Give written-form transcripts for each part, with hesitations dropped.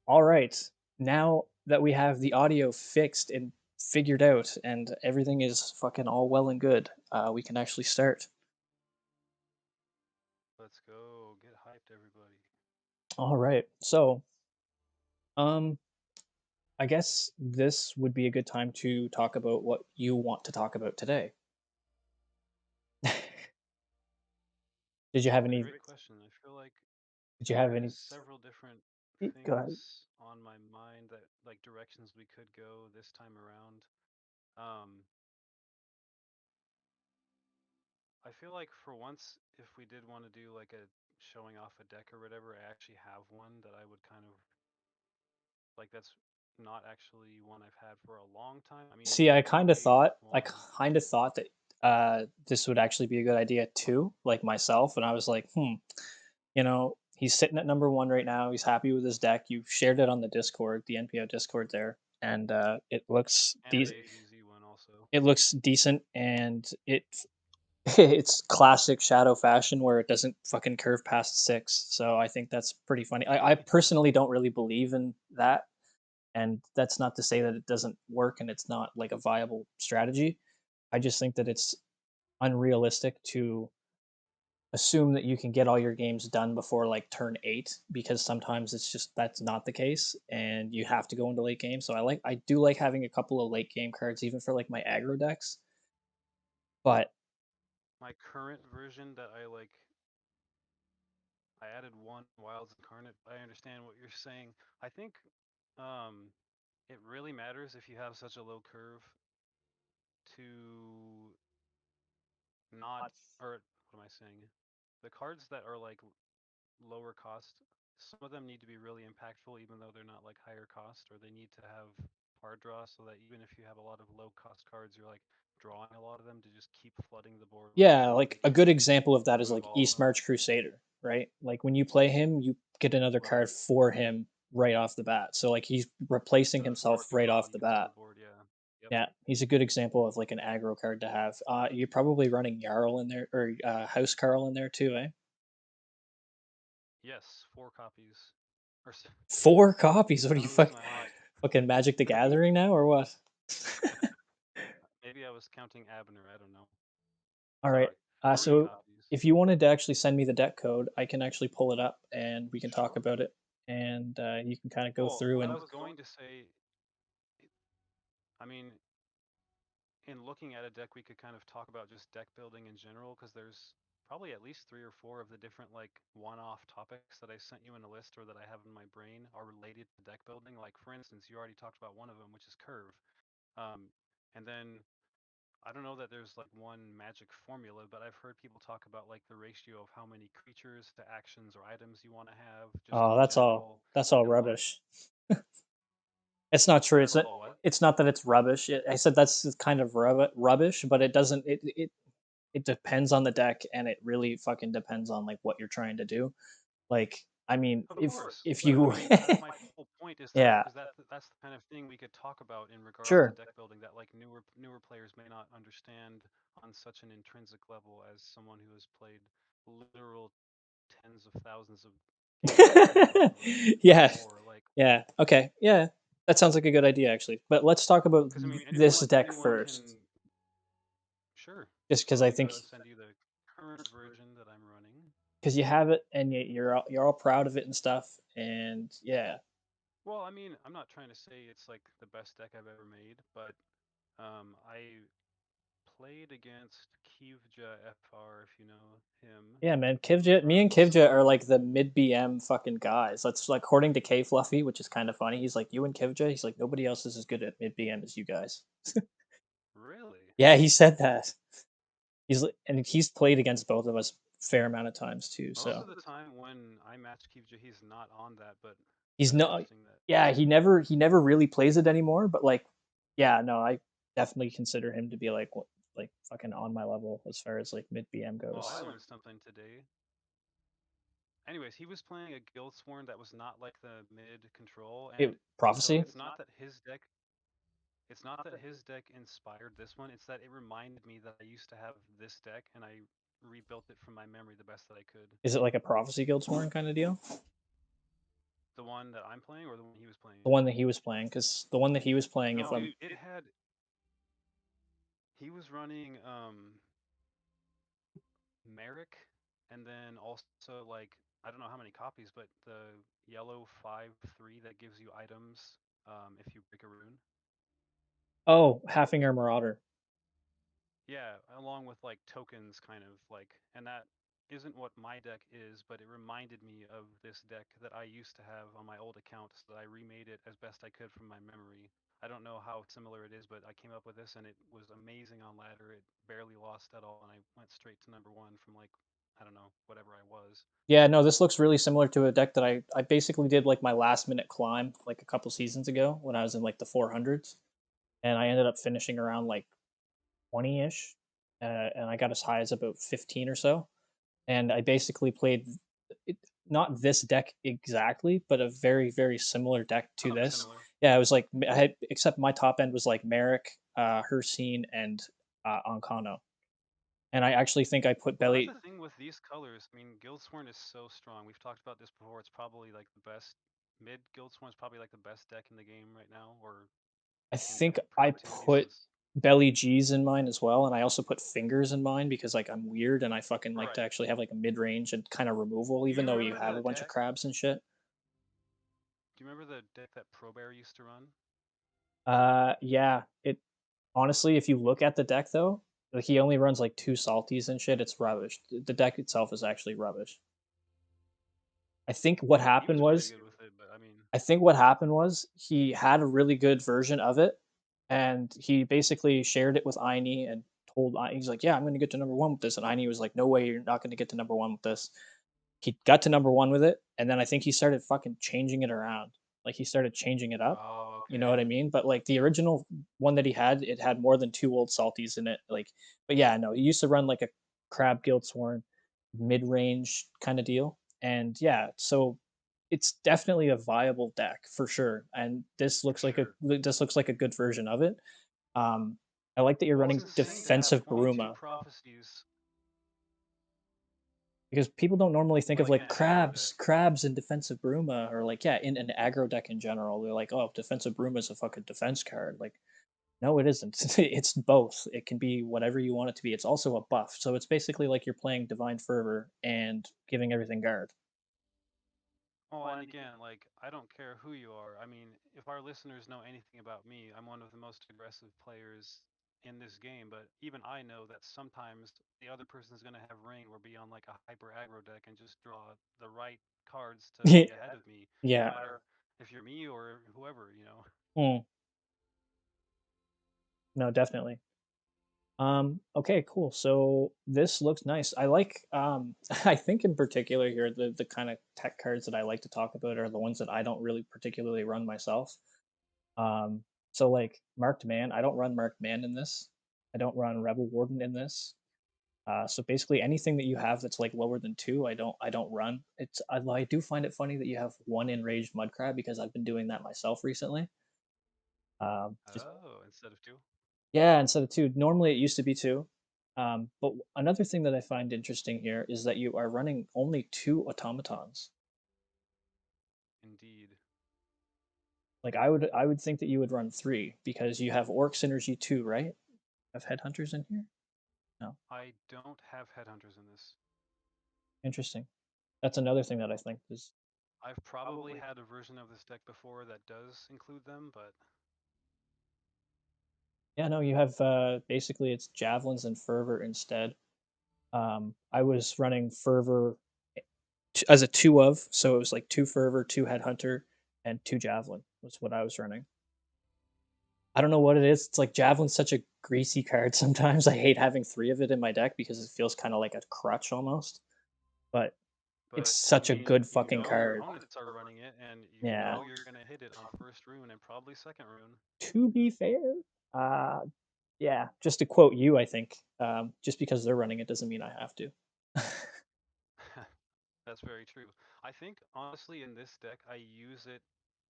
All right. Now that we have the audio fixed and figured out and everything is fucking all well and good, we can actually start. Let's go. Get hyped, everybody. All right. Um, I guess this would be a good time to talk about what you want to talk about today. Did you have A any? great question. I feel like Did you have there any? is several different Go ahead. things on my mind that like directions we could go this time around. Um, I feel like for once, if we did want to do like a showing off a deck or whatever, I actually have one that I would kind of like. That's not actually one I've had for a long time. I mean, See, we can wait if I one. kind of thought that this would actually be a good idea too, like myself, and I was like, he's sitting at number one right now. He's happy with his deck. You shared it on the Discord, the NPO Discord there, and And AZZ one also. it looks decent, and it's classic Shadow fashion where it doesn't fucking curve past six. So I think that's pretty funny. I personally don't really believe in that, and that's not to say that it doesn't work and it's not like a viable strategy. I just think that it's unrealistic to assume that you can get all your games done before like turn 8 because sometimes it's just that's not the case and you have to go into late game. So I do like having a couple of late game cards even for like my aggro decks. But My current version that I like, I added one Wilds Incarnate. I understand what you're saying. I think um, it really matters if you have such a low curve to not, or what am I saying? The cards that are like lower cost, some of them need to be really impactful, even though they're not like higher cost, or they need to have card draw so that even if you have a lot of low cost cards, you're like drawing a lot of them to just keep flooding the board with yeah, them so like you a can good example of that is move like all East the March Crusader, right? Like when you play him, you get another right card for him right off the bat. So like he's replacing instead of himself forcing right a lot off of the units on bat. the board. Yeah. Yep. Yeah, he's a good example of like an aggro card to have. You're probably running Jarl in there or House Carl in there too, eh? Yes, 4 copies. Or 4 copies. What are you don't lose my mind. fucking Magic the Gathering now or what? Maybe I was counting Abner. I don't know. All right. Sorry, three So copies. if you wanted to actually send me the deck code, I can actually pull it up and we can talk Sure. about it. And you can kind of go Well, through what I and was going to say, I mean, in looking at a deck, we could kind of talk about just deck building in general, because there's probably at least 3 or 4 of the different like one-off topics that I sent you in a list or that I have in my brain are related to deck building. Like for instance, you already talked about one of them, which is curve. And then I don't know that there's like one magic formula, but I've heard people talk about like the ratio of how many creatures to actions or items you want to have, just oh, in general, that's all and like rubbish. It's not true. sorry about all what? It's not that it's rubbish. I said that's kind of rubbish, but it doesn't it depends on the deck and it really fucking depends on like what you're trying to do. Like I mean, Of course, if but I you mean that's my whole point is that yeah, because that's the kind of thing we could talk about in regards to sure. deck building that like newer players may not understand on such an intrinsic level as someone who has played literal tens of thousands of games of Commander or Yeah. more. Like Yeah. Okay. Yeah. That sounds like a good idea actually. But let's talk about because I mean this deck anyone first. can sure. Just So because let I me go think and send you the current version that I'm running. because you have it and you're all proud of it and stuff and yeah. Well, I mean, I'm not trying to say it's like the best deck I've ever made, but I played against Kivja FR, if you know him, Yeah, man. who Me and runs. Kivja are like the mid BM fucking guys. That's like according to K Fluffy, which is kind of funny. He's like, you and Kivja, he's like, nobody else is as good at mid BM as you guys. Really? Yeah, he said that. And he's played against both of us fair amount of times too. Most So of the time when I match Kivja, he's not on that, but he's that's no, interesting that. yeah, he never really plays it anymore. But like, yeah, no, I definitely consider him to be like what like fucking on my level as far as like mid BM Well, goes. I learned something today. Anyways, he was playing a Guildsworn that was not like the mid control, and It so prophecy. it's not that his deck inspired this one, it's that it reminded me that I used to have this deck and I rebuilt it from my memory the best that I could. Is it like a prophecy guild sworn kind of deal? one that I'm playing or the one he was playing? The one that he was playing, because the one that he was playing, if No, I'm it had he was running Merrick, and then also like I don't know how many copies, but the yellow 5/3 that gives you items if you break a rune. oh, Haffinger Marauder. Yeah, along with like tokens, kind of like, and that isn't what my deck is, but it reminded me of this deck that I used to have on my old account, so that I remade it as best I could from my memory. I don't know how similar it is, but I came up with this and it was amazing on ladder. It barely lost at all, and I went straight to number one from like, I don't know, whatever I was. Yeah, no, this looks really similar to a deck that I basically did like my last minute climb like a couple seasons ago when I was in like the 400s, and I ended up finishing around like 20-ish, and I got as high as about 15 or so. And I basically played it, not this deck exactly, but a very very similar deck to Something this. similar. Yeah, it was like I had, except my top end was like Merrick, Hercene, and Onkano. And I actually think I put Well, that's Belly. the thing with these colors. I mean, Guildsworn is so strong. We've talked about this before. It's probably like the best mid Guildsworn is probably like the best deck in the game right now, or I in think I perpetuity put since. Belly G's in mine as well, and I also put Fingers in mine because like I'm weird and I fucking like to Right. actually have like a mid range and kind of removal, Do you even though you remember have the a bunch of deck? crabs and shit. Do you remember the deck that Probear used to run? Yeah. It honestly, if you look at the deck though, like he only runs like two salties and shit. It's rubbish. The deck itself is actually rubbish. I think what He happened was really was good with it, but I mean, I think what happened was he had a really good version of it, and he basically shared it with Aini and told he's like, "Yeah, I'm going to get to number one with this," and Aini was like, "No way, you're not going to get to number one with this." He got to number one with it, and then I think he started fucking changing it around. Like he started changing it up. oh, You know what okay. I mean? But like the original one that he had, it had more than two old salties in it. Like, but yeah, no, he used to run like a crab guild sworn mid range kind of deal. And yeah, so it's definitely a viable deck for sure. And For sure. this looks like a good version of it. Um, I like that you're Well, it's running insane to have defensive 22 Baruma prophecies, because people don't normally think of like in like an aggro deck. crabs and defensive Bruma, or like yeah, in an aggro deck in general. They're like, oh, defensive Bruma is a fucking defense card. Like, no, it isn't. It's both. It can be whatever you want it to be. It's also a buff. So it's basically like you're playing Divine Fervor and giving everything guard. Oh, and again, like, I don't care who you are. I mean, if our listeners know anything about me, I'm one of the most aggressive players in this game, but even I know that sometimes the other person's going to have ring or be on like a hyper aggro deck and just draw the right cards to be ahead of me, no Yeah. matter if you're me or whoever, you know. Mm, no, definitely. Okay, cool. So this looks nice. I like I think in particular here the kind of tech cards that I like to talk about are the ones that I don't really particularly run myself. Um, so like Marked Man, I don't run Marked Man in this. I don't run Rebel Warden in this. So basically anything that you have that's like lower than two, I don't run. I do find it funny that you have one enraged mud crab because I've been doing that myself recently. Just Oh, instead of two? yeah, instead of two. Normally it used to be two. But another thing that I find interesting here is that you are running only two automatons. Indeed. Like I would think that you would run three because you have Orc Synergy two, right? Have Headhunters in here? No. I don't have headhunters in this. Interesting. That's another thing that I think is I've probably had a version of this deck before that does include them, but yeah, no, you have basically it's javelins and fervor instead. I was running fervor as a two of, so it was like two fervor, two headhunter, and two javelin was what I was running. I don't know what it is. It's like javelin's such a greasy card. Sometimes I hate having three of it in my deck because it feels kind of like a crutch almost. But it's I such a mean, good you fucking know your card. opponents are running it, and you Yeah. know you're gonna hit it on first rune and probably second rune. To be fair, uh, yeah, just to quote you, I think, just because they're running it doesn't mean I have to. That's very true. I think honestly in this deck I use it.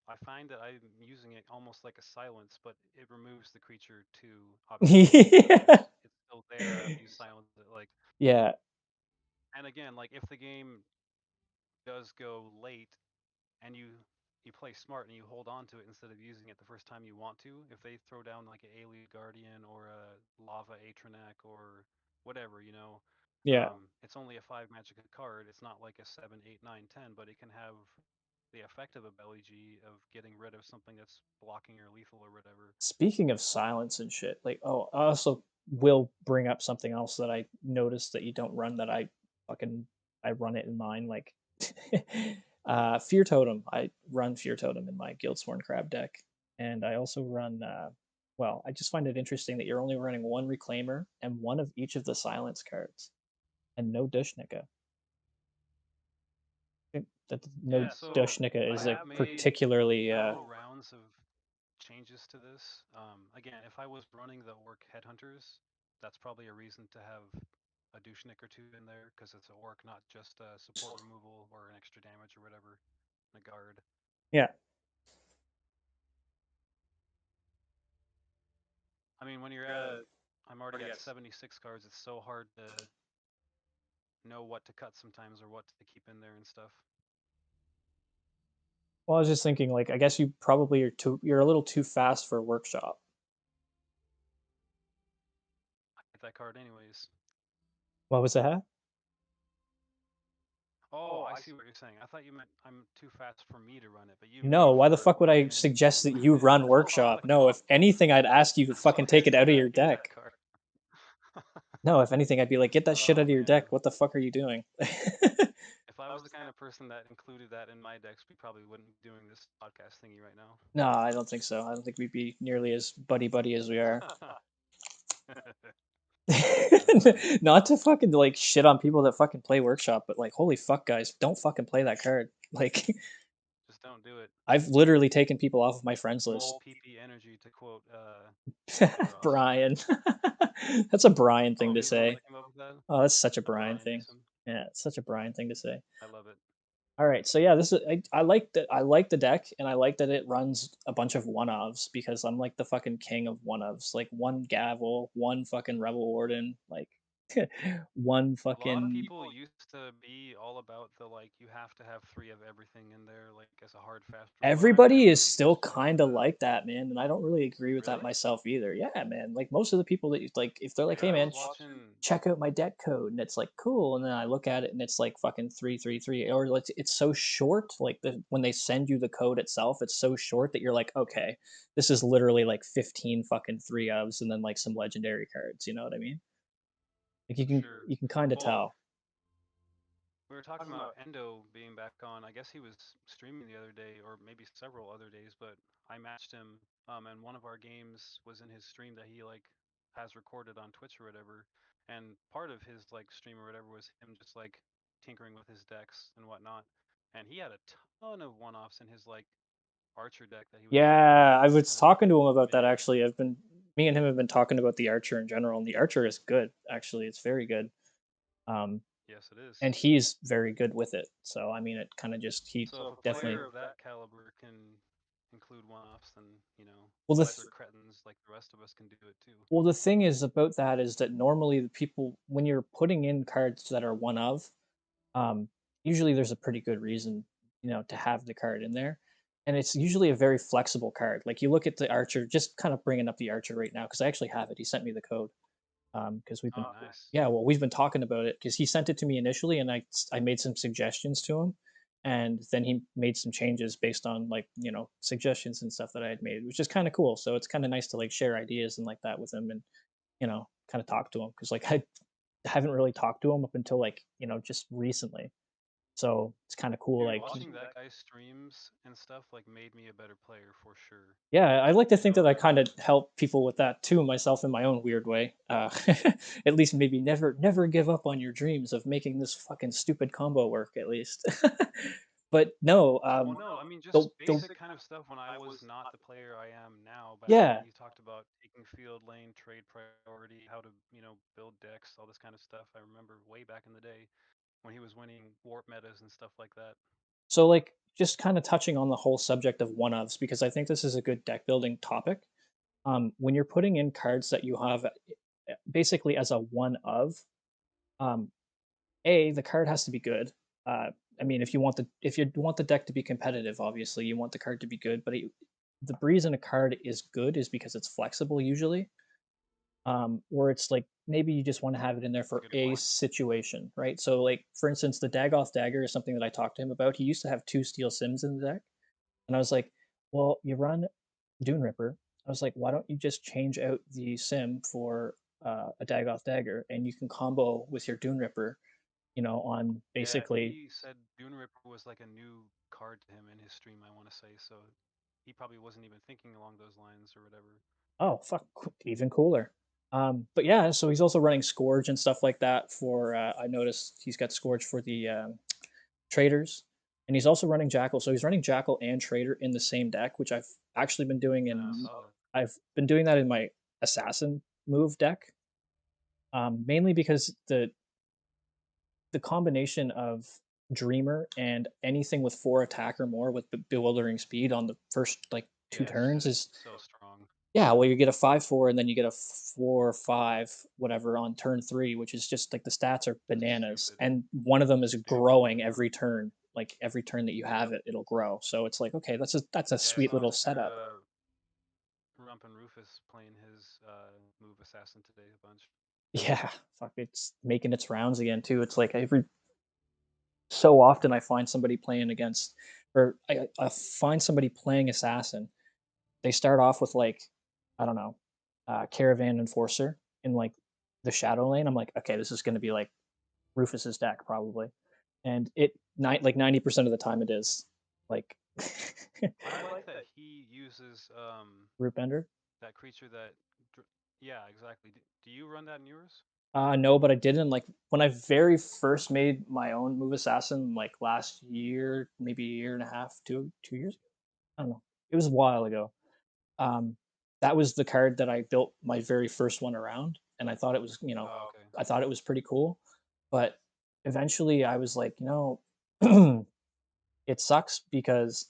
I find that I'm using it almost like a silence, but it removes the creature too. Obviously, Yeah. it's still there after you silence it. Like, Yeah. and again, like if the game does go late and you you play smart and you hold on to it instead of using it the first time you want to. If they throw down like an Alien Guardian or a Lava Atronac or whatever, Yeah. it's only a five magic card. It's not like a 7, 8, 9, 10, but it can have the effect of a belly G of getting rid of something that's blocking your lethal or whatever. Speaking of silence and shit, like, oh, I also will bring up something else that I noticed that you don't run that fucking I run it in mine. Like, Fear Totem. I run Fear Totem in my Guildsworn Crab deck, and I also run. Well, I just find it interesting that you're only running one Reclaimer and one of each of the silence cards, and no Dushnika. That no Yeah, so Dushnika I is like have made particularly. several rounds of changes to this. Again, if I was running the orc headhunters, that's probably a reason to have a douchenick or two in there because it's an orc, not just support removal or an extra damage or whatever. A guard. Yeah. I mean, when you're at, I'm already at 76 cards. It's so hard to know what to cut sometimes or what to keep in there and stuff. Well, I was just thinking, like, I guess you probably are you're a little too fast for a workshop. I get that card anyways. What was that? Oh, I see what you're saying. I thought you meant I'm too fast for me to run it, but you No, mean why the for fuck would I opponents suggest to that you run pull out workshop? the No, if combo. anything, I'd ask you to That's fucking why I take it out said of I your hate that deck. card. No, if anything, I'd be like, get that shit out Oh of your man. deck. What the fuck are you doing? If I was the kind of person that included that in my decks, we probably wouldn't be doing this podcast thingy right now. No, I don't think so. I don't think we'd be nearly as buddy buddy as we are. uh, Not to fucking like shit on people that fucking play workshop, but like, holy fuck, guys, don't fucking play that card. Like, just don't do it. I've literally taken people off of my friends Small list. PP energy, to quote Buddy Ross. Brian. That's a Brian thing Oh, to he's the one say. that came up with that. Oh, that's such a A Brian thing. Brianism. Yeah, it's such a Brian thing to say. I love it. All right, so yeah, this is I like that I like the deck and I like that it runs a bunch of one ofs because I'm like the fucking king of one ofs. Like one Gavel, one fucking Rebel Warden, like one A lot of fucking people used to be all about the like you have to have three of everything in there like as a hard fast rule, and I everybody is really still disagree with kind of that. like that, man, and I don't really agree with that Really? myself either. Yeah, man. Like most of the people that like if they're like, Like "Hey I man, was watching. check out my deck code," and it's like, "Cool," and then I look at it and it's like fucking 333, or like it's so short. Like when they send you the code itself, it's so short that you're like, "Okay, this is literally like 15 fucking three ofs and then like some legendary cards." You know what I mean? Like Sure. you can kind of Well, tell. we were talking about Endo being back on. I guess he was streaming the other day, or maybe several other days. But I matched him, and one of our games was in his stream that he like has recorded on Twitch or whatever. And part of his like stream or whatever was him just like tinkering with his decks and whatnot. And he had a ton of one-offs in his like Archer deck that he was running, and Yeah, I I was was kind of like, talking to him about that man, actually. Me and him have been talking about the Archer in general, and the Archer is good. Actually, it's very good. Um, yes, it is. and he's very good with it. So I mean, it kind of just he So if a definitely. player of that caliber can include one-offs, then Well, lesser cretins like the rest of us can do it too. the thing is about that is that normally the people when you're putting in cards that are one of, um, usually there's a pretty good reason, to have the card in there, and it's usually a very flexible card. Like you look at the Archer, just kind of bringing up the Archer right now because I actually have it. He sent me the code. Because we've been Oh, nice. yeah, well, we've been talking about it because he sent it to me initially, and I made some suggestions to him, and then he made some changes based on like suggestions and stuff that I had made, which is kind of cool. So it's kind of nice to like share ideas and like that with him, and kind of talk to him because like I haven't really talked to him up until like just recently. So it's kind of cool. Dude, Like watching that guy's streams and stuff like made me a better player for sure. yeah, I like to think that I Like kind of help people with that too, myself in my own weird way. At least maybe never give up on your dreams of making this fucking stupid combo work. At least, but no, well, no, I mean the just the basic kind of stuff when I was not the player I am now back then. yeah. He talked about taking field lane, trade priority, how to, build decks, all this kind of stuff. I remember way back in the day when he was winning warp metas and stuff like that. So like just kind of touching on the whole subject of one ofs because I think this is a good deck building topic. When you're putting in cards that you have basically as a one of, um, a the card has to be good. I mean, if you want the deck to be competitive, obviously you want the card to be good, but the reason a card is good is because it's flexible usually. Or it's like maybe you just want to have it in there That's a for good a point. situation, right? So, like for instance, the Dagoth dagger is something that I talked to him about. He used to have two steel sims in the deck, and I was like, "Well, you run Dune Ripper." I was like, "Why don't you just change out the sim for a Dagoth dagger, and you can combo with your Dune Ripper, on Yeah, basically." he said Dune Ripper was like a new card to him in his stream, I want to say, so he probably wasn't even thinking along those lines or whatever. Oh, fuck, even cooler. But yeah, so he's also running Scourge and stuff like that for. I noticed he's got Scourge for the traders, and he's also running Jackal. So he's running Jackal and Trader in the same deck, which I've actually been doing I in. saw that. I've been doing that in my Assassin move deck, mainly because the combination of Dreamer and anything with 4 attack or more with bewildering speed on the first like two Yeah, it's turns just is. so strong. Yeah, well, you get a 5/4, and then you get a 4/5, whatever, on turn 3, which is just like the stats are It's bananas. stupid. And one of them is Stupid. growing every turn. Like every turn that you have Yep. it, it'll grow. So it's like, okay, that's a Yeah, I sweet saw little setup. Rump and Rufus playing his move assassin today a bunch. Yeah, fuck, it's making its rounds again too. It's like every so often I find somebody playing against, or I find somebody playing assassin. They start off with like, I don't know, Caravan Enforcer in like the Shadow Lane. I'm like, okay, this is going to be like Rufus's deck probably, and like 90% of the time it is like I like that he uses Root Bender. that creature that. Yeah, exactly. Do you run that in yours? No, but I didn't like when I very first made my own move assassin like last year, maybe a year and a half, 2 years. I don't know. It was a while ago. Um, that was the card that I built my very first one around, and I thought it was, Oh, okay. I thought it was pretty cool. But eventually, I was like, it sucks because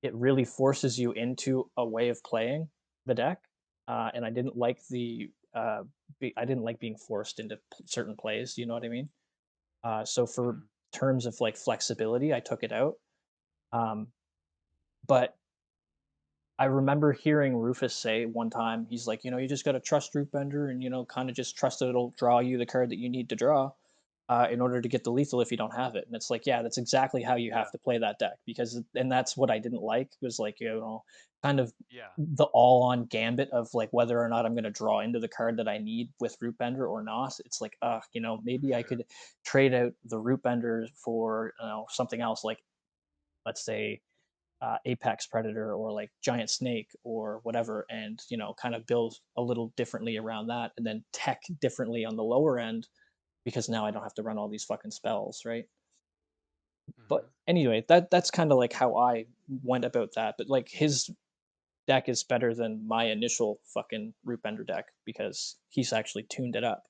it really forces you into a way of playing the deck, and I didn't like being forced into certain plays. You know what I mean? So for Hmm. terms of like flexibility, I took it out. Um, but I remember hearing Rufus say one time, he's like, you just got to trust Root Bender and, kind of just trust that it'll draw you the card that you need to draw in order to get the lethal if you don't have it. And it's like, yeah, that's exactly how you have Yeah. to play that deck and that's what I didn't like was like, kind of Yeah. the all on gambit of like whether or not I'm going to draw into the card that I need with Root Bender or not. It's like, For maybe I sure. could trade out the Root Bender for, something else like, let's say, apex predator or like giant snake or whatever, and kind of build a little differently around that, and then tech differently on the lower end because now I don't have to run all these fucking spells, right? Hmm. But anyway, that's kind of like how I went about that. But like his deck is better than my initial fucking root bender deck because he's actually tuned it up,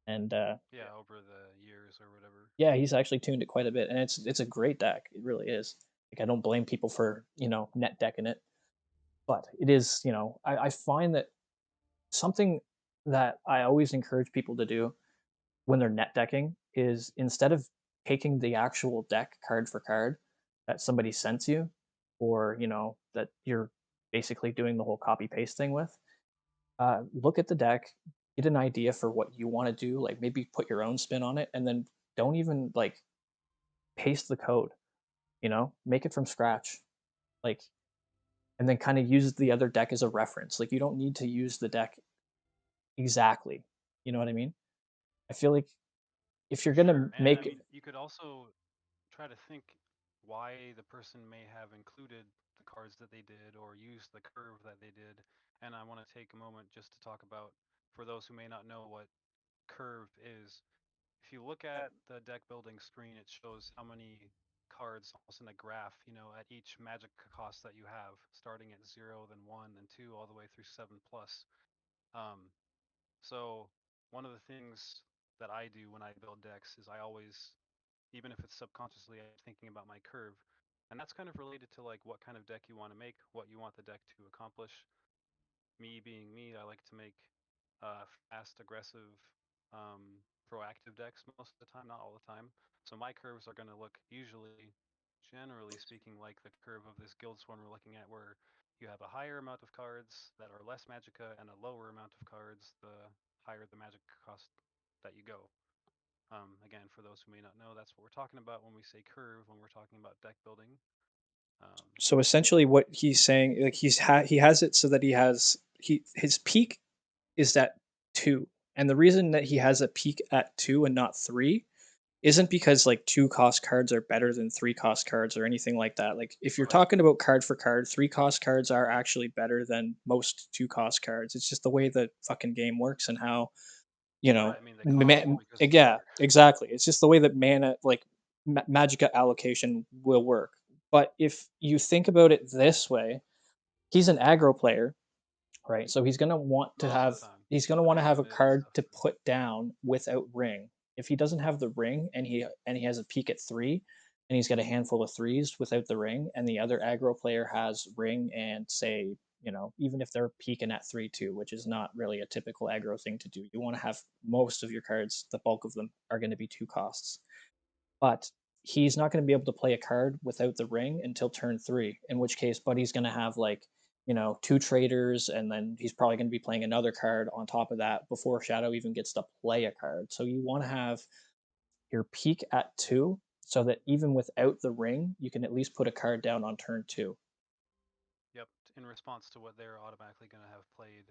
and Yeah, over the years or whatever. yeah, he's actually tuned it quite a bit, and it's a great deck. It really is. Like I don't blame people for net decking it, but it is, I find that something that I always encourage people to do when they're net decking is instead of taking the actual deck card for card that somebody sends you, or that you're basically doing the whole copy paste thing with, look at the deck, get an idea for what you want to do, like maybe put your own spin on it, and then don't even like paste the code. Make it from scratch, like, and then kind of use the other deck as a reference. Like you don't need to use the deck exactly. You know what I mean? I feel like if For you're gonna sure. And I make. mean, you could also try to think why the person may have included the cards that they did or used the curve that they did. And I want to take a moment just to talk about, for those who may not know what curve is, if you look at the deck building screen, it shows how many cards almost in a graph, at each magic cost that you have, starting at 0, then 1, then 2, all the way through 7 plus. Um, so one of the things that I do when I build decks is I always, even if it's subconsciously, I'm thinking about my curve. And that's kind of related to like what kind of deck you want to make, what you want the deck to accomplish. Me being me, I like to make fast, aggressive, proactive decks most of the time, not all the time. So my curves are going to look usually, generally speaking, like the curve of this guild swarm we're looking at, where you have a higher amount of cards that are less magicka and a lower amount of cards the higher the magic cost that you go. Again, for those who may not know, that's what we're talking about when we say curve, when we're talking about deck building. Um, So essentially, what he's saying, like he has it so that his peak is at 2, and the reason that he has a peak at 2 and not 3 isn't because, like, 2 cost cards are better than 3 cost cards or anything like that. Like, if you're right, talking about card for card, 3 cost cards are actually better than most 2 cost cards. It's just the way the fucking game works and how, you right. know, I mean, they cost more because it's yeah, harder. exactly. It's just the way that mana, like, Magicka allocation will work. But if you think about it this way, he's an aggro player. Right, so Most of the time, he's gonna wanna depending have on a mid and card stuff. to put down without ring. If he doesn't have the ring and he has a peak at 3, and he's got a handful of 3s without the ring, and the other aggro player has ring and say, even if they're peaking at 3 too, which is not really a typical aggro thing to do. You wanna have most of your cards, the bulk of them are gonna be 2 costs. But he's not going to be able to play a card without the ring until turn 3, in which case Buddy's going to have, like, 2 traders, and then he's probably going to be playing another card on top of that before Shadow even gets to play a card. So you want to have your peak at 2 so that even without the ring, you can at least put a card down on turn 2. Yep, in response to what they're automatically going to have played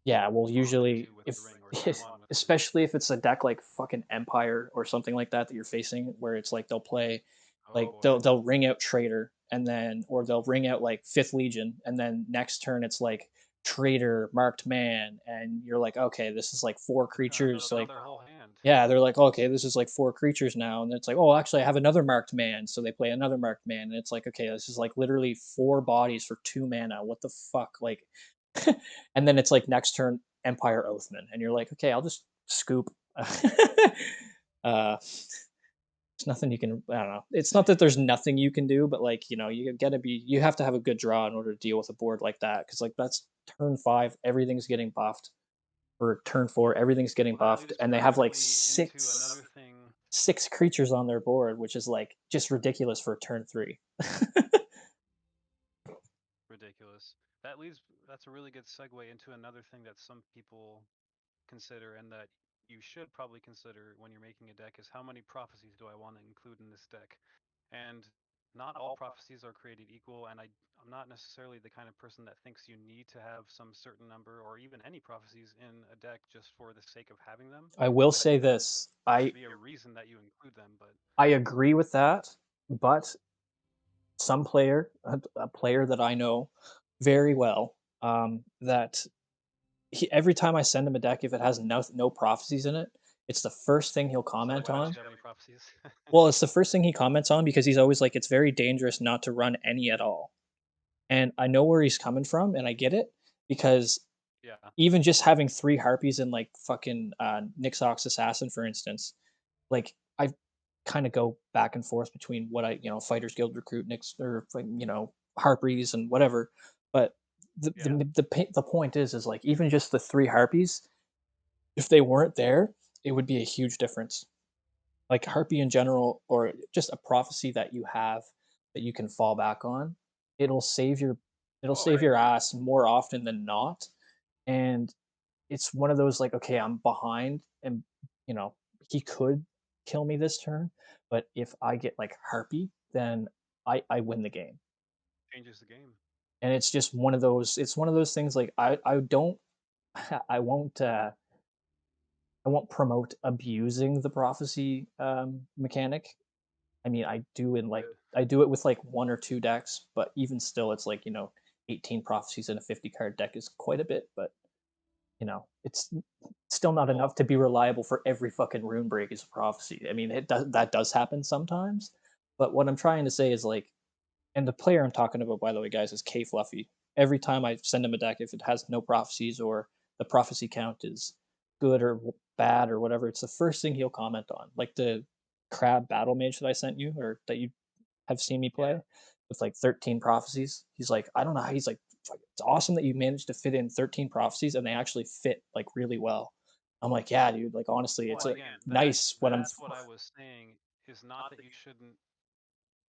Yeah, well, on turn usually two with if the ring, or turn one with the ring. especially if it's a deck like fucking Empire or something like that you're facing, where it's like they'll play, Oh like, boy. they'll ring out Traitor, and then, or they'll ring out like Fifth Legion, and then next turn it's like Traitor, Marked Man, and you're like, okay, this is like 4 creatures, like, Another whole hand. yeah, they're like, okay, this is like 4 creatures now, and it's like, oh, actually, I have another Marked Man, so they play another Marked Man, and it's like, okay, this is like literally 4 bodies for 2 mana. What the fuck, like, and then it's like next turn Empire Oathman, and you're like, okay, I'll just scoop. There's nothing you can. I don't know. It's not that there's nothing you can do, but, like, you have to have a good draw in order to deal with a board like that, because, like, that's turn 5, everything's getting buffed, or turn 4, everything's getting Well, that buffed, leads and they have like perfectly into another thing. 6 creatures on their board, which is like just ridiculous for turn 3. Ridiculous. That's a really good segue into another thing that some people consider, and that you should probably consider when you're making a deck, is how many prophecies do I want to include in this deck? And not all prophecies are created equal, and I'm not necessarily the kind of person that thinks you need to have some certain number or even any prophecies in a deck just for the sake of having them. I will I say think that this: there should be a reason that you include them, but I agree with that, but a player that I know very well, that every time I send him a deck, if it has no prophecies in it, it's the first thing he'll so comment why don't on. you have any prophecies? Well, it's the first thing he comments on because he's always like, it's very dangerous not to run any at all. And I know where he's coming from, and I get it, because Yeah, even just having 3 harpies in, like, fucking Nixox Assassin, for instance, like, I kind of go back and forth between what Fighters Guild recruit Nix, or like, harpies and whatever. But yeah, the point is like, even just the 3 harpies, if they weren't there, it would be a huge difference. Like, harpy in general, or just a prophecy that you have that you can fall back on, it'll save your it'll oh, I save your agree. ass more often than not. And it's one of those, like, okay, I'm behind, and you know he could kill me this turn, but if I get like harpy, then I win the game. Changes the game. And it's one of those things, like, I don't I won't I won't promote abusing the prophecy mechanic. I mean, Good. I do it with like 1 or 2 decks, but even still, it's like, 18 prophecies in a 50 card deck is quite a bit, but it's still not Well, enough to be reliable for every fucking rune break as a prophecy. I mean, that does happen sometimes, but what I'm trying to say is, like, and the player I'm talking about, by the way, guys, is K Fluffy. Every time I send him a deck, if it has no prophecies, or the prophecy count is good or bad or whatever, it's the first thing he'll comment on. Like the crab battle mage that I sent you, or that you have seen me yeah. play, with like 13 prophecies. He's like, I don't know how. He's like, it's awesome that you managed to fit in 13 prophecies, and they actually fit like really well. I'm like, yeah, dude. Like, honestly, Well, it's and like again, nice when I'm. that's what I was saying is not that you shouldn't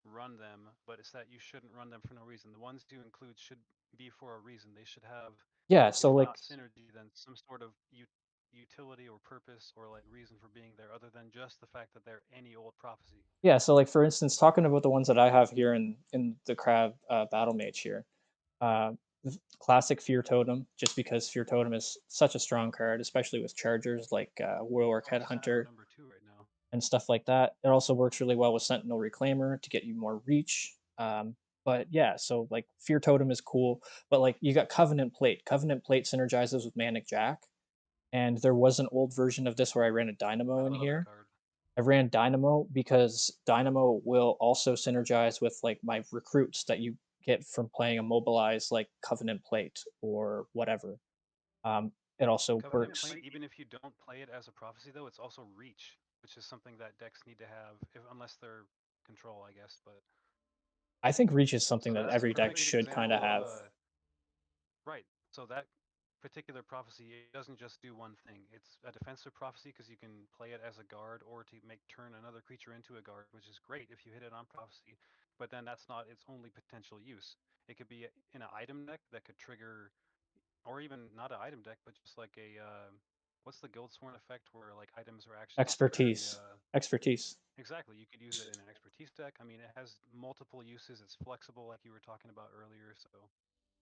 run them, but it's that you shouldn't run them for no reason. The ones you include should be for a reason. They should have, Yeah, if so not like synergy, then some sort of utility or purpose or like reason for being there, other than just the fact that they're any old prophecy. yeah, so like for instance, talking about the ones that I have here in the crab battle mage here. Classic Fear Totem, just because Fear Totem is such a strong card, especially with chargers like Warlock Oh, it's shadow Headhunter number two right now. and stuff like that. It also works really well with Sentinel Reclaimer to get you more reach. But yeah, so like Fear Totem is cool, but like you got Covenant Plate. Covenant Plate synergizes with Manic Jack, and there was an old version of this where I ran a I Dynamo in love that here. card. I ran Dynamo because Dynamo will also synergize with like my recruits that you get from playing a mobilized like Covenant Plate or whatever. It also Covenant works. Plate, even if you don't play it as a prophecy, though, it's also reach, which is something that decks need to have, if, unless they're control, I guess. But I think Reach is something so that that's a every deck perfect should kind of example of have. a right. So that particular prophecy, it doesn't just do one thing. It's a defensive prophecy because you can play it as a guard or to make turn another creature into a guard, which is great if you hit it on prophecy. But then that's not its only potential use. It could be in an item deck that could trigger, or even not an item deck, but just like a what's the Guildsworn effect where like items are actually very Expertise. Expertise. exactly. You could use it in an expertise deck. I mean, it has multiple uses. It's flexible, like you were talking about earlier. So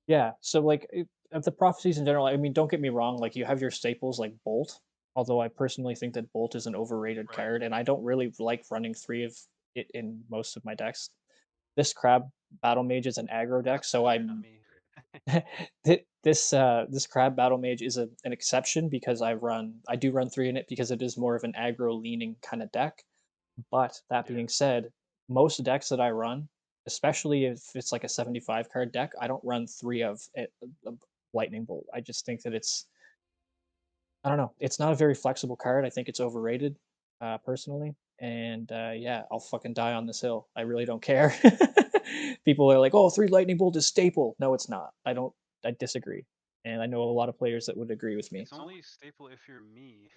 Yeah. So like of the prophecies in general, I mean, don't get me wrong. Like you have your staples like Bolt, although I personally think that Bolt is an overrated right, card, and I don't really like running three of it in most of my decks. This Crab Battle Mage is an aggro deck, that's so definitely not I'm me. this Crab Battle Mage is an exception because I do run three in it because it is more of an aggro leaning kind of deck. But that Yeah. being said, most decks that I run, especially if it's like a 75 card deck, I don't run three of it, Lightning Bolt. I just think that I don't know, it's not a very flexible card. I think it's overrated, personally. And yeah, I'll fucking die on this hill. I really don't care. People are like, "Oh, three Lightning Bolt is staple." No, it's not. I don't. I disagree, and I know a lot of players that would agree with me. It's only staple if you're me.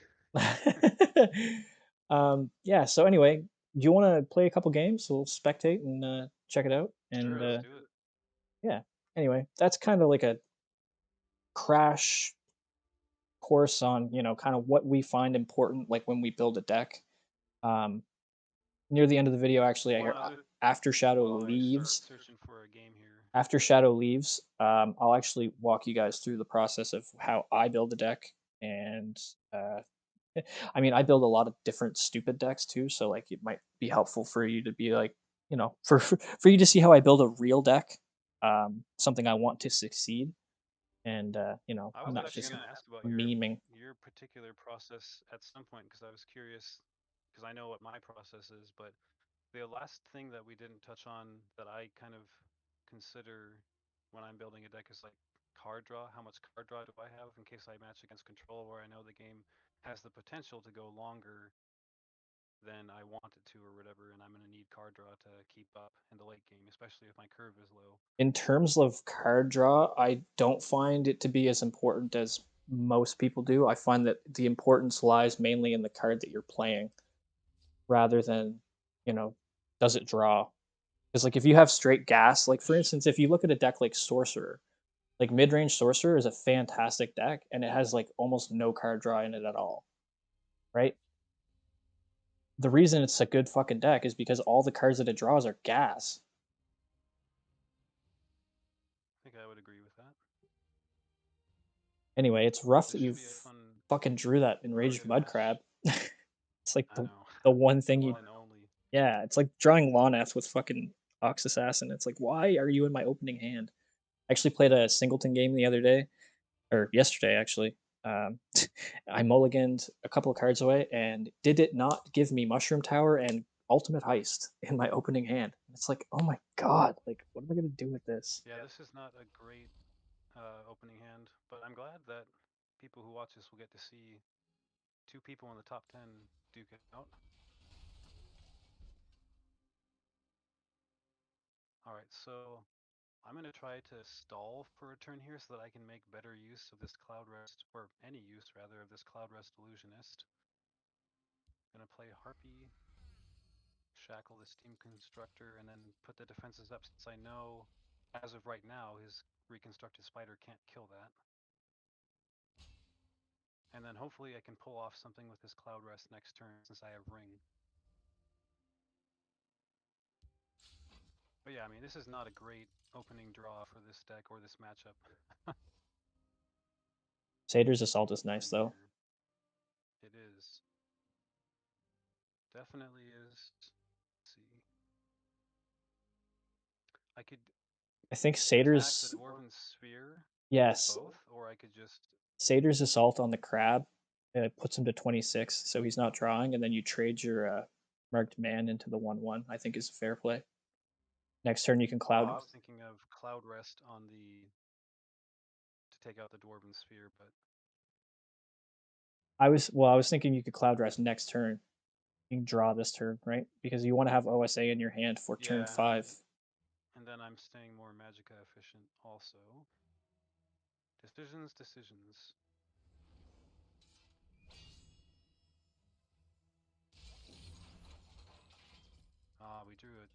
Yeah. So anyway, do you want to play a couple games? We'll spectate and check it out. Sure, And let's do it. yeah. Anyway, that's kind of like a crash course on kind of what we find important, like when we build a deck. Um, Near the end of the video, actually, I One hear other after Shadow while I start leaves. searching for a game here. After Shadow leaves, I'll actually walk you guys through the process of how I build a deck, and uh, I mean, I build a lot of different stupid decks too, so like it might be helpful for you to be like, for you to see how I build a real deck, something I want to succeed, and I I'm was not actually just going to ask about memeing. your particular process at some point because I was curious because I know what my process is, but the last thing that we didn't touch on that I kind of consider when I'm building a deck is like card draw. How much card draw do I have in case I match against control where I know the game has the potential to go longer than I want it to or whatever, and I'm going to need card draw to keep up in the late game, especially if my curve is low. In terms of card draw, I don't find it to be as important as most people do. I find that the importance lies mainly in the card that you're playing rather than, you know, does it draw? Because like if you have straight gas, like for instance, if you look at a deck like Sorcerer, like mid-range Sorcerer is a fantastic deck and it has like almost no card draw in it at all, right? The reason it's a good fucking deck is because all the cards that it draws are gas. I think I would agree with that. Anyway, it's rough This that should you've be a fun fucking drew that road enraged to mud match. crab. It's like I know. the one The thing you one and only. yeah, it's like drawing Loneth with fucking Ox Assassin. It's like, why are you in my opening hand? I actually played a singleton game the other day, or yesterday actually. Um, I mulliganed a couple of cards away, and did it not give me Mushroom Tower and Ultimate Heist in my opening hand? It's like, oh my god, like what am I gonna do with this? Yeah, this is not a great opening hand, but I'm glad that people who watch this will get to see two people in the top 10 duke it out. All right, so I'm going to try to stall for a turn here so that I can make better use of this Cloud Rest, or any use rather, of this Cloud Rest Illusionist. Gonna play Harpy, shackle this team constructor and then put the defenses up since I know, as of right now, his reconstructed spider can't kill that. And then hopefully I can pull off something with this Cloud Rest next turn since I have Ring. But yeah, I mean, this is not a great opening draw for this deck or this matchup. Satyrs Assault is Nothing nice though. here. It is. Definitely is. Let's see. I could I think attack the Satyrs, Dwarven Sphere with yes, both, or I could just. Satyrs Assault on the crab puts him to 26, so he's not drawing, and then you trade your marked man into the 1/1. I think is a fair play. Next turn you can Oh, cloud. I was thinking of Cloud Rest on the to take out the Dwarven Sphere, but I was thinking you could cloud rest next turn. You can draw this turn, right? Because you want to have OSA in your hand for turn yeah, 5. and then I'm staying more Magicka efficient also. Decisions, decisions. We drew a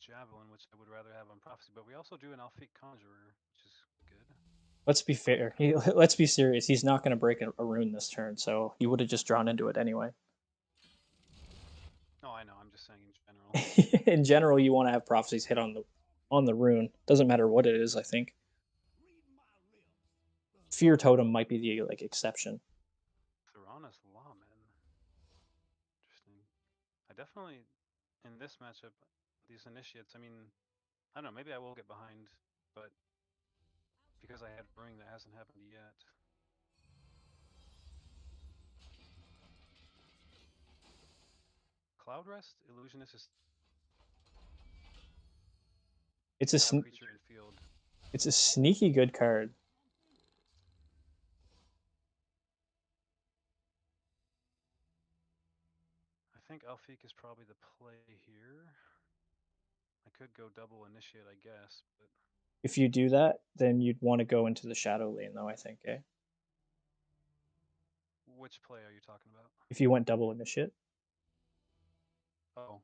Javelin, which I would rather have on Prophecy, but we also drew an Alfiq Conjurer, which is good. Let's be fair. Let's be serious. He's not going to break a rune this turn, so he would have just drawn into it anyway. Oh, I know. I'm just saying in general. In general, you want to have prophecies hit on the rune. Doesn't matter what it is. I think Fear Totem might be the like exception. Theranos Lawman. Interesting. I definitely, in this matchup, these initiates, I mean, I don't know, maybe I will get behind, but because I had Ring, that hasn't happened yet. Cloud Rest, Illusionist is It's to have a creature in field. it's a sneaky good card. I think Alfiq is probably the play here. I could go double Initiate, I guess, but If you do that, then you'd want to go into the shadow lane, though. I think, eh? which play are you talking about? If you went double initiate, Oh,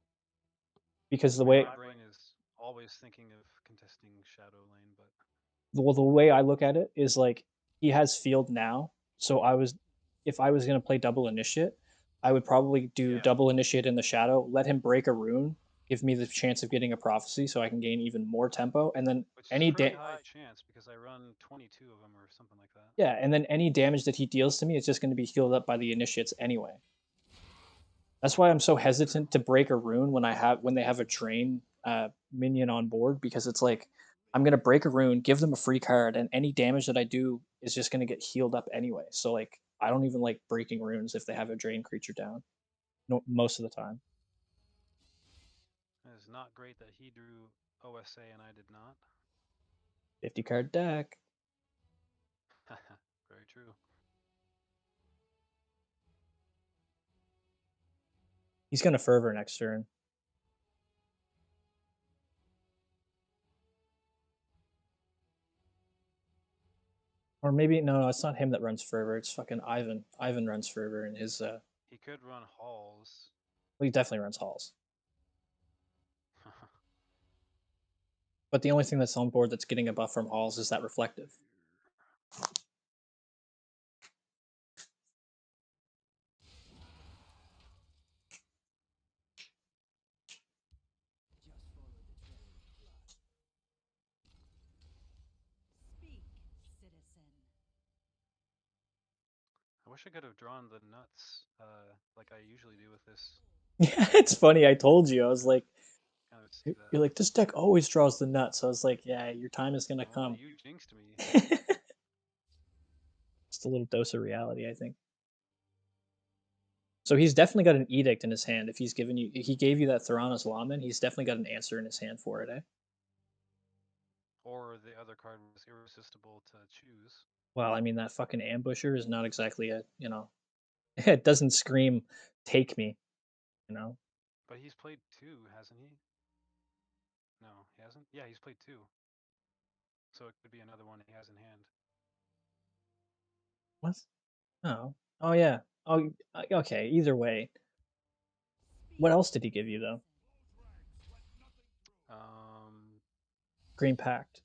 because I mean, my brain is always thinking of contesting Shadow Lane, but the way I look at it is like he has field now. So if I was gonna play double initiate, I would probably do yeah, double initiate in the shadow, let him break a rune, give me the chance of getting a prophecy, so I can gain even more tempo, and then which is a pretty high chance because I run 22 of them or something like that. yeah, and then any damage that he deals to me is just going to be healed up by the initiates anyway. That's why I'm so True. hesitant to break a rune when they have a train minion on board because it's like I'm gonna break a rune, give them a free card, and any damage that I do is just gonna get healed up anyway. So like I don't even like breaking runes if they have a drain creature down. No, most of the time. It is not great that he drew OSA and I did not. 50-card deck. Very true. He's gonna fervor next turn. Or maybe no, it's not him that runs fervor. It's fucking Ivan. Ivan runs fervor in his. He could run Halls. Well, he definitely runs halls. But the only thing that's on board that's getting a buff from halls is that reflective. I wish I could have drawn the nuts like I usually do with this. Yeah, it's funny. I told you. I was like, Kind of see that. you're like, this deck always draws the nuts. So I was like, yeah, your time is gonna Oh, come. you jinxed me. Just a little dose of reality, I think. So he's definitely got an edict in his hand. If he gave you that Theranos Lawman, he's definitely got an answer in his hand for it, eh? Or the other card was irresistible to choose. Well, I mean, that fucking ambusher is not exactly it doesn't scream, take me, you know? But he's played two, hasn't he? No, he hasn't? Yeah, he's played two. So it could be another one he has in hand. What? Oh. Oh, yeah. Oh, okay. Either way. What else did he give you, though? Green Pact.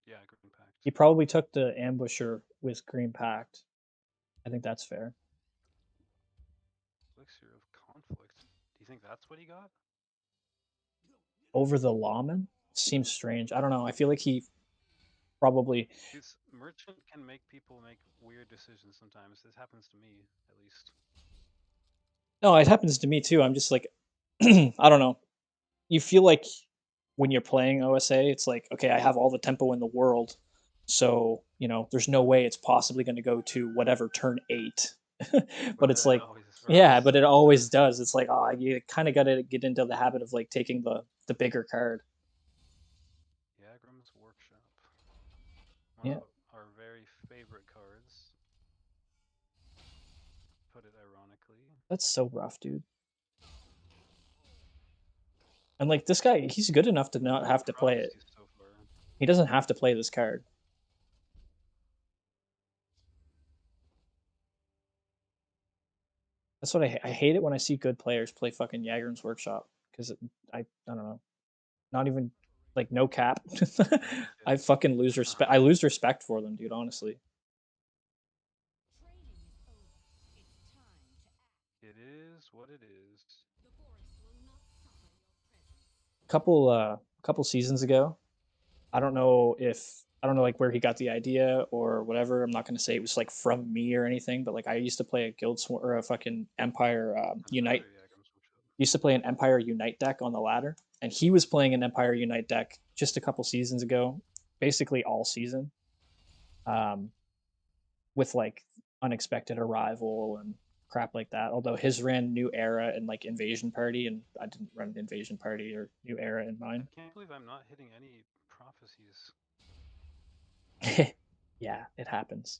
Yeah, Green Pact. He probably took the ambusher with Green Pact. I think that's fair. Elixir of Conflict. Do you think that's what he got? Over the lawman seems strange. I don't know. I feel like he probably Because Merchant can make people make weird decisions sometimes. This happens to me, at least. no. It happens to me too. I'm just like, I don't know. You feel like when you're playing OSA, it's like, okay, I have all the tempo in the world, so there's no way it's possibly going to go to whatever turn 8. But But it's then it like, always yeah, runs. but it always does. It's like, oh, you kind of got to get into the habit of like taking the bigger card. Yagram's Workshop. One Yeah, of our very favorite cards. Put it ironically. that's so rough, dude. And like this guy, he's good enough to not Good have to play it. prophecies so far. He doesn't have to play this card. That's what I hate it when I see good players play fucking Yagram's Workshop because I don't know. Not even like no cap. Yeah. I fucking lose respect. I lose respect for them, dude. Honestly, It is what it is. couple seasons ago, I don't know like where he got the idea or whatever. I'm not gonna say it was like from me or anything, but like I used to play a or a fucking Empire Unite. Another Yagram's Workshop. Used to play an Empire Unite deck on the ladder, and he was playing an Empire Unite deck just a couple seasons ago, basically all season. Um, with like unexpected arrival and crap like that. Although his ran new era and like invasion party, and I didn't run invasion party or new era in I mine. can't believe I'm not hitting any prophecies. Yeah, it happens.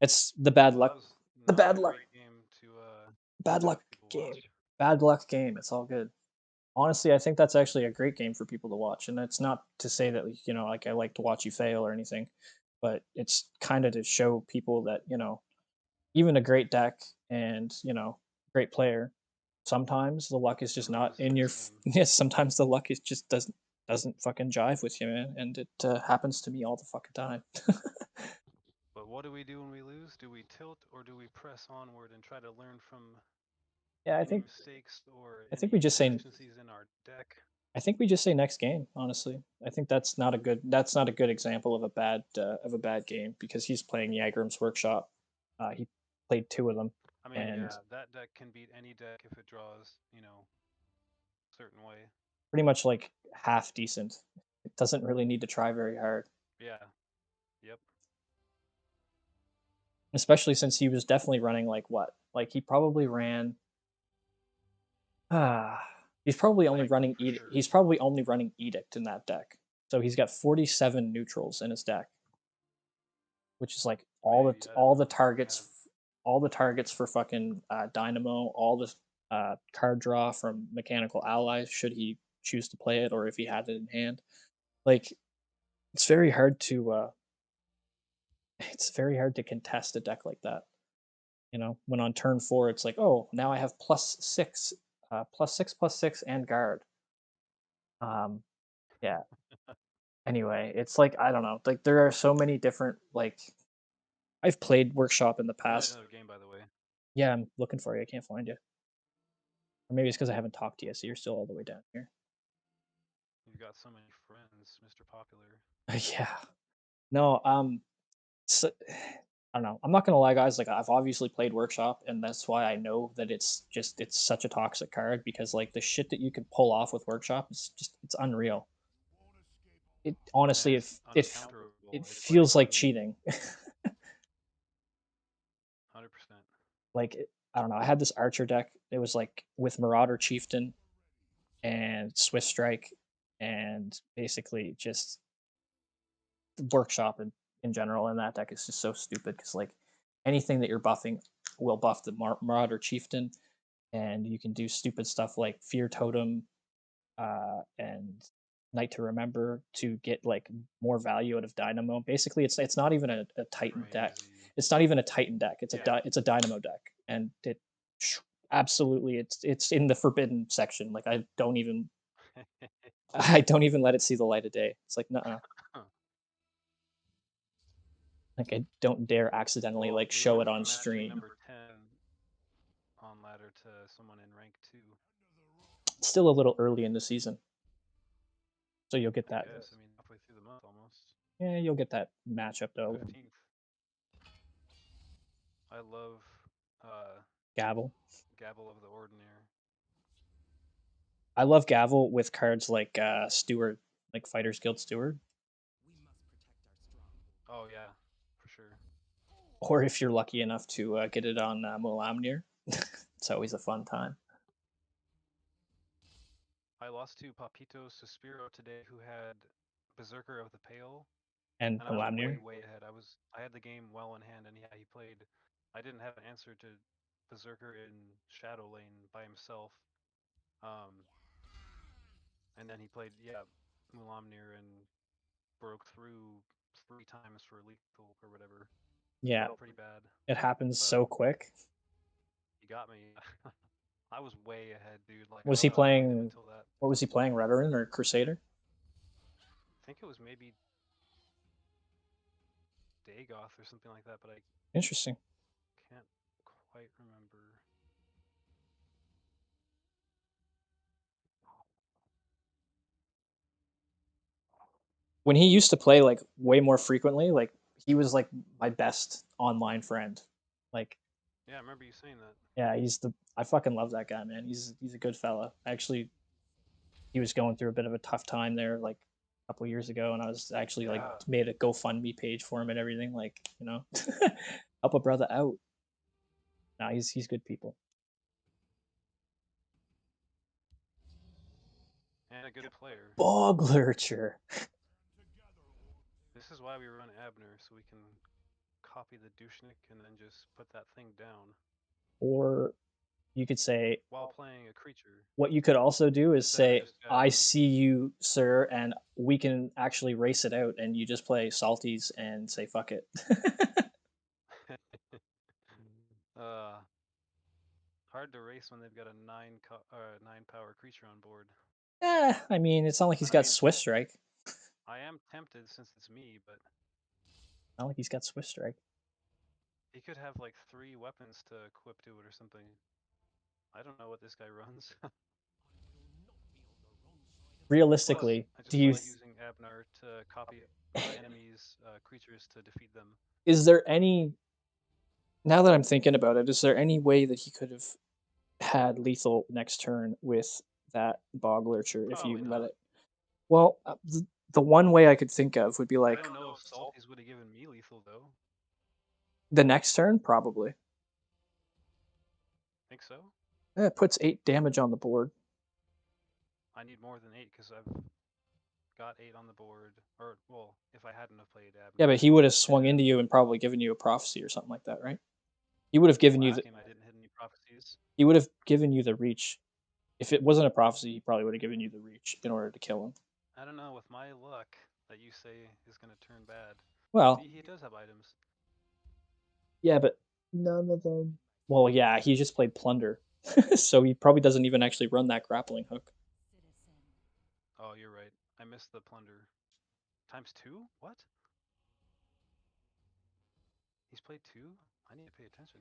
It's the bad Well, that luck. was The not bad a luck. great game to Bad luck have people game. watch. Bad luck game. It's all good. Honestly, I think that's actually a great game for people to watch, and it's not to say that like I like to watch you fail or anything, but it's kind of to show people that even a great deck and great player, sometimes the luck is Can just not lose in in your this game. yes, sometimes the luck is just doesn't fucking jive with you, man, and it happens to me all the fucking time. But what do we do when we lose? Do we tilt or do we press onward and try to learn from Yeah, any mistakes or I think we any just say deficiencies in our deck? next game, honestly. I think that's not a good example of a bad game because he's playing Yagram's Workshop. He played two of them, I mean, and yeah, that deck can beat any deck if it draws, certain way. pretty much like half decent. It doesn't really need to try very hard. Yeah. Yep. Especially since he was definitely running like what? Like he probably ran ah Magnet for sure. he's probably only running Edict in that deck. So he's got 47 neutrals in his deck, which is like Maybe, I don't know. I haven't. all the targets for fucking Dynamo, all the card draw from Mechanical Allies should he choose to play it or if he had it in hand. Like it's very hard to it's very hard to contest a deck like that. When on turn 4 it's like, "Oh, now I have +6, +6/+6 and guard." Um, yeah. Anyway, it's like, I don't know, like, there are so many different, like I've played Workshop in the You played past. another game, by the way. Yeah, I'm looking for you, I can't find you. Or maybe it's because I haven't talked to you, so you're still all the way down here. You've got so many friends, Mr. Popular. Yeah. No, so I don't know. I'm not gonna lie, guys, like, I've obviously played Workshop, and that's why I know that it's such a toxic card because, like, the shit that you can pull off with Workshop is just it's unreal. It And honestly, it's it uncounterable. It's like feels like cheating. 100%. Like, I don't know, I had this Archer deck, it was, like, with Marauder Chieftain and Swift Strike, and basically just Workshop in general in that deck is just so stupid because, like, anything that you're buffing will buff the Marauder Chieftain, and you can do stupid stuff like Fear Totem and Night to Remember to get like more value out of Dynamo. Basically, it's not even a Titan deck. Crazy. It's not even a Titan deck. Yeah. It's a Dynamo deck, and absolutely it's in the forbidden section. Like I don't even. I don't even let it see the light of day. It's like, nuh-uh. Like, I don't dare accidentally, Well, like, we show went it on from actually stream. number 10 on ladder to someone in rank 2. It's still a little early in the season, so you'll get I that. guess. I mean, halfway through the month almost. Yeah, you'll get that matchup though. 15th. I love uh, Gavel. Gabble of the Ordinary. I love Gavel with cards like Steward, like Fighters Guild Steward, Oh, yeah, for sure. or if you're lucky enough to get it on Molamnir, it's always a fun time. I lost to Papito Suspiro today, who had Berserker of the Pale, And and I was way, Molamnir, way ahead. I had the game well in hand, and yeah, he played. I didn't have an answer to Berserker in Shadow Lane by himself. Um, and then he played, yeah, Mulamnir and broke through 3 times for lethal or whatever. yeah, Pretty bad, it happens but so quick. he got me. I was way ahead, dude. Like I Was he didn't know him playing? until that. What was he playing? Veteran or Crusader? I think it was maybe Dagoth or something like that, but I Interesting. can't quite remember. When he used to play like way more frequently, like he was like my best online friend. Like, Yeah, I remember you saying that. yeah, he's the I fucking love that guy, man. He's a good fella. Actually, he was going through a bit of a tough time there, like a couple years ago, and I was actually like Yeah. made a GoFundMe page for him and everything. Like, help a brother out. Nah, he's good people. And a good player. Bog Lurcher, This is why we run Abner, so we can copy the Dushnik and then just put that thing down or you could say while playing a creature what you could also do is instead of say, just "I jabbing. see you, sir," and we can actually race it out, and you just play salties and say, "Fuck it." uh, hard to race when they've got a 9 power creature on board. I mean, it's not like he's I got mean, Swift Strike. I am tempted since it's me, but Not like he's got Swift Strike. he could have like 3 weapons to equip to it or something. I don't know what this guy runs. Plus, Realistically, I do just you? like using Abnar to copy enemies' creatures to defeat them. Is there any? Now that I'm thinking about it, is there any way that he could have had lethal next turn with that Bog Lurcher if you Probably let not. it? Well, the one way I could think of would be I like don't know if Salties would have given me lethal though. the next turn, probably. Think so? It puts 8 damage on the board. I need more than 8 because I've got 8 on the board. Or, well, if I hadn't have played Yeah, Abner. but he would have swung into And you and probably given you a prophecy or something like that, right? He would have given you last the game I didn't hit any prophecies. he would have given you the reach. If it wasn't a prophecy, he probably would have given you the reach in order to kill him. I don't know, with my luck that you say is going to turn bad. Well, See, he does have items. yeah, but none of them. Well, yeah, he just played plunder, so he probably doesn't even actually run that grappling hook. Oh, you're right. I missed the plunder. Times 2? What? He's played 2? I need to pay attention.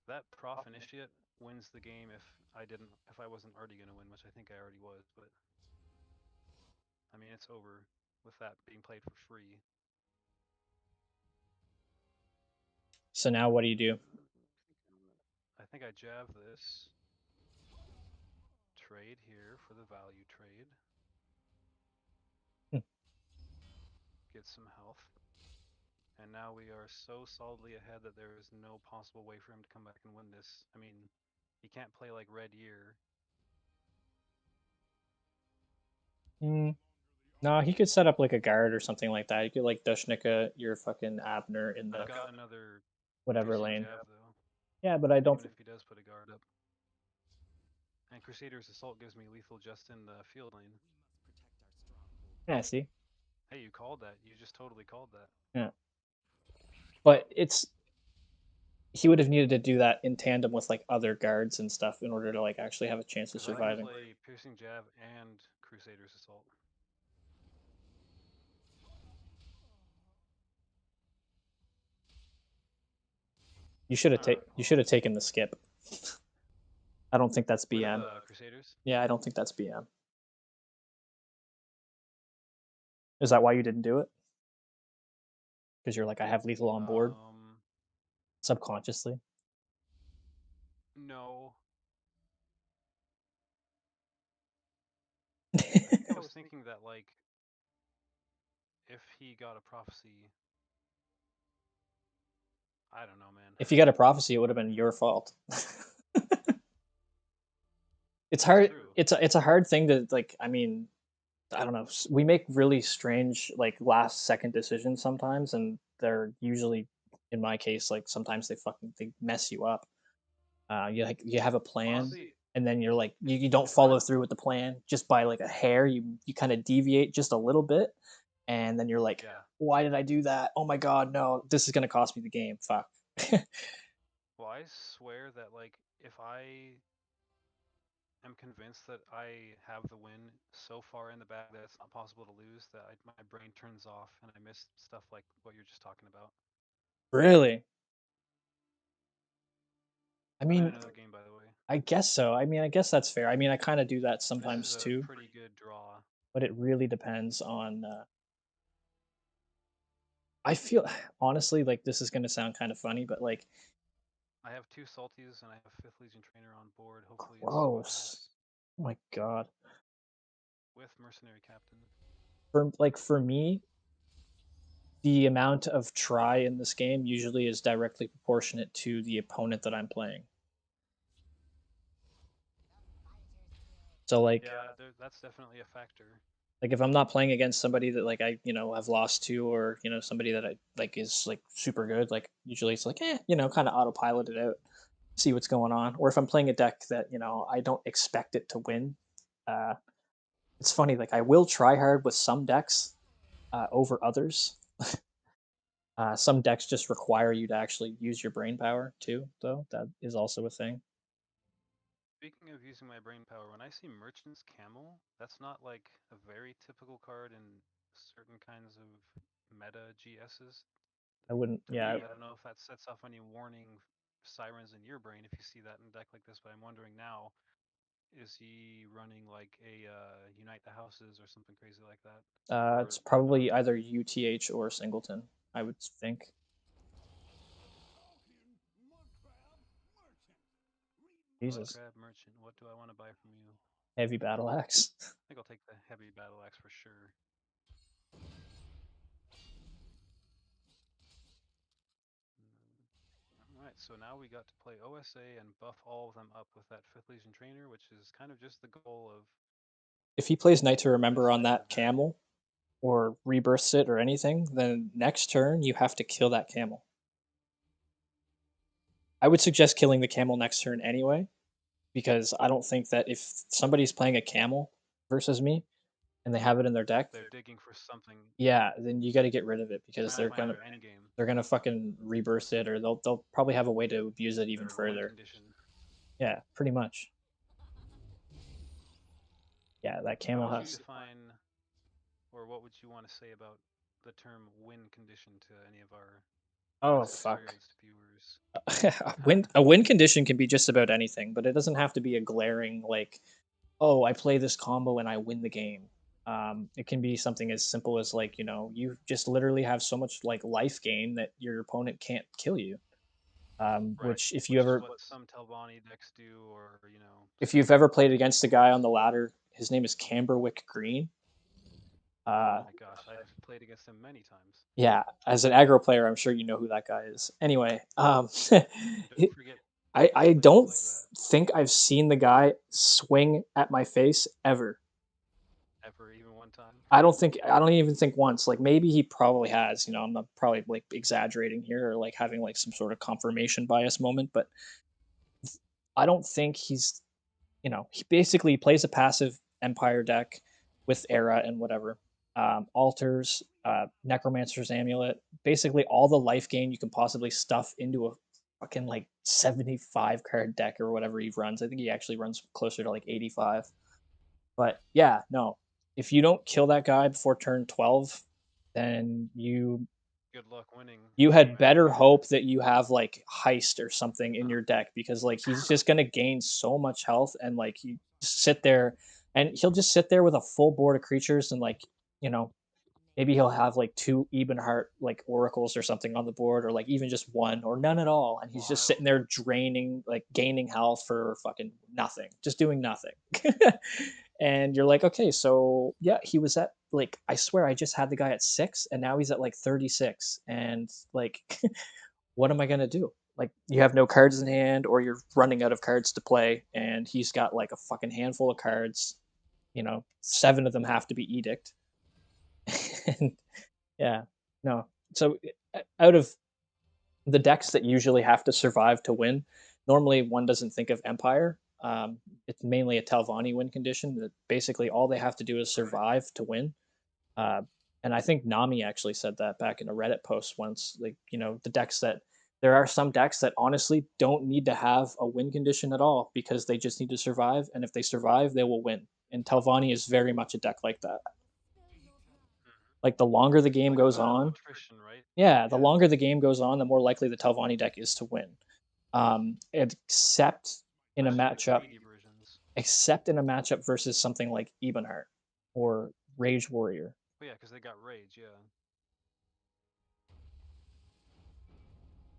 That Prof Initiate wins the game if I wasn't already going to win, which I think I already was, but I mean, it's over with that being played for free. So now what do you do? I think I jab this, trade here for the value trade, Hmm. get some health, and now we are so solidly ahead that there is no possible way for him to come back and win this. I mean, he can't play like Red Year. Mm, no, he could set up like a guard or something like that. You could like Dushnika your fucking Abner in I've the got another whatever Juicy lane. Jab though, Yeah, but I don't. even if he does put a guard up. And Crusader's Assault gives me lethal just in the field lane. Yeah, see. Hey, you called that. You just totally called that. Yeah, but it's he would have needed to do that in tandem with like other guards and stuff in order to like actually have a chance of Because I can surviving. play Piercing Jab and Crusader's Assault. You Well, should have taken the skip. I don't think that's with BM. Crusaders, Yeah, I don't think that's BM. Is that why you didn't do it? Because you're like, I have lethal on board um, subconsciously. no. I think I was thinking that like if he got a prophecy, I don't know, man. If you got a prophecy, it would have been your fault. It's That's hard. true. It's a hard thing to like. I mean, I don't know. We make really strange like last second decisions sometimes, and they're usually, in my case, like sometimes they mess you up. You have a plan, Honestly, and then you're like if you don't if I'm follow through with the plan just by like a hair. You kind of deviate just a little bit, and then you're like, yeah, why did I do that? Oh my god, no! This is gonna cost me the game. Fuck. well, I swear that like if I am convinced that I have the win so far in the bag that it's not possible to lose, that my brain turns off and I miss stuff like what you're just talking about. Really? I I'm in mean, another game, by the way. I guess so. I mean, I guess that's fair. I mean, I kind of do that This is sometimes a too, pretty good draw. but it really depends on. I feel honestly like this is gonna sound kind of funny, but like I have two salties and I have Fifth Legion trainer on board. Hopefully it gross. survives Oh my god. with mercenary captain. For me, the amount of try in this game usually is directly proportionate to the opponent that I'm playing. So Yeah, that's definitely a factor. like if I'm not playing against somebody that like I have lost to, or somebody that I like is like super good, like usually it's like kind of autopilot it out, see what's going on. Or if I'm playing a deck that I don't expect it to win, uh, it's funny. Like I will try hard with some decks over others. Some decks just require you to actually use your brain power too, though. That is also a thing. Speaking of using my brain power, when I see Merchant's Camel, that's not like a very typical card in certain kinds of meta GSs. I wouldn't. To Yeah, me, I don't know if that sets off any warning sirens in your brain if you see that in a deck like this, but I'm wondering now, is he running like a Unite the Houses or something crazy like that? it's Or not? probably either UTH or Singleton. I would think. Jesus, Mudcrab Merchant, what do I want to buy from you? heavy battle axe. I think I'll take the heavy battle axe for sure. Alright, so now we got to play OSA and buff all of them up with that 5th Legion trainer, which is kind of just the goal of If he plays Night to this Remember on type that of deck. camel or rebirths it or anything, then next turn you have to kill that camel. I would suggest killing the camel next turn anyway, because I don't think that if somebody's playing a camel versus me and they have it in their deck, They're digging for something, yeah, then you got to get rid of it because trying to find their end game, they're gonna fucking rebirth it, or they'll probably have a way to abuse it even their win further. condition. Yeah, pretty much. Yeah, that How camel would you has. define, or what would you want to say about the term win condition to any of our Oh less fuck. experienced viewers? A win condition can be just about anything, but it doesn't have to be a glaring like, oh, I play this combo and I win the game. It can be something as simple as like you just literally have so much like life gain that your opponent can't kill you. Right, Which if you which is ever what some Telvanni decks do, or if you've some ever played against a people guy on versus. the ladder, his name is Camberwick Green. Oh Uh, my gosh, I've played against him many times. yeah, as an aggro player, I'm sure you know who that guy is. Anyway, And don't forget I people don't like that think I've seen the guy swing at my face ever. ever, even one time. I don't even think once. Like maybe he probably has. I'm not probably like exaggerating here or like having like some sort of confirmation bias moment, but I don't think he basically plays a passive Empire deck with Era and whatever. Altars, Necromancer's Amulet, basically all the life gain you can possibly stuff into a fucking like 75 card deck or whatever he runs. I think he actually runs closer to like 85. But yeah, no. If you don't kill that guy before turn 12, then Good luck winning you the had better match. hope that you have like heist or something in your deck because like he's just going to gain so much health and like you sit there and he'll just sit there with a full board of creatures and like, you know, maybe he'll have like two Ebenheart like oracles or something on the board, or like even just one or none at all. And he's just sitting Wild. there draining, like gaining health for fucking nothing, just doing nothing. And you're like, okay, so yeah, he was at like, I swear I just had the guy at 6 and now he's at like 36. And like, what am I gonna do? Like, you have no cards in hand, or you're running out of cards to play, and he's got like a fucking handful of cards. You know, 7 of them have to be edict. And yeah, no. So out of the decks that usually have to survive to win, normally one doesn't think of Empire. It's mainly a Talvani win condition that basically all they have to do is Right. survive to win. Uh, and I think Nami actually said that back in a Reddit post once. Like, you know, the decks that there are some decks that honestly don't need to have a win condition at all because they just need to survive. And if they survive, they will win. And Talvani is very much a deck like that. Hmm. Like the longer the game Like a goes battle of on, attrition, right? yeah, the Yeah. longer the game goes on, the more likely the Talvani deck is to win. Except in a Especially the matchup, greedy versions. versus something like Ebenheart or Rage Warrior. But yeah, because they got rage. Yeah.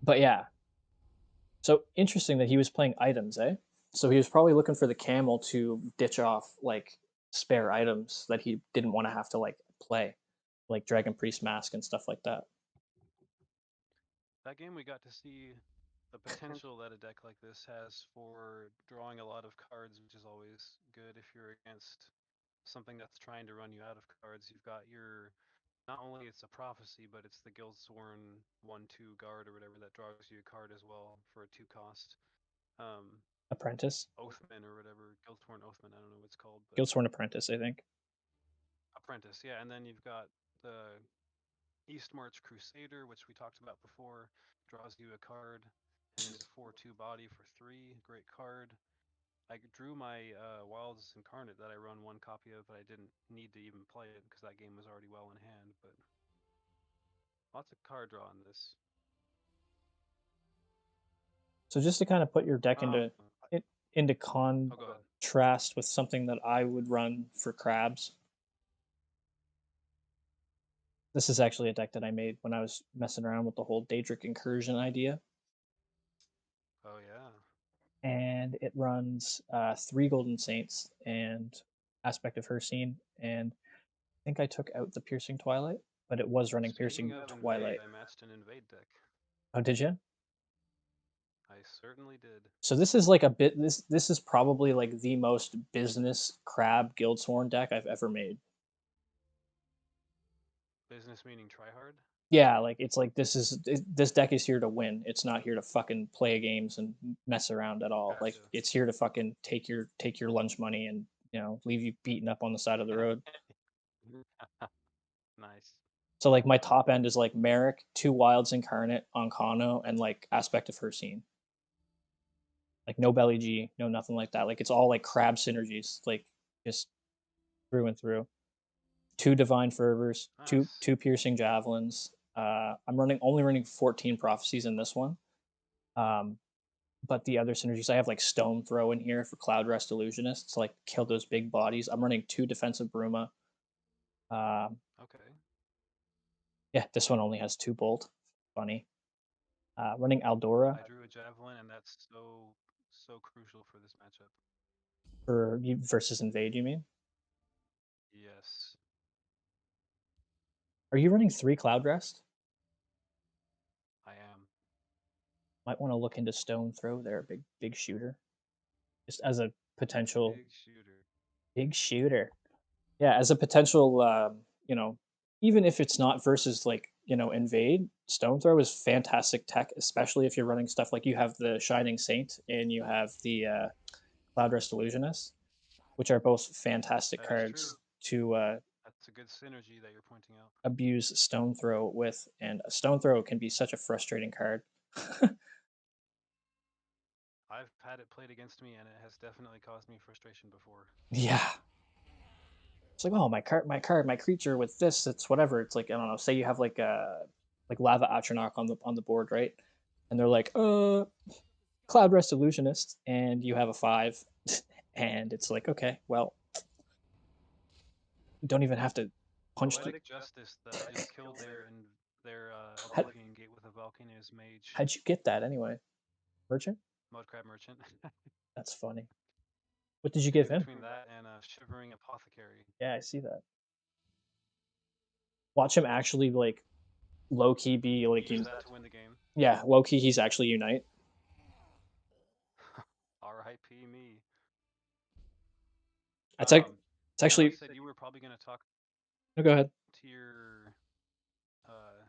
But yeah, so interesting that he was playing items, eh? So he was probably looking for the camel to ditch off like spare items that he didn't want to have to like play, like Dragon Priest Mask and stuff like that. That game we got to see the potential that a deck like this has for drawing a lot of cards, which is always good if you're against something that's trying to run you out of cards. You've got your not only it's a prophecy, but it's the Guildsworn 1/2 guard or whatever that draws you a card as well for a 2 cost. Um, Apprentice, Oathman or whatever, Guildsworn Oathman. I don't know what it's called, but Guildsworn Apprentice, I think. Apprentice. Yeah, and then you've got the Eastmarch Crusader, which we talked about before, draws you a card and is a 4/2 body for 3. Great card. I drew my Wilds Incarnate that I run one copy of, but I didn't need to even play it because that game was already well in hand. But lots of card draw in this. So just to kind of put your deck Um, into oh, go ahead. contrast with something that I would run for crabs. This is actually a deck that I made when I was messing around with the whole Daedric incursion idea. Oh yeah, And it runs 3 Golden Saints and Aspect of Hercene. And I think I took out the Piercing Twilight, but it was running speaking Piercing of Invade, Twilight. I matched an Invade deck. Oh, did you? I certainly did. So this is like a bit. This is probably like the most business crab Guildsworn deck I've ever made. Business meaning try hard. Yeah, like it's like this deck is here to win. It's not here to fucking play games and mess around at all. Like Gotcha. it's here to fucking take your lunch money and leave you beaten up on the side of the road. Nice. So like my top end is like Merrick, 2 Wilds Incarnate on Kano, and like Aspect of Hercene. Like no belly G, no nothing like that. Like it's all like crab synergies, like just through and through. 2 Divine Fervors, Nice. two Piercing Javelins. I'm only running 14 prophecies in this one. Um, but the other synergies, I have like Stone Throw in here for Cloud Rest Illusionist to like kill those big bodies. I'm running 2 Defensive Bruma. Um, Okay. yeah, this one only has 2 Bolt. Funny. Running Aldora I drew a javelin, and that's so crucial for this matchup. for versus Invade. You mean? Yes, Are you running 3 Cloud Rest? I am. Might want to look into Stone Throw there, big shooter, just as a potential Big shooter. big shooter. Yeah, as a potential, even if it's not versus like invade, Stone Throw is fantastic tech, especially if you're running stuff like you have the Shining Saint and you have the Cloud Rest Illusionist, which are both fantastic That is true. cards to That's a good synergy that you're pointing out. abuse Stone Throw with, and a Stone Throw can be such a frustrating card. I've had it played against me, and it has definitely caused me frustration before. Yeah. It's like, oh, my creature with this, it's whatever. It's like, I don't know, say you have like a like lava atronach on the board, right? And they're like, Cloud Resolutionist, and you have a 5. And it's like, okay, well, you don't even have to punch through. Poetic Justice that I just killed their How, Oblivion Gate with a Valkynia's Mage how'd you get that anyway? Merchant? Mudcrab Merchant. That's funny. What did you give Choosing him? between that and Shivering Apothecary. Yeah, I see that. Watch him actually like low key be like, Use that to win the game. yeah, low key he's actually unite. R.I.P. me. It's like it's I know you actually. said you were probably going to talk No, go ahead. to uh,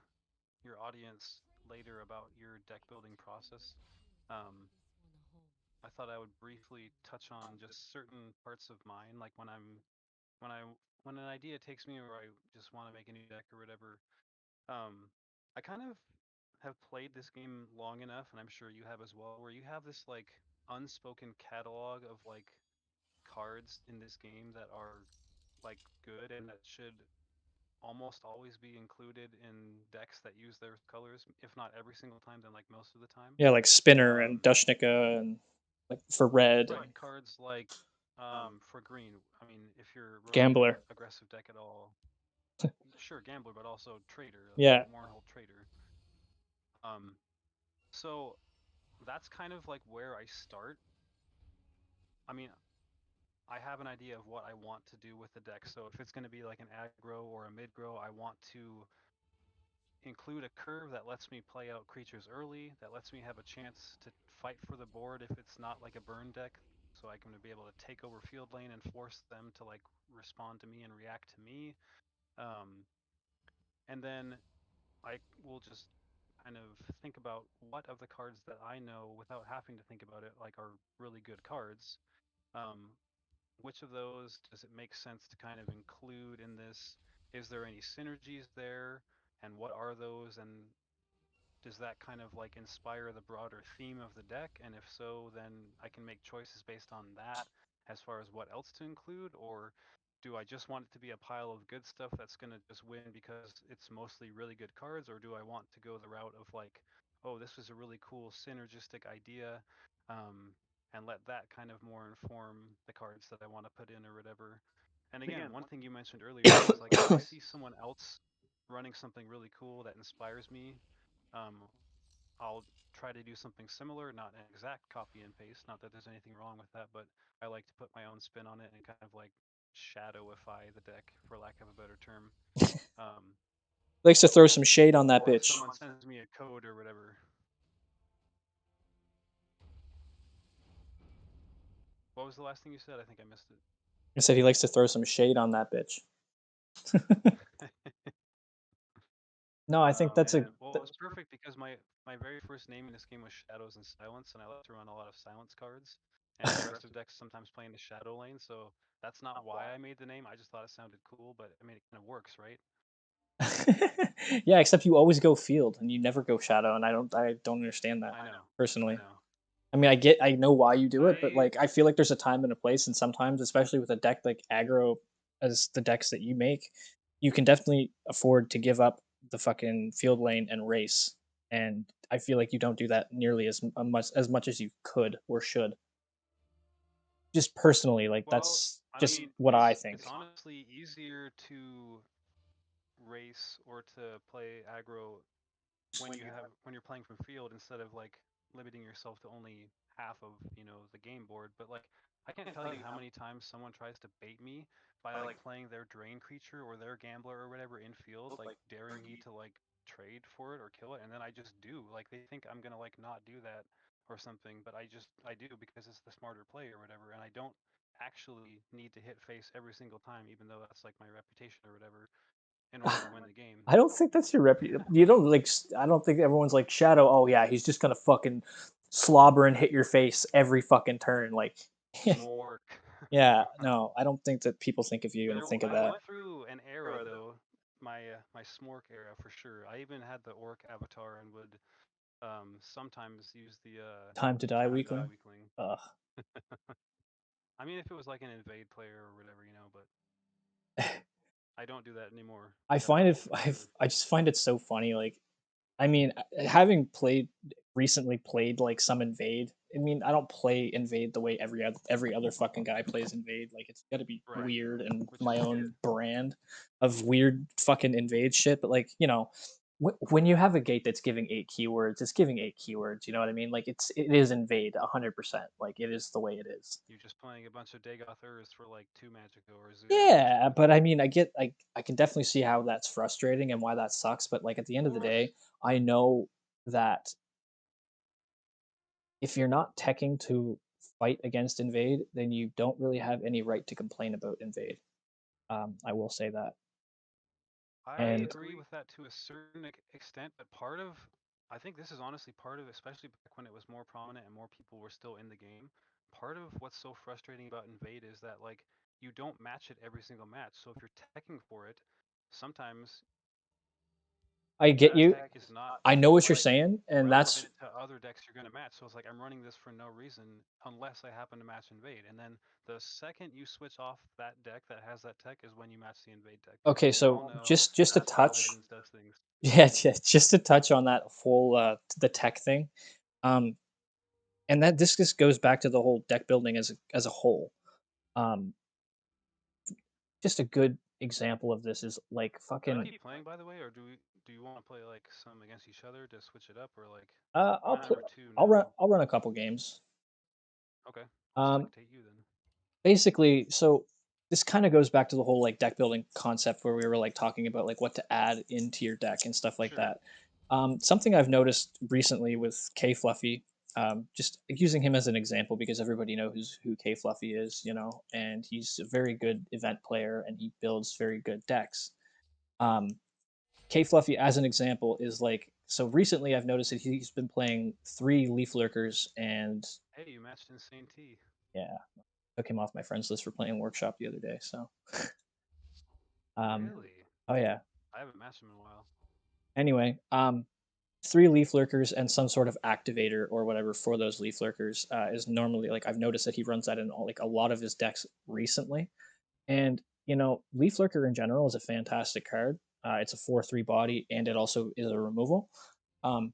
your audience later about your deck building process. Um, I thought I would briefly touch on just certain parts of mine, like when I when an idea takes me, or I just want to make a new deck or whatever. Um, I kind of have played this game long enough, and I'm sure you have as well, where you have this like unspoken catalog of like cards in this game that are like good and that should almost always be included in decks that use their colors, if not every single time, then like most of the time. Yeah, like Spinner and Um, Dushnika and like for red right, and cards like for green. I mean, if you're running an Gambler. aggressive deck at all, sure, gambler, but also trader, like Yeah. Mournhold trader. Um, so that's kind of like where I start. I mean, I have an idea of what I want to do with the deck. So if it's going to be like an aggro or a mid grow, I want to include a curve that lets me play out creatures early, that lets me have a chance to fight for the board if it's not like a burn deck, so I can be able to take over field lane and force them to like respond to me and react to me. Um, and then I will just kind of think about what of the cards that I know without having to think about it like are really good cards. Um, which of those does it make sense to kind of include in this? Is there any synergies there? And what are those? And does that kind of like inspire the broader theme of the deck? And if so, then I can make choices based on that as far as what else to include, or do I just want it to be a pile of good stuff that's going to just win because it's mostly really good cards, or do I want to go the route of like, oh, this was a really cool synergistic idea, um, and let that kind of more inform the cards that I want to put in or whatever. And again, one thing you mentioned earlier was like if I see someone else running something really cool that inspires me, um, I'll try to do something similar, not an exact copy and paste. Not that there's anything wrong with that, but I like to put my own spin on it and kind of like shadowify the deck, for lack of a better term. Um, Likes to throw some shade on that so if bitch. someone sends me a code or whatever, what was the last thing you said? I think I missed I said he likes to throw some shade on that bitch. it. No, I think Oh that's a man, well it was perfect because my very first name in this game was Shadows and Silence, and I like to run a lot of silence cards, and aggressive decks sometimes play in the shadow lane, so that's not why I made the name. I just thought it sounded cool, but I mean it kind of works, right? yeah, except you always go field and you never go shadow, and I don't understand that I know, I personally. know. I know why you do it, but I like I feel like there's a time and a place, and sometimes, especially with a deck like aggro as the decks that you make, you can definitely afford to give up the fucking field lane and race. And I feel like you don't do that nearly as much as you could or should. Just personally, like well, that's I just mean, what I it's think. honestly easier to race or to play aggro when you're playing from field instead of like limiting yourself to only half of the game board. But like I can't tell you how many times someone tries to bait me by like playing their drain creature or their gambler or whatever in field, like daring me to like trade for it or kill it, and then I just do. Like they think I'm gonna like not do that or something, but I do because it's the smarter play or whatever, and I don't actually need to hit face every single time, even though that's like my reputation or whatever, in order to win the game. I don't think that's your You don't like. I don't think everyone's like Shadow. Oh yeah, he's just gonna fucking slobber and hit your face every fucking turn. Like, Smork. yeah, no, I don't think that people think of you and There, think of I that. went through an era though, my Smork era for sure. I even had the orc avatar and would sometimes use the Time to die time to die weakling. weakling. Ugh. I mean, if it was like an invade player or whatever, but I don't do that anymore I at find all, it for sure. I just find it so funny, like, I mean, having recently played, like, some Invade, I mean, I don't play Invade the way every other fucking guy plays Invade, like, it's gotta be Right, weird and which my is good. own brand of weird fucking Invade shit, but, like, when you have a gate that's giving 8 keywords, it's giving 8 keywords, you know what I mean? Like, it is Invade 100%, like, it is the way it is. You're just playing a bunch of Dagoth Urs for like 2 Magica or 0 or Yeah, something. but I mean, I can definitely see how that's frustrating and why that sucks, but, like, at the end of the day, I know that if you're not teching to fight against Invade, then you don't really have any right to complain about Invade. I will say that. I And agree with that to a certain extent, but I think this is honestly part of, especially back when it was more prominent and more people were still in the game. Part of what's so frustrating about Invade is that like you don't match it every single match. So if you're teching for it, sometimes I get that you. tech is not I know what you're like saying, and that's relevant to other decks you're going to match. So it's like I'm running this for no reason unless I happen to match Invade. And then the second you switch off that deck that has that tech is when you match the Invade deck. okay. And we all So know just a that's how touch, Legends does things. yeah, yeah, just to touch on that whole the tech thing. Um, and that this just goes back to the whole deck building as a whole. Um, just a good example of this is like Should I fucking. keep playing, by the way, or do you want to play like some against each other to switch it up, or like I'm I'll at play. number two now? I'll run a couple games. Okay, I'll Um, spectate you then. basically, so this kind of goes back to the whole like deck building concept where we were like talking about like what to add into your deck and stuff like Sure. that. Something I've noticed recently with K Fluffy, just using him as an example because everybody knows who K Fluffy is, and he's a very good event player and he builds very good decks. Um, K Fluffy, as an example, is like so recently I've noticed that he's been playing three Leaf Lurkers and Hey, you matched Insane T. yeah, took him off my friends list for playing Workshop the other day. So um, Really? oh yeah. I haven't matched him in a while. Anyway, three leaf lurkers and some sort of activator or whatever for those leaf lurkers is normally like I've noticed that he runs that in like a lot of his decks recently. And leaf lurker in general is a fantastic card. It's a 4/3 body and it also is a removal. Um,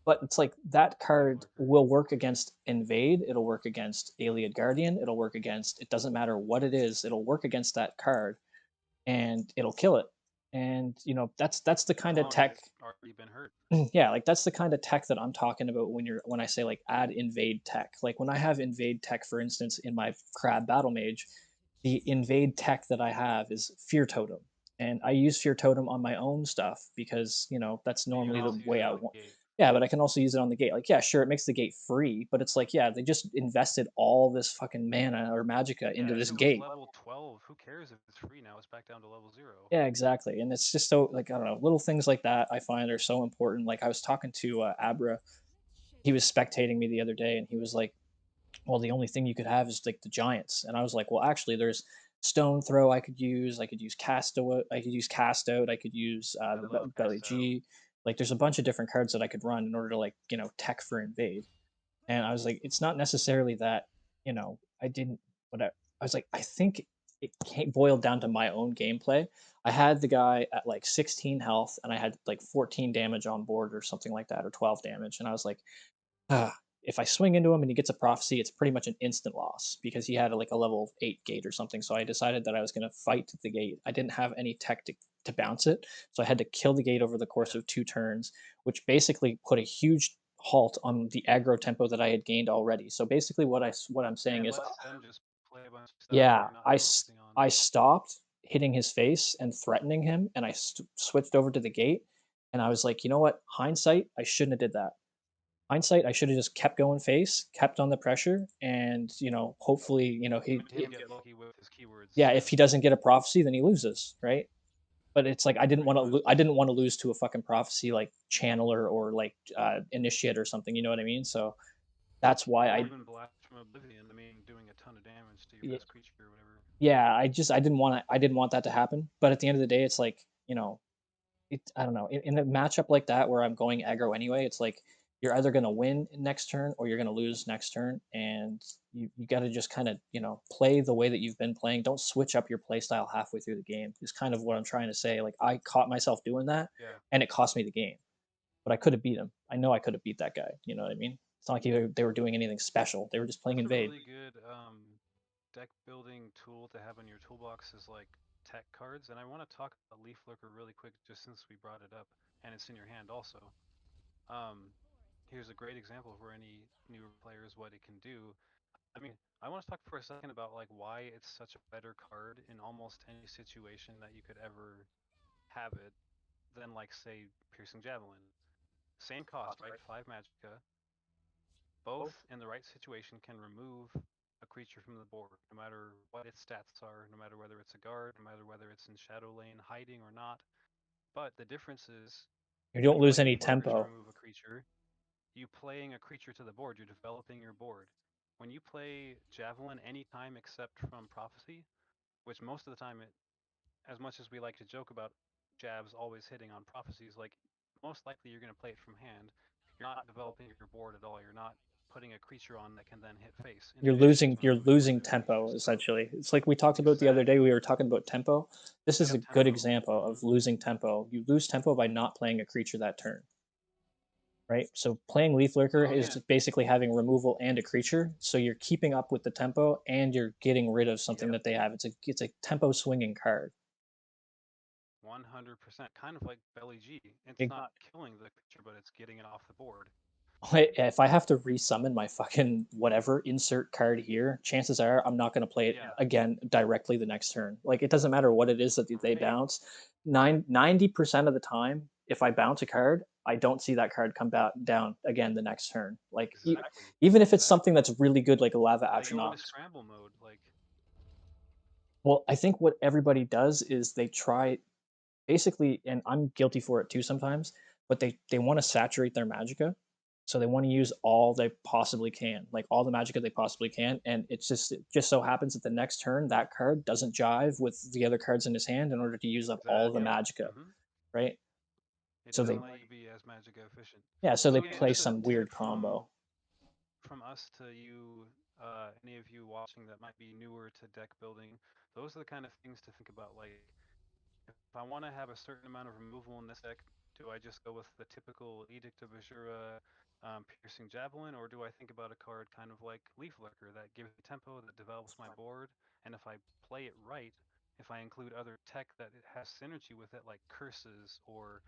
but it's like that Leaf card Lurker. will work against invade. It'll work against Alien Guardian. It'll work against. It doesn't matter what it is. It'll work against that card and it'll kill it. And that's the As kind of long as tech. it's already been hurt. Yeah, like that's the kind of tech that I'm talking about when I say like add invade tech. Like when I have invade tech, for instance, in my crab battle mage, the invade tech that I have is fear totem. And I use fear totem on my own stuff because, that's But you can normally the also use way it I on the want. gate. Yeah, but I can also use it on the gate. Like, yeah, sure, it makes the gate free, but it's like, yeah, they just invested all this fucking mana or magicka Yeah, into if this it was gate. level 12, who cares if it's free now? It's back down to level 0. Yeah, exactly. And it's just so like I don't know, little things like that I find are so important. Like I was talking to Abra, he was spectating me the other day and he was like, well, the only thing you could have is like the giants. And I was like, well, actually there's stone throw I could use cast out, I could use I love belly Cast Out. G. Like there's a bunch of different cards that I could run in order to like, tech for invade. And I was like, it's not necessarily that, I didn't whatever. I was like, I think it came boiled down to my own gameplay. I had the guy at like 16 health and I had like 14 damage on board or something like that, or 12 damage. And I was like, if I swing into him and he gets a prophecy, it's pretty much an instant loss because he had like a level 8 gate or something. So I decided that I was going to fight the gate. I didn't have any tech to bounce it. So I had to kill the gate over the course Yeah. of 2 turns, which basically put a huge halt on the aggro tempo that I had gained already. So basically what I'm saying And is lets them just play a bunch of stuff that yeah, you're not focusing on. I stopped hitting his face and threatening him and I switched over to the gate and I was like, "You know what? Hindsight, I shouldn't have did that. Hindsight, I should have just kept going face, kept on the pressure, and hopefully, Let him get lucky with his keywords. yeah, if Yeah, he doesn't get a prophecy, then he loses, right? But it's like pretty much. I didn't want to lose to a fucking prophecy like channeler or like initiate or something. You know what I mean? So that's why Or even Blast from Oblivion. I mean, doing a ton of damage to your y- best creature or whatever. yeah, I didn't want that to happen. But at the end of the day, it's like I don't know, in a matchup like that where I'm going aggro anyway, it's like you're either gonna win next turn or you're gonna lose next turn, and you gotta just kinda, play the way that you've been playing. Don't switch up your play style halfway through the game, is kind of what I'm trying to say. Like, I caught myself doing that, Yeah. and it cost me the game, but I could have beat him. I know I could have beat that guy, you know what I mean? It's not like they were doing anything special, they were just playing That's a invade. really good deck building tool to have in your toolbox is like tech cards. And I want to talk about Leaf Lurker really quick, just since we brought it up and it's in your hand also. Um, Here's a great example for any newer players what it can do. I mean, I want to talk for a second about like why it's such a better card in almost any situation that you could ever have it than like say Piercing Javelin. Same cost, right? 5 magicka. Both in the right situation can remove a creature from the board, no matter what its stats are, no matter whether it's a guard, no matter whether it's in Shadow Lane hiding or not. But the difference is You when don't you lose play any Leaf Lurker to tempo. remove a creature, you playing a creature to the board, you're developing your board. When you play Javelin anytime except from Prophecy, which most of the time, as much as we like to joke about jabs always hitting on prophecies, like most likely you're going to play it from hand. You're not developing your board at all. You're not putting a creature on that can then hit face, in addition to You're removing losing other tempo, creatures. So essentially. It's like we talked about the other day, we exactly, were talking about tempo. This is a good tempo. example of losing tempo. You lose tempo by not playing a creature that turn, right? So playing Leaf Lurker So is again, just basically having removal and a creature, so you're keeping up with the tempo and you're getting rid of something yep, that they have. It's a tempo swinging card. 100%. Kind of like Belly G. It's It not killing the creature, but it's getting it off the board. If I have to resummon my fucking whatever insert card here, chances are I'm not going to play it Yeah, again directly the next turn. Like, it doesn't matter what it is that they right. bounce. 90% of the time, if I bounce a card, I don't see that card come back down again the next turn. Like, Exactly. even if it's something Exactly. that's really good, like a Lava They go into Atronach. scramble mode. Like, Well, I think what everybody does is they try basically, and I'm guilty for it too sometimes, but they want to saturate their magicka. So they want to use all they possibly can, like all the magicka they possibly can, and it just so happens that the next turn that card doesn't jive with the other cards in his hand in order to use up all the exactly. magicka, Hmm. right? It So doesn't they let you be as magicka efficient. yeah, so So they again, play just a some tip weird combo. from us to you, any of you watching that might be newer to deck building. Those are the kind of things to think about. Like, if I want to have a certain amount of removal in this deck, do I just go with the typical Edict of Azura Piercing Javelin, or do I think about a card kind of like Leaf Lurker that gives me tempo, that develops my board, and if I play it right, if I include other tech that it has synergy with it, like curses or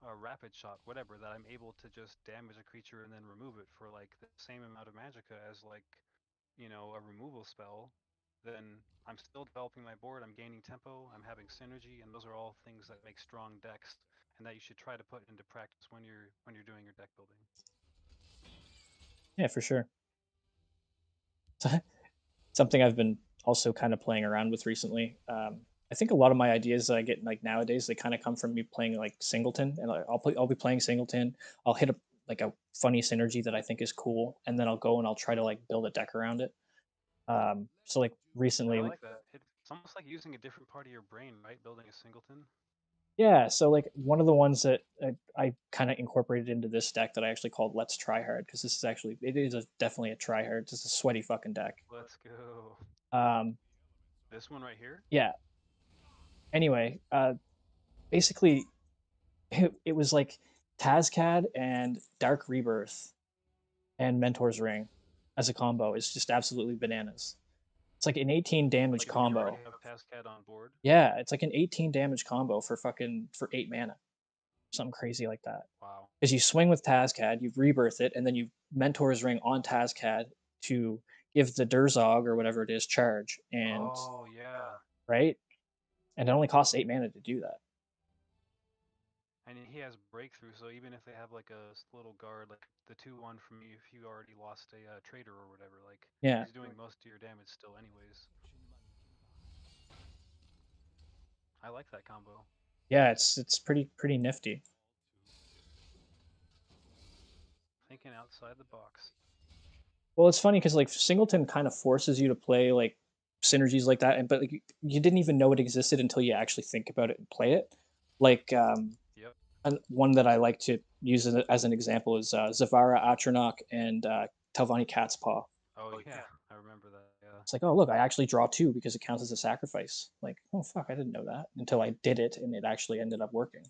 a rapid shot, whatever, that I'm able to just damage a creature and then remove it for like the same amount of magicka as like, a removal spell, then I'm still developing my board, I'm gaining tempo, I'm having synergy, and those are all things that make strong decks and that you should try to put into practice when you're doing your deck building. Yeah, for sure. Something I've been also kind of playing around with recently. I think a lot of my ideas that I get like nowadays, they kind of come from me playing like singleton, and I'll be playing singleton. I'll hit a funny synergy that I think is cool, and then I'll go and I'll try to like build a deck around it. So like I recently, like that. It's almost like using a different part of your brain, right? Building a singleton. yeah. So like one of the ones that I kind of incorporated into this deck that I actually called Let's Try Hard, because this is actually it is definitely a try hard. It's just a sweaty fucking deck. Let's go. Um, This one right here? yeah. Anyway, basically it was like Tazcad and Dark Rebirth and Mentor's Ring as a combo is just absolutely bananas. It's like an 18 damage Like when you already combo. have Tascad on board? Yeah, it's like an 18 damage combo for 8 mana. Something crazy like that. Wow. Because you swing with Tazcad, you rebirth it, and then you Mentor's Ring on Tazcad to give the Durzog or whatever it is charge. And Oh, yeah. right? And it only costs 8 mana to do that. And he has breakthrough, so even if they have like a little guard, like the 2-1 from you, if you already lost a trader or whatever, like Yeah. he's doing most of your damage still, anyways. I like that combo. Yeah, it's pretty nifty. Thinking outside the box. Well, it's funny because like Singleton kind of forces you to play like synergies like that, and but like you didn't even know it existed until you actually think about it and play it. Like And one that I like to use as an example is Zavara Atronach and Telvanni Catspaw. Oh yeah, I remember that. Yeah. It's like, oh look, I actually draw two because it counts as a sacrifice. Like, oh fuck, I didn't know that until I did it, and it actually ended up working.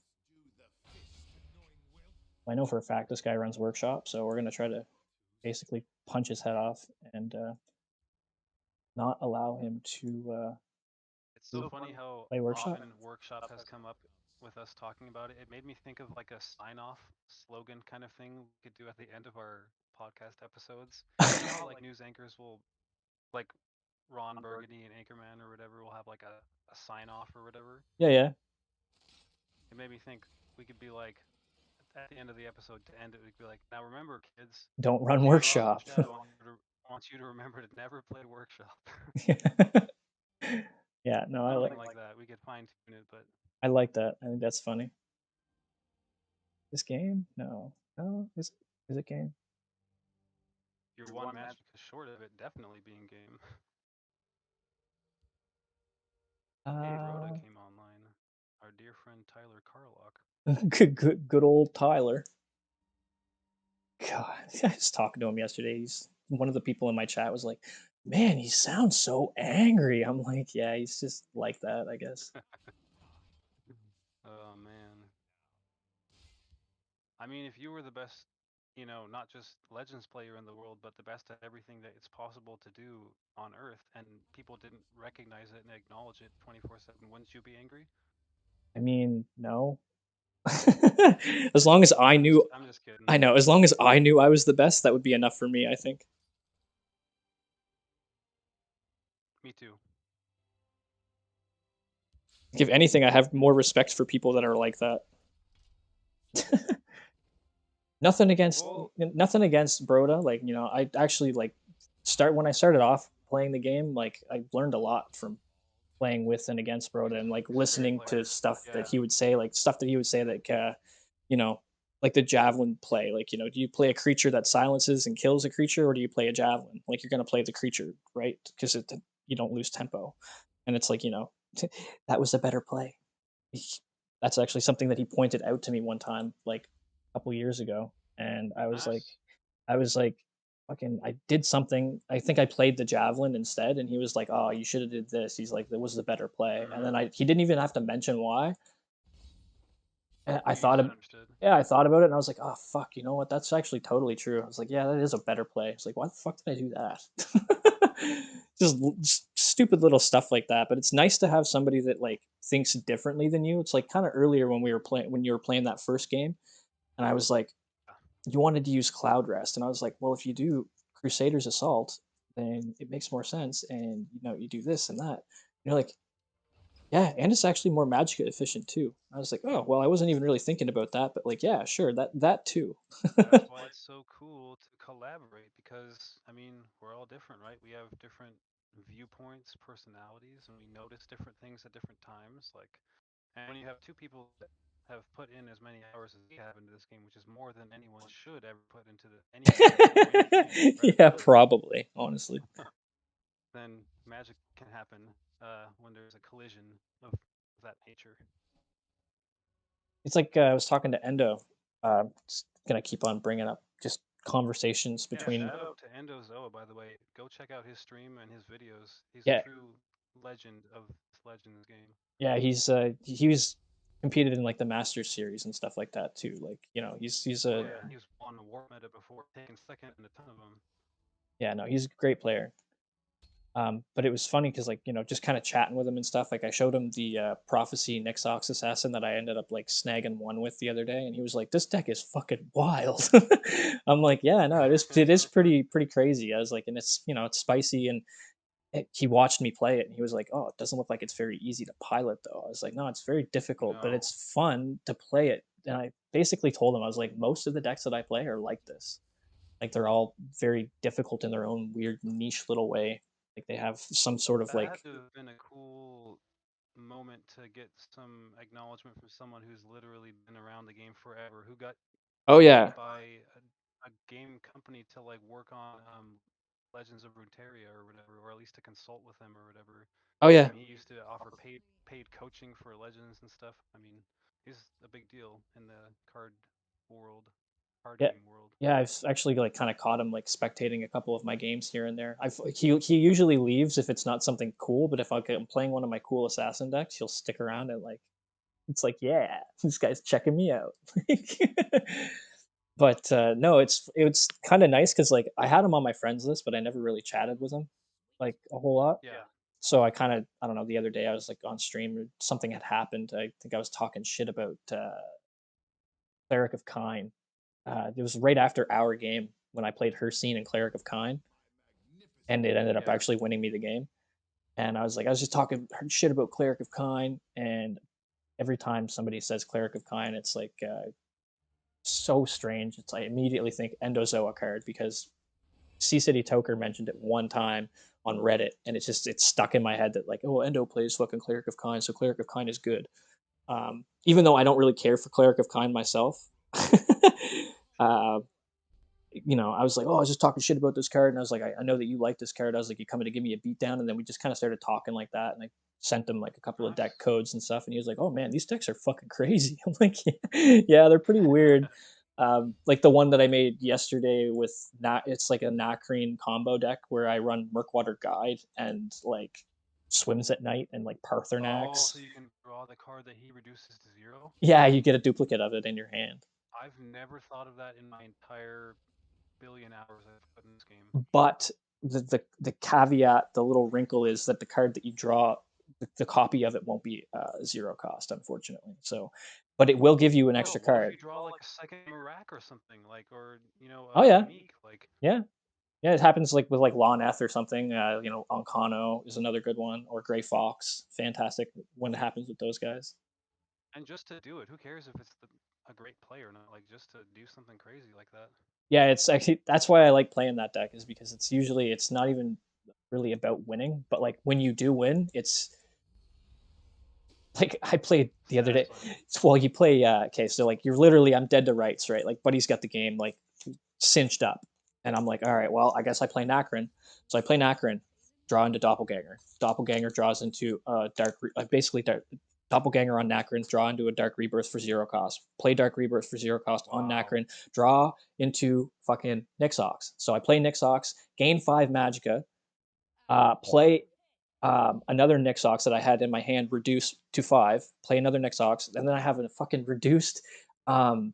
I know for a fact this guy runs workshop, so we're gonna try to basically punch his head off and not allow him It's so to funny how play workshop. often workshop has come up with us talking about it. It made me think of like a sign-off slogan kind of thing we could do at the end of our podcast episodes. You know how like news anchors will like Ron Burgundy and Anchorman or whatever will have like a sign-off or whatever. Yeah, yeah. It made me think we could be like at the end of the episode to end it, we could be like, now remember, kids, Don't run Shadow workshop. wants you to remember to never play workshop. Yeah, no, Something like that. We could fine tune it, but I like that. I think that's funny. This game? No, no, is it game? your one match is short of it definitely being game. Hey, Rhoda Uh, came online. Our dear friend Tyler Carlock. good old Tyler. God, I was talking to him yesterday. He's one of the people in my chat was like, "Man, he sounds so angry." I'm like, "Yeah, he's just like that, I guess." Oh man. I mean, if you were the best, not just Legends player in the world, but the best at everything that it's possible to do on Earth, and people didn't recognize it and acknowledge it 24/7, wouldn't you be angry? I mean, no. As long as I knew, I'm just kidding. I know. As long as I knew I was the best, that would be enough for me. I think. Me too. If anything, I have more respect for people that are like that. Well, Nothing against Broda. Like, I actually like start when I started off playing the game. Like, I learned a lot from playing with and against Broda and like he's a great listening to player. stuff that Yeah. he would say, like stuff that he would say that you know, like the javelin play. Like, do you play a creature that silences and kills a creature, or do you play a javelin? Like, you're gonna play the creature, right? Because you don't lose tempo. And it's like, that was a better play. He- That's actually something that he pointed out to me one time, like a couple years ago, and Nice. I was like, fucking, I did something. I think I played the javelin instead, and he was like, "Oh, you should have did this." He's like, "That was the better play," and Mm-hmm. then he didn't even have to mention why. And I You thought just of, understood. yeah, I thought about it, and I was like, "Oh fuck, you know what? That's actually totally true." I was like, "Yeah, that is a better play." It's like, "Why the fuck did I do that?" Just stupid little stuff like that. But it's nice to have somebody that like thinks differently than you. It's like kind of earlier when we were playing when you were playing that first game, and I was like, Yeah. you wanted to use Cloud Rest, and I was like, well, if you do Crusaders Assault, then it makes more sense, and you do this and that. And you're like, yeah, and it's actually more Magicka efficient too. I was like, oh well, I wasn't even really thinking about that, but like, yeah, sure, that too. That's why it's so cool to collaborate because, I mean, we're all different, right? We have different viewpoints, personalities, and we notice different things at different times. Like, and when you have two people that have put in as many hours as we have into this game, which is more than anyone should ever put into any game or anything, right? Yeah, Really, probably, honestly. then magic can happen when there's a collision of that nature. It's like I was talking to Endo. Just gonna keep on bringing up just conversations Yeah, between. shout out to Endozoa, by the way. Go check out his stream and his videos. He's a Yeah, true legend of this Legends game. yeah, he was competed in like the Masters series and stuff like that too. Like, he's Oh a yeah, he was on Warp Meta before, taking second in a ton of them. yeah, no, he's a great player. But it was funny because like just kind of chatting with him and stuff. Like I showed him the Prophecy Nixox Assassin that I ended up like snagging one with the other day, and he was like, "This deck is fucking wild." I'm like, "Yeah, no, it is pretty crazy." I was like, and it's spicy, and he watched me play it, and he was like, "Oh, it doesn't look like it's very easy to pilot though." I was like, "No, it's very difficult, but No, it's fun to play it." And I basically told him I was like, "Most of the decks that I play are like this." Like they're all very difficult in their own weird niche little way. Like they have some sort of that like, had to have been a cool moment to get some acknowledgement from someone who's literally been around the game forever, who got oh paid yeah, by a game company to like work on Legends of Runeterra or whatever, or at least to consult with them or whatever. oh yeah, And he used to offer paid coaching for Legends and stuff. I mean, He's a big deal in the world, card Yeah. game world. Yeah, I've actually like kind of caught him like spectating a couple of my games here and there. He usually leaves if it's not something cool, but if I'm playing one of my cool assassin decks, he'll stick around and like it's like, yeah, this guy's checking me out. But no, it's kind of nice because like I had him on my friends list, but I never really chatted with him like a whole lot. Yeah. So I don't know, the other day I was like on stream or something had happened. I think I was talking shit about Cleric of Kine. It was right after our game when I played her scene and Cleric of Kine, and it ended up Yeah. actually winning me the game. And I was just talking shit about Cleric of Kine, and every time somebody says Cleric of Kine, it's like so strange. It's I immediately think Endozoa card because Sea City Toker mentioned it one time on Reddit, and it's stuck in my head that like, oh, Endo plays fucking Cleric of Kine, so Cleric of Kine is good. Even though I don't really care for Cleric of Kine myself. uh, I was like, oh, I was just talking shit about this card, and I was like, I know that you like this card. I was like, you coming to give me a beatdown, and then we just kind of started talking like that, and I sent him like a couple of deck Nice. codes and stuff, and he was like, oh man, these decks are fucking crazy. I'm like, yeah, they're pretty weird. Like the one that I made yesterday with it's like a Nakreen combo deck where I run Murkwater Guide and like Swims at Night and like Oh, Parthenax. so you can draw the card that he reduces to 0? Yeah, you get a duplicate of it in your hand. I've never thought of that in my entire billion hours I've put in this game. But the caveat, the little wrinkle is that the card that you draw, the copy of it won't be zero cost, unfortunately. So, but it will give you an Bro, extra what if you card. draw like a second Marak or something, like, or, Oh a yeah, unique, like, yeah, yeah. It happens like with like Lawneth or something. Onkano is another good one, or Gray Fox. Fantastic when it happens with those guys. and just to do it, who cares if it's a great play or not? Like, just to do something crazy like that. Yeah, it's actually that's why I like playing that deck is because it's not even really about winning, but like when you do win, it's like I played the other day. Satisfying. Well, you play okay, so like you're literally I'm dead to rights, right? Like Buddy's got the game like cinched up. And I'm like, all right, well, I guess I play Nacrin. So I play Nacrin, draw into Doppelganger. Doppelganger draws into basically Doppelganger on Nacrin, draw into a Dark Rebirth for zero cost. Play Dark Rebirth for zero cost on Wow. Nacrin, draw into fucking Nixox. So I play Nixox, gain 5 Magicka, play another Nixox that I had in my hand reduce to 5, play another Nixox, and then I have a fucking reduced um,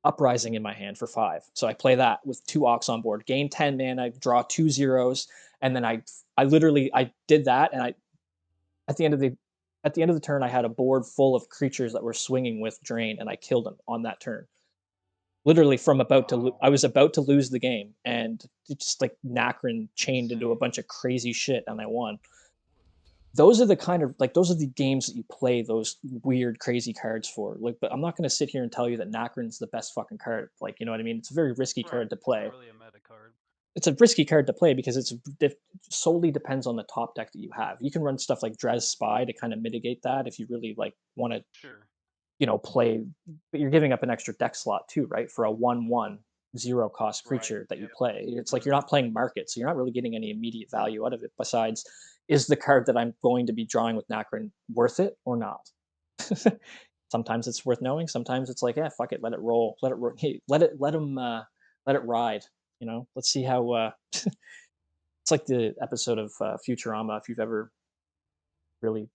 Uprising in my hand for 5. So I play that with 2 Ox on board, gain 10 mana, draw 2 zeros, and then I literally I did that, and I at the end of the at the end of the turn I had a board full of creatures that were swinging with drain, and I killed them on that turn. Literally from Wow. I was about to lose the game, and it just like Nacrin chained into a Insane. bunch of crazy shit, and I won. Those are the kind of like those are the games that you play those weird crazy cards for. Like, but I'm not going to sit here and tell you that Nacrin's the best fucking card. Like, you know what I mean? It's a very risky Right. card to It's not play. really a meta card. It's a risky card to play because solely depends on the top deck that you have. You can run stuff like Dres Spy to kind of mitigate that if you really like want to, Sure. play, but you're giving up an extra deck slot too, right? For a 1/1 zero cost Right. creature that you Yep. play. It's like you're not playing market, so you're not really getting any immediate value out of it. Besides, is the card that I'm going to be drawing with Nacrin worth it or not? Sometimes it's worth knowing. Sometimes it's like, yeah, fuck it, let it roll, hey, let it ride. Let's see how. It's like the episode of Futurama. If you've ever really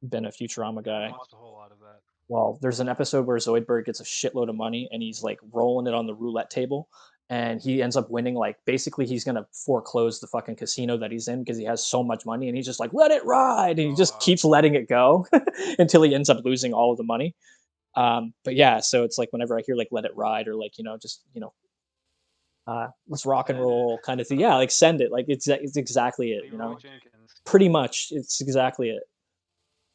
been a Futurama Haven't guy, watched a whole lot of that. well, there's an episode where Zoidberg gets a shitload of money and he's like rolling it on the roulette table. And he ends up winning. Like, basically, he's going to foreclose the fucking casino that he's in because he has so much money. And he's just like, let it ride. And he Oh just wow. keeps letting it go until he ends up losing all of the money. But yeah, so it's like whenever I hear like let it ride or like, just, let's rock and Send it. roll kind of thing. Yeah, like send it. Like it's exactly it, Leroy Jenkins. pretty much. It's exactly it.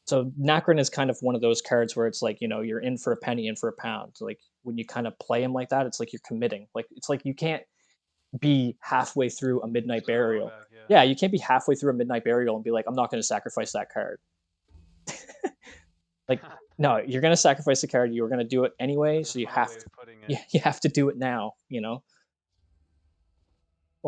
So Nacrin is kind of one of those cards where it's like, you're in for a penny, in for a pound. Like when you kind of play him like that, it's like you're committing. Like it's like you can't be halfway through a There's midnight no going burial. back. Yeah. Yeah, you can't be halfway through a midnight burial and be like, I'm not going to sacrifice that card. Like, no, you're going to sacrifice the card. You were going to do it anyway, That's a so you funny have way to. of putting it. Yeah, you have to do it now. Well,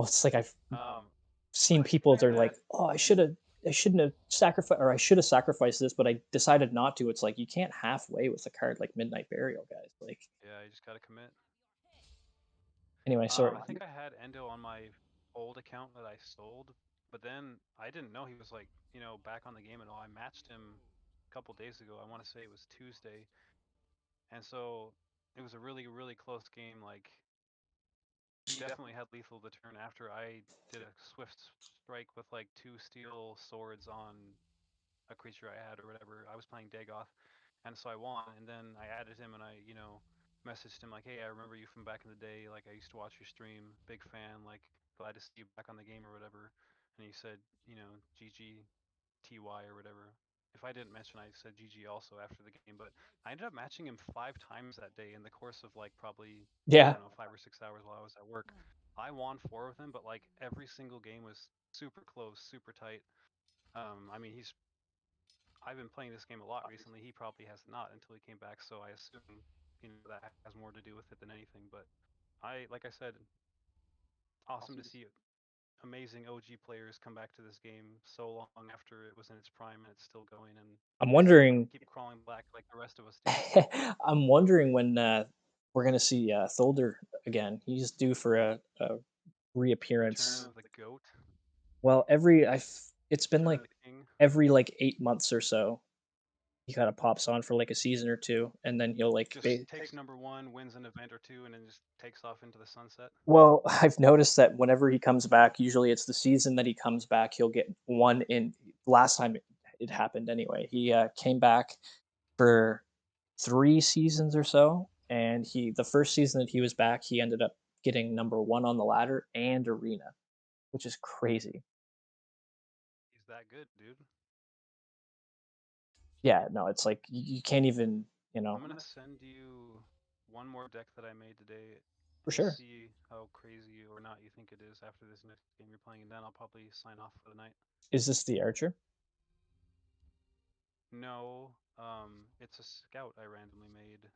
it's like I've Um, seen but people. saying They're that, like, oh, I and should have. I shouldn't have sacrificed, or I should have sacrificed this, but I decided not to. It's like you can't halfway with a card like Midnight Burial, guys. Like Yeah, you just gotta commit. anyway, sorry. I think I had Endo on my old account that I sold, but then I didn't know he was like, back on the game at all. I matched him a couple days ago. I want to say it was Tuesday, and so it was a really, really close game. Like he definitely had lethal the turn after I did a swift strike with like two steel swords on a creature I had or whatever. I was playing Dagoth, and so I won. And then I added him and I messaged him like, "Hey, I remember you from back in the day. Like I used to watch your stream. Big fan. Like glad to see you back on the game or whatever." And he said, GG TY or whatever. If I didn't mention, I said GG also after the game. But I ended up matching him 5 times that day in the course of like probably I Yeah, don't know 5 or 6 hours while I was at work. I won 4 of them, but like every single game was super close, super tight. I mean, I've been playing this game a lot recently. He probably has not until he came back, so I assume that has more to do with it than anything. But like I said, awesome to see amazing OG players come back to this game so long after it was in its prime and it's still going and I'm still wondering. keep crawling back like the rest of us do. I'm wondering when we're gonna see Thulder again. He's due for a Return reappearance. of the goat, Well, it's been return like of the king. every like 8 months or so. He kind of pops on for like a season or two, and then he'll like Just takes number one, wins an event or two, and then just takes off into the sunset. well, I've noticed that whenever he comes back, usually it's the season that he comes back, he'll get one in. Last time it happened anyway, he came back for 3 seasons or so, and the first season that he was back, he ended up getting number one on the ladder and arena, which is crazy. He's that good, dude. Yeah, no, it's like you can't even, you I'm know, gonna send you one more deck that I made today for and sure. see how crazy or not you think it is after this next game you're playing, and then I'll probably sign off for the night. Is this the archer? No, it's a scout I randomly made.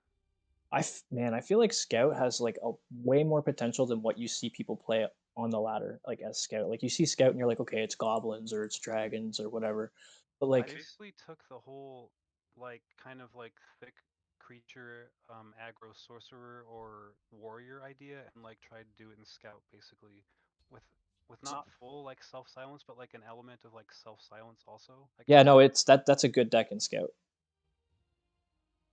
Man, I feel like Scout has like a way more potential than what you see people play on the ladder, like as Scout. Like you see Scout and you're like, okay, it's goblins or it's dragons or whatever. But I like, basically took the whole like kind of like thick creature aggro sorcerer or warrior idea and like tried to do it in scout basically with with not full like self silence but like an element of like self silence also, I yeah, guess. no, that's a good deck in Scout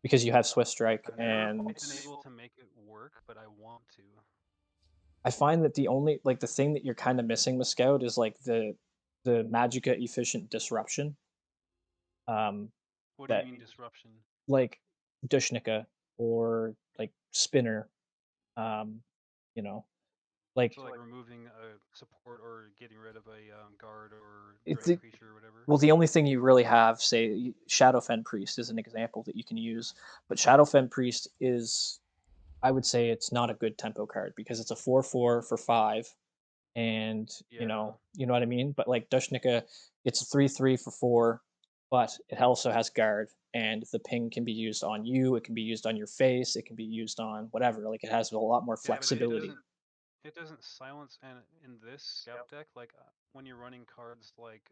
because you have Swift Strike, I've never and been able to make it work, but I want to. I find that the thing that you're kind of missing with Scout is like the Magica efficient disruption. Um, What do you that mean disruption? like Dushnika or like Spinner, um, you know, like So like removing a support or getting rid of a guard or it's drain creature or whatever. well, the only thing you really have, say, Shadowfen Priest is an example that you can use, but Shadowfen Priest is, I would say, it's not a good tempo card because it's a 4/4 for 5, and Yeah. you know what I mean. But like Dushnika, it's a 3/3 for 4, but it also has guard, and the ping can be used on you. It can be used on your face. It can be used on whatever. Like it has a lot more Yeah, but it flexibility. doesn't silence, and in this scout deck like when you're running cards like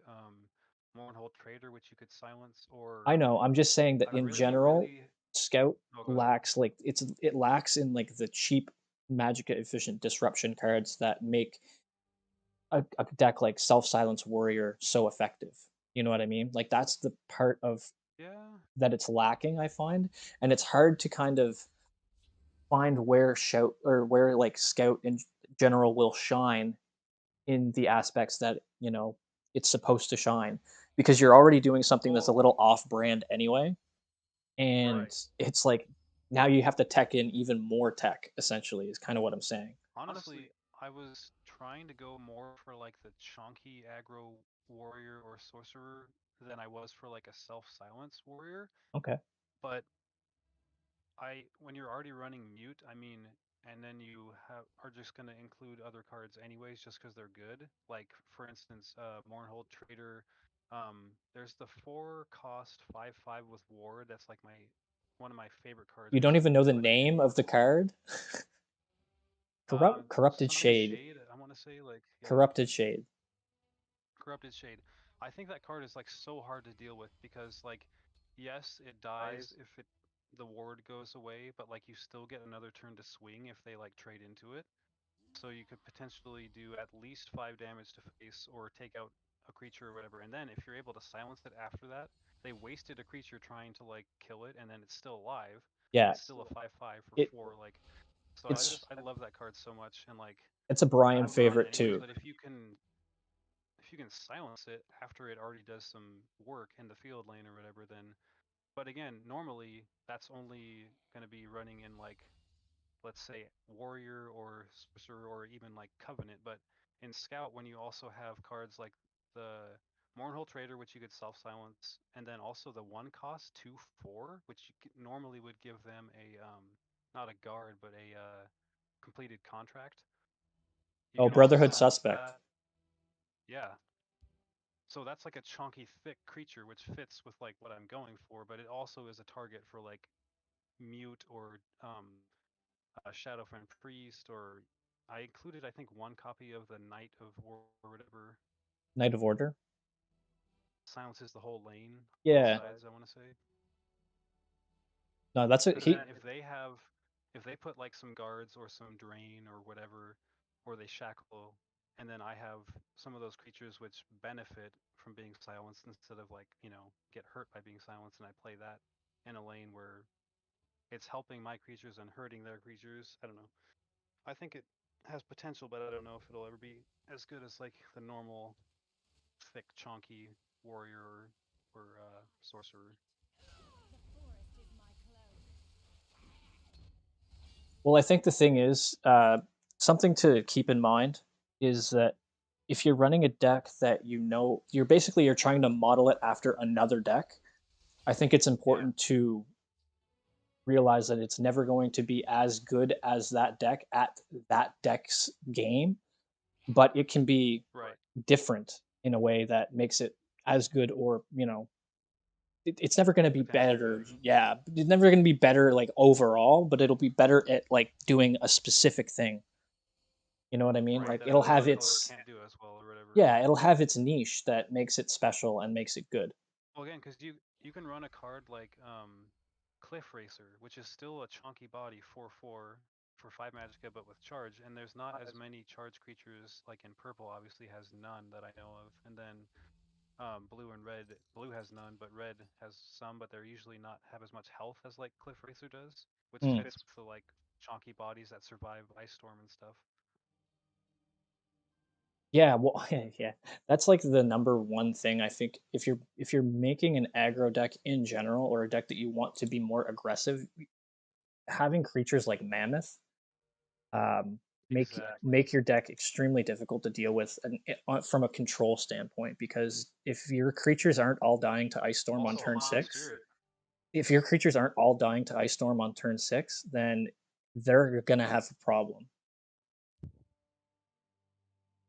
Mournhold Trader which you could silence I or know. I'm just saying that I in really general, really Scout oh go ahead. lacks like it lacks in like the cheap Magica efficient disruption cards that make a deck like Self Silence Warrior so effective. You know what I mean? Like that's the part of Yeah, that it's lacking, I find, and it's hard to kind of find where shout or where like Scout in general will shine in the aspects that it's supposed to shine because you're already doing something that's a well, little off brand anyway, and right. it's like now you have to tech in even more tech essentially is kind of what I'm saying. Honestly, I was trying to go more for like the chonky aggro warrior or sorcerer than I was for like a self silence warrior, Okay. but I when you're already running mute, I mean, and then you are just going to include other cards anyways, just because they're good. Like for instance, Mournhold Trader. There's the 4 cost 5/5 with War. That's like my one of my favorite cards You don't even recently. know the But it name of the card. Corrupted some Shade. shade. I want to say like yeah, Corrupted Shade. corrupted shade. I think that card is like so hard to deal with because like yes, it dies if it the ward goes away, but like you still get another turn to swing if they like trade into it. So you could potentially do at least 5 damage to face or take out a creature or whatever. And then if you're able to silence it after that, they wasted a creature trying to like kill it and then it's still alive. Yeah, It's still a 5/5 for it 4 like so it's I love that card so much and like it's a I Brian would run it favorite anyways, too. but if you can silence it after it already does some work in the field lane or whatever, then but again, normally that's only going to be running in like let's say warrior or sorcerer or even like covenant. But in scout, when you also have cards like the Mournhold Trader, which you could self silence, and then also the one cost 2/4, which normally would give them a not a guard but a completed contract. You Oh, can also Brotherhood silence Suspect. that. Yeah, so that's like a chunky, thick creature, which fits with like what I'm going for. But it also is a target for like mute or Shadowfen Priest, or I included I think one copy of the Knight of or whatever Knight of Order. silences the whole lane on all Yeah. sides. I want to say No, that's a because he. then if they put like some guards or some drain or whatever, or they shackle, and then I have some of those creatures which benefit from being silenced instead of like get hurt by being silenced, and I play that in a lane where it's helping my creatures and hurting their creatures. I don't know. I think it has potential, but I don't know if it'll ever be as good as like the normal thick, chonky warrior or sorcerer. Well, I think the thing is, something to keep in mind is that if you're running a deck that you're trying to model it after another deck, I think it's Yeah, important to realize that it's never going to be as good as that deck at that deck's game, but it can be right. different in a way that makes it as good or, it's never going to be Potentially better. better. Yeah, it's never going to be better like overall, but it'll be better at like doing a specific thing. You know what I mean? Right, Like that it'll have another color its can't do as well or whatever. yeah, it'll have its niche that makes it special and makes it good. Well, again, because you can run a card like Cliff Racer, which is still a chunky body 4/4 for 5 magicka, but with charge, and there's not as many charge creatures like in purple. Obviously, has none that I know of, and then blue and red. Blue has none, but red has some, but they're usually not have as much health as like Cliff Racer does, which Mm. fits with the like chonky bodies that survive Ice Storm and stuff. Yeah, well, yeah, that's like the number one thing I think if you're making an aggro deck in general or a deck that you want to be more aggressive, having creatures like Mammoth Exactly. make your deck extremely difficult to deal with from a control standpoint because if your creatures aren't all dying to Ice Storm on Also, turn Haunted 6, Spirit. if your creatures aren't all dying to Ice Storm on turn 6, then they're gonna have a problem.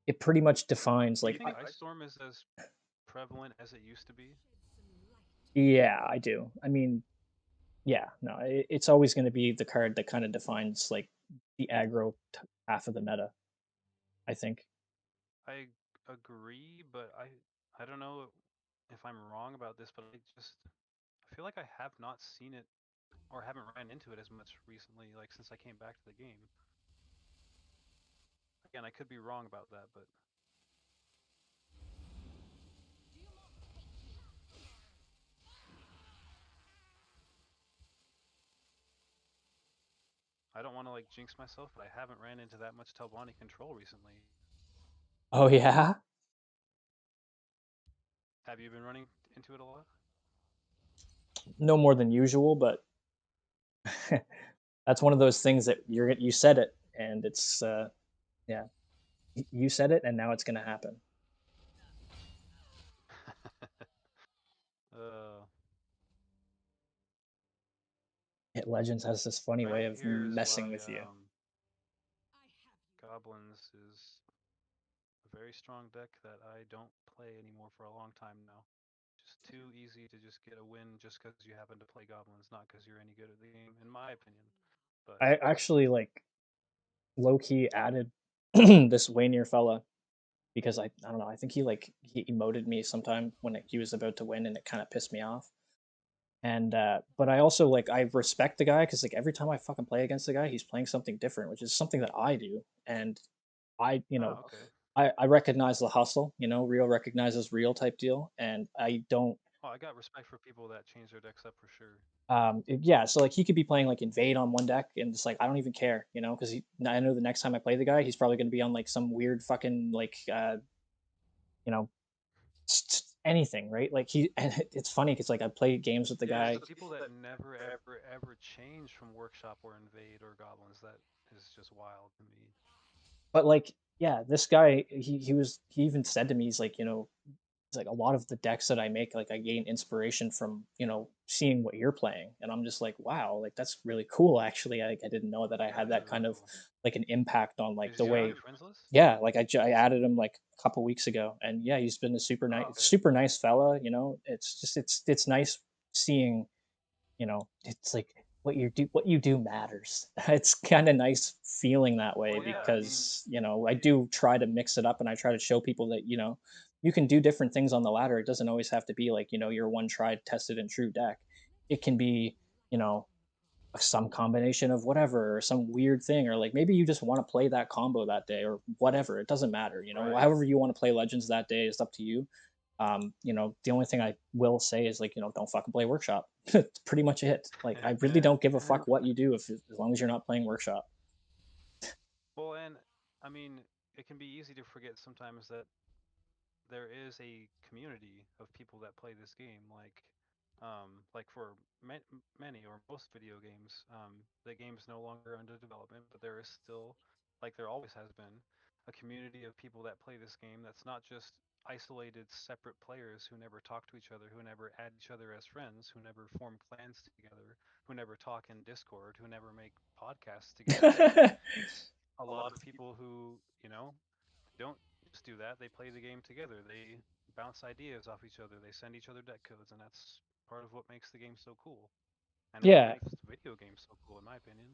It pretty much defines Do you like think Ice Storm is as prevalent as it used to be? yeah, I do. I mean, yeah, no, it's always going to be the card that kind of defines like the aggro half of the meta. I think. I agree, but I don't know if I'm wrong about this, but I feel like I have not seen it or haven't ran into it as much recently, like since I came back to the game. Again, I could be wrong about that, but I don't want to like jinx myself, but I haven't ran into that much Telbani control recently. Oh yeah, Have you been running into it a lot? no more than usual, but that's one of those things that you said it, and it's yeah, you said it, and now it's going to happen. uh, Hit Legends has this funny right way of here is messing why with you. Goblins is a very strong deck that I don't play anymore for a long time now. Just too easy to just get a win just because you happen to play goblins, not because you're any good at the game, in my opinion. But I actually like low key added this Wainier fella because I don't know, I think he emoted me sometime when he was about to win, and it kind of pissed me off. And but I also I respect the guy because every time I fucking play against the guy, he's playing something different, which is something that I do. And I, you know, Oh, okay. I recognize the hustle, real recognizes real type deal. And I don't Oh, I got respect for people that change their decks up for sure. yeah, so he could be playing invade on one deck and it's I don't even care, because I know the next time I play the guy, he's probably gonna be on some weird fucking you know, anything, right? And it's funny because I play games with the Yeah, there's guy. some people that never ever ever change from workshop or invade or goblins. That is just wild to me. But yeah, this guy, he even said to me, he's it's a lot of the decks that I make, I gain inspiration from, seeing what you're playing. And I'm just like, wow, that's really cool. Actually, I didn't know that I Yeah, had that is that really kind of cool. an impact on Is the he on way. your friends list? Yeah, I added him a couple weeks ago, and yeah, he's been a Oh, okay. super nice fella. It's just it's nice seeing, it's what you do matters. It's kind of nice feeling that way Well, yeah. I mean, because, I do try to mix it up and I try to show people that, you can do different things on the ladder. It doesn't always have to be your one tried, tested and true deck. It can be, you know, some combination of whatever or some weird thing or maybe you just want to play that combo that day or whatever. It doesn't matter, right. however you want to play legends that day is up to you. The only thing I will say is don't fucking play workshop. It's pretty much it. I really don't give a fuck what you do if as long as you're not playing workshop. Well, and I mean, it can be easy to forget sometimes that there is a community of people that play this game. Like for many or most video games, the game's no longer under development, but there is still, like there always has been, a community of people that play this game. That's not just isolated, separate players who never talk to each other, who never add each other as friends, who never form clans together, who never talk in Discord, who never make podcasts together. It's a lot of people who, don't just do that. They play the game together. They bounce ideas off each other. They send each other deck codes, and that's part of what makes the game so cool, and what Yeah, makes video games so cool, in my opinion.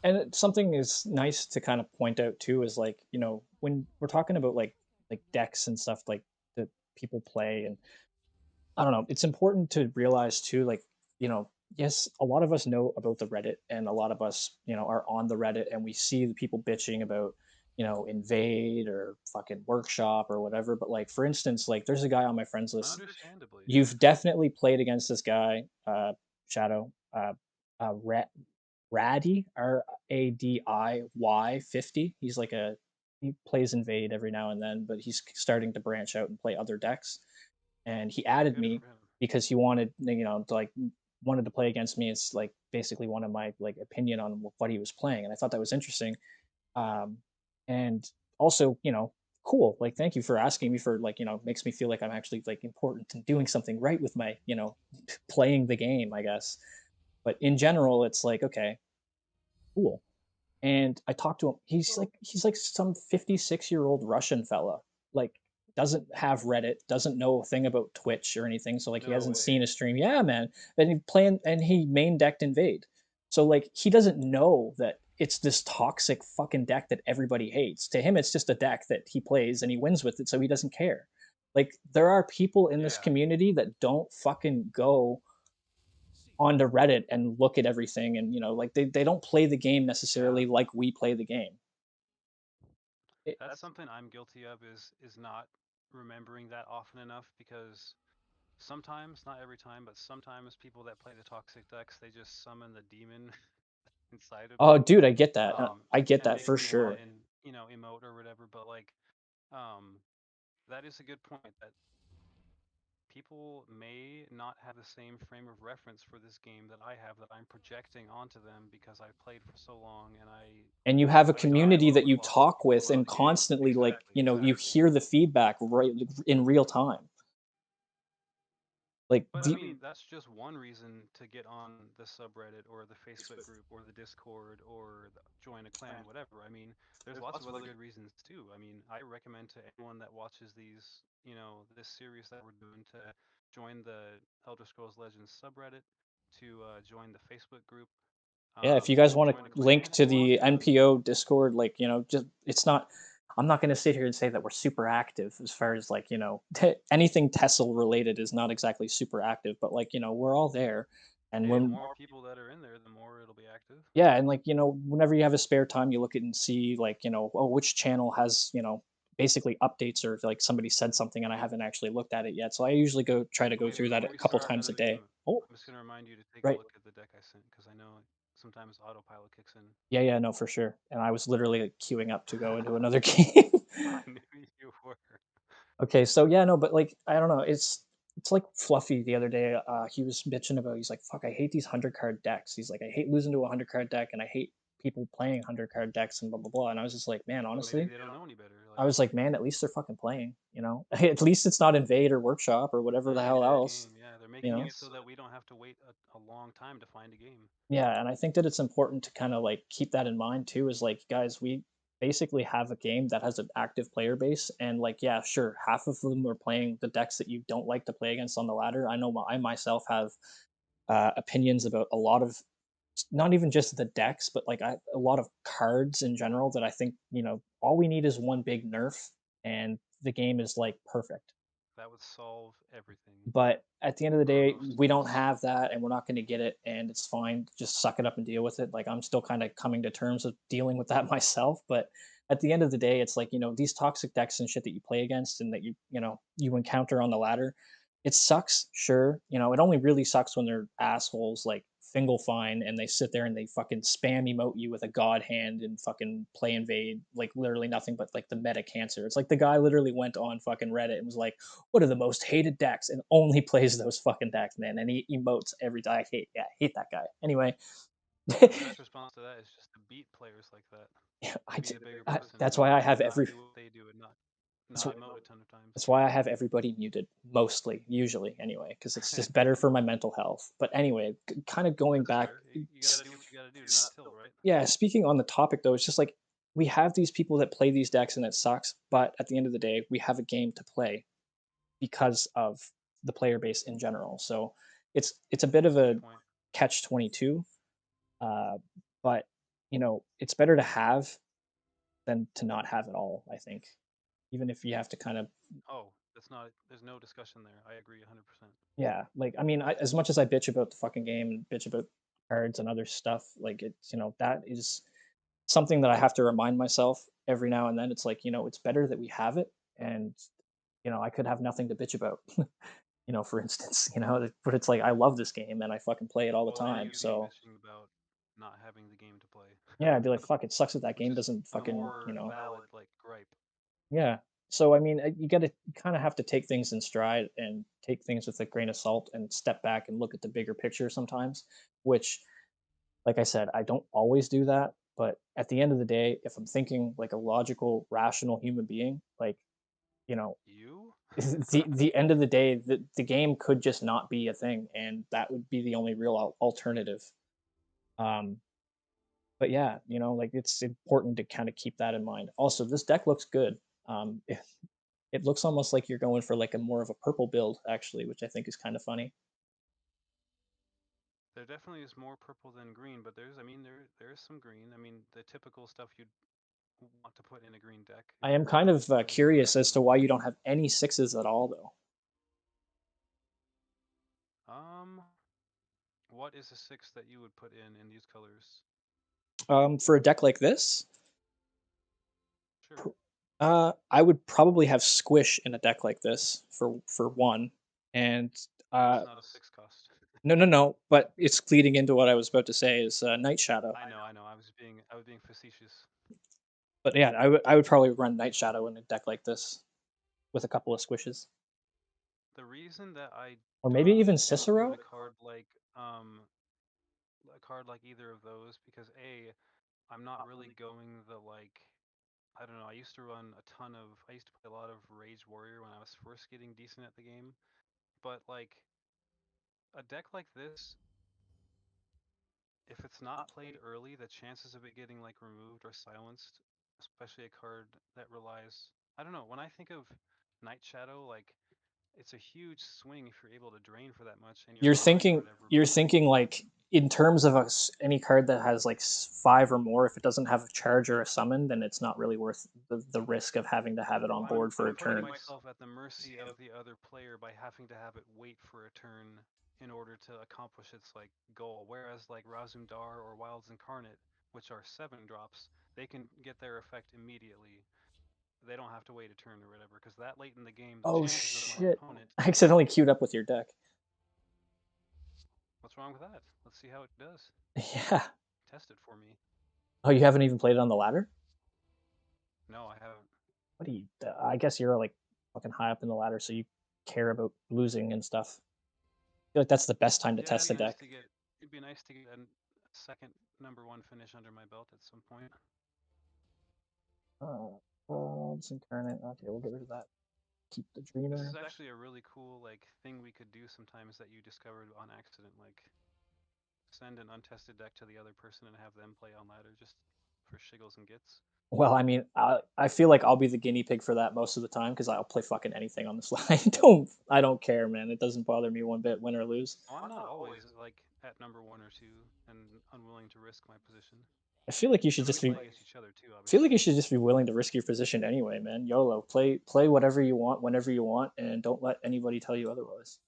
and something is nice to kind of point out too is when we're talking about decks and stuff that people play, and I don't know. It's important to realize too, yes, a lot of us know about the Reddit, and a lot of us, are on the Reddit, and we see the people bitching about, invade or fucking workshop or whatever. But for instance, there's a guy on my friends list. Understandably, yeah. You've definitely played against this guy, Shadow, Raddy, RADIY 50. He plays invade every now and then, but he's starting to branch out and play other decks. And he added Good for me him. because he wanted, to wanted to play against me. It's basically one of my opinion on what he was playing, and I thought that was interesting. Um, and also, cool. Thank you for asking me for makes me feel like I'm actually important and doing something right with my playing the game, I guess. But in general, it's okay, cool. And I talked to him. He's like some 56-year-old Russian fella. Like doesn't have Reddit, doesn't know a thing about Twitch or anything. So he No hasn't seen way. a stream. Yeah, man. And he main decked invade. So he doesn't know that it's this toxic fucking deck that everybody hates. To him, it's just a deck that he plays and he wins with it, so he doesn't care. There are people in this Yeah, community that don't fucking go onto Reddit and look at everything, and they don't play the game yeah. necessarily like we play the game. It, That's something I'm guilty of is not remembering that often enough because sometimes, not every time, but sometimes people that play the toxic decks, they just summon the demon inside of oh, me, dude, I get that. I get and that make for me want sure. to, emote or whatever. But um, that is a good point that people may not have the same frame of reference for this game that I have that I'm projecting onto them because I played for so long and And you have a I know community that what you a lot of talk people with love and the game. constantly Exactly, you exactly. hear the feedback right in real time. But I The mean, that's just one reason to get on the subreddit or the Facebook group or the Discord or join a clan, whatever. I mean, there's lots of other good reasons too. I mean, I recommend to anyone that watches these, this series that we're doing to join the Elder Scrolls Legends subreddit, to join the Facebook group, yeah, if you guys want to join a clan link if to you want the to. NPO Discord, just it's not. I'm not going to sit here and say that we're super active as far as like, anything TESL related is not exactly super active, but like, we're all there. And Hey, the when more people that are in there, the more it'll be active. Yeah, and like, whenever you have a spare time, you look at and see like, oh, which channel has, basically updates or if like somebody said something and I haven't actually looked at it yet. So I usually go try to go Wait, through that a before we couple start times another a day. game, Oh, I'm just gonna remind you to take a right. look at the deck I sent because I know sometimes autopilot kicks in. Yeah, yeah, no, for sure. And I was literally like, queuing up to go into another game. I knew you were. Okay, so yeah, no, but like I don't know, it's like Fluffy the other day. He was bitching about. He's like, "Fuck, I hate these 100 card decks." He's like, "I hate losing to a 100 card deck, and I hate people playing 100 card decks and blah blah blah." And I was just like, "Man, But maybe honestly, they don't know any better. I Like, was like, man, at least they're fucking playing. At least it's not Invade or Workshop or whatever the hell making a else. game. Yeah, they're You making know." it so that we don't have to wait a long time to find a game. Yeah, and I think that it's important to kind of like keep that in mind too. Is like, guys, we basically have a game that has an active player base, and like, yeah, sure, half of them are playing the decks that you don't like to play against on the ladder. I know I myself have opinions about a lot of not even just the decks, but like a lot of cards in general that I think all we need is one big nerf, and the game is like perfect. That would solve everything, But at the end of the or day, most we don't things. have that and we're not going to get it and it's fine. Just suck it up and deal with it. Like I'm still kind of coming to terms with dealing with that myself, but at the end of the day, it's like, these toxic decks and shit that you play against and that you encounter on the ladder, it sucks, sure. It only really sucks when they're assholes like Fingalfine and they sit there and they fucking spam emote you with a god hand and fucking play invade like literally nothing but like the meta cancer. It's like the guy literally went on fucking Reddit and was like, "What are the most hated decks?" and only plays those fucking decks, man. And he emotes every day. I hate that guy. Anyway, The best response to that is just to beat players like that. I, To be j- the bigger I person that's why I have and not every do what they do and that's, not emote a ton of times. that's why I have everybody muted mostly, usually anyway, because it's just better for my mental health. But anyway, kind of going That's back, fair. You got to do what you got to do to not tilt, right? yeah. Speaking on the topic though, it's just like we have these people that play these decks and it sucks. But at the end of the day, we have a game to play because of the player base in general. So it's a bit of That's a good a point. catch 22. Uh, but it's better to have than to not have it all, I think. Even if you have to kind of Oh, that's not. There's no discussion there. I agree 100%. yeah, like I mean, as much as I bitch about the fucking game and bitch about cards and other stuff, like it's that is something that I have to remind myself every now and then. It's like, it's better that we have it and I could have nothing to bitch about. For instance, but it's like I love this game and I fucking play it all the Well, then time. you'd be So bitching about not having the game to play, yeah, I'd be like, fuck, it sucks that that which game is doesn't a fucking, more valid like gripe. yeah. So I mean, you got to kind of have to take things in stride and take things with a grain of salt and step back and look at the bigger picture sometimes, which like I said, I don't always do that, but at the end of the day, if I'm thinking like a logical, rational human being, like, you know, You? the end of the day, the game could just not be a thing and that would be the only real alternative. Um but yeah, like it's important to kind of keep that in mind. Also, this deck looks good. It looks almost like you're going for like a more of a purple build actually, which I think is kind of funny. There definitely is more purple than green, but I mean, there is some green. I mean, the typical stuff you'd want to put in a green deck I is am kind of plenty of curious as red to why you and don't have any sixes at all, though. um. What is a six that you would put in these colors? For a deck like this, Sure. I would probably have Squish in a deck like this for one, and That's uh, not a six cost. no, no, no. But it's leading into what I was about to say is Night Shadow. I know. I was being facetious. But yeah, I would probably run Night Shadow in a deck like this with a couple of squishes, The reason that I or maybe don't even include Cicero. a card like either of those because I'm not really going the like I don't know. I used to play a lot of Rage Warrior when I was first getting decent at the game, but like a deck like this, if it's not played early, the chances of it getting like removed or silenced, especially a card that relies I don't know, when I think of Night Shadow, like it's a huge swing if you're able to drain for that much and you're You're fine or thinking whatever, you're but like thinking like in terms of any card that has like five or more, if it doesn't have a charge or a summon, then it's not really worth the risk of having to have it on board for I'm a putting turn. myself at the mercy of the other player by having to have it wait for a turn in order to accomplish its like goal. Whereas like Razumdar or Wilds Incarnate, which are 7 drops, they can get their effect immediately. They don't have to wait a turn or whatever, because that late in the game, the Oh chances of my shit! opponent. I accidentally queued up with your deck. What's wrong with that? Let's see how it does. Yeah. Test it for me. Oh, you haven't even played it on the ladder? No, I haven't. What do you? I guess you're like fucking high up in the ladder, so you care about losing and stuff. I feel like that's the best time to Yeah, test the deck. it'd be nice to get a second #1 finish under my belt at some point. Oh, it's incarnate. Okay, we'll get rid of that. Keep the This dreamer. is actually a really cool like thing we could do sometimes that you discovered on accident, like send an untested deck to the other person and have them play on ladder just for shiggles and gits. Well, I mean, I feel like I'll be the guinea pig for that most of the time because I'll play fucking anything on this line. I don't care, man. It doesn't bother me one bit, win or lose. Oh, I'm not always like at #1 or 2 and unwilling to risk my position. I feel like you should Because we just be. play I against each other too, feel like obviously. you should just be willing to risk your position anyway, man. YOLO. Play whatever you want, whenever you want, and don't let anybody tell you otherwise.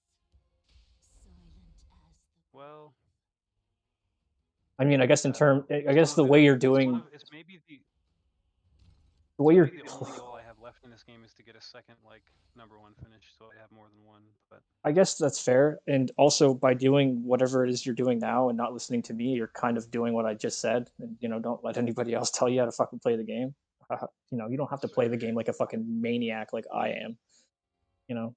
Well, I mean, I guess in term, I it's guess one of the the way you're it's one doing, of the it's way you're maybe the only goal I have left in this game is to get a second like #1 finish, so I have more than one. But I guess that's fair. And also by doing whatever it is you're doing now and not listening to me, you're kind of doing what I just said. And don't let anybody else tell you how to fucking play the game. You don't have to that's play fair. the game like a fucking maniac like I am. You know.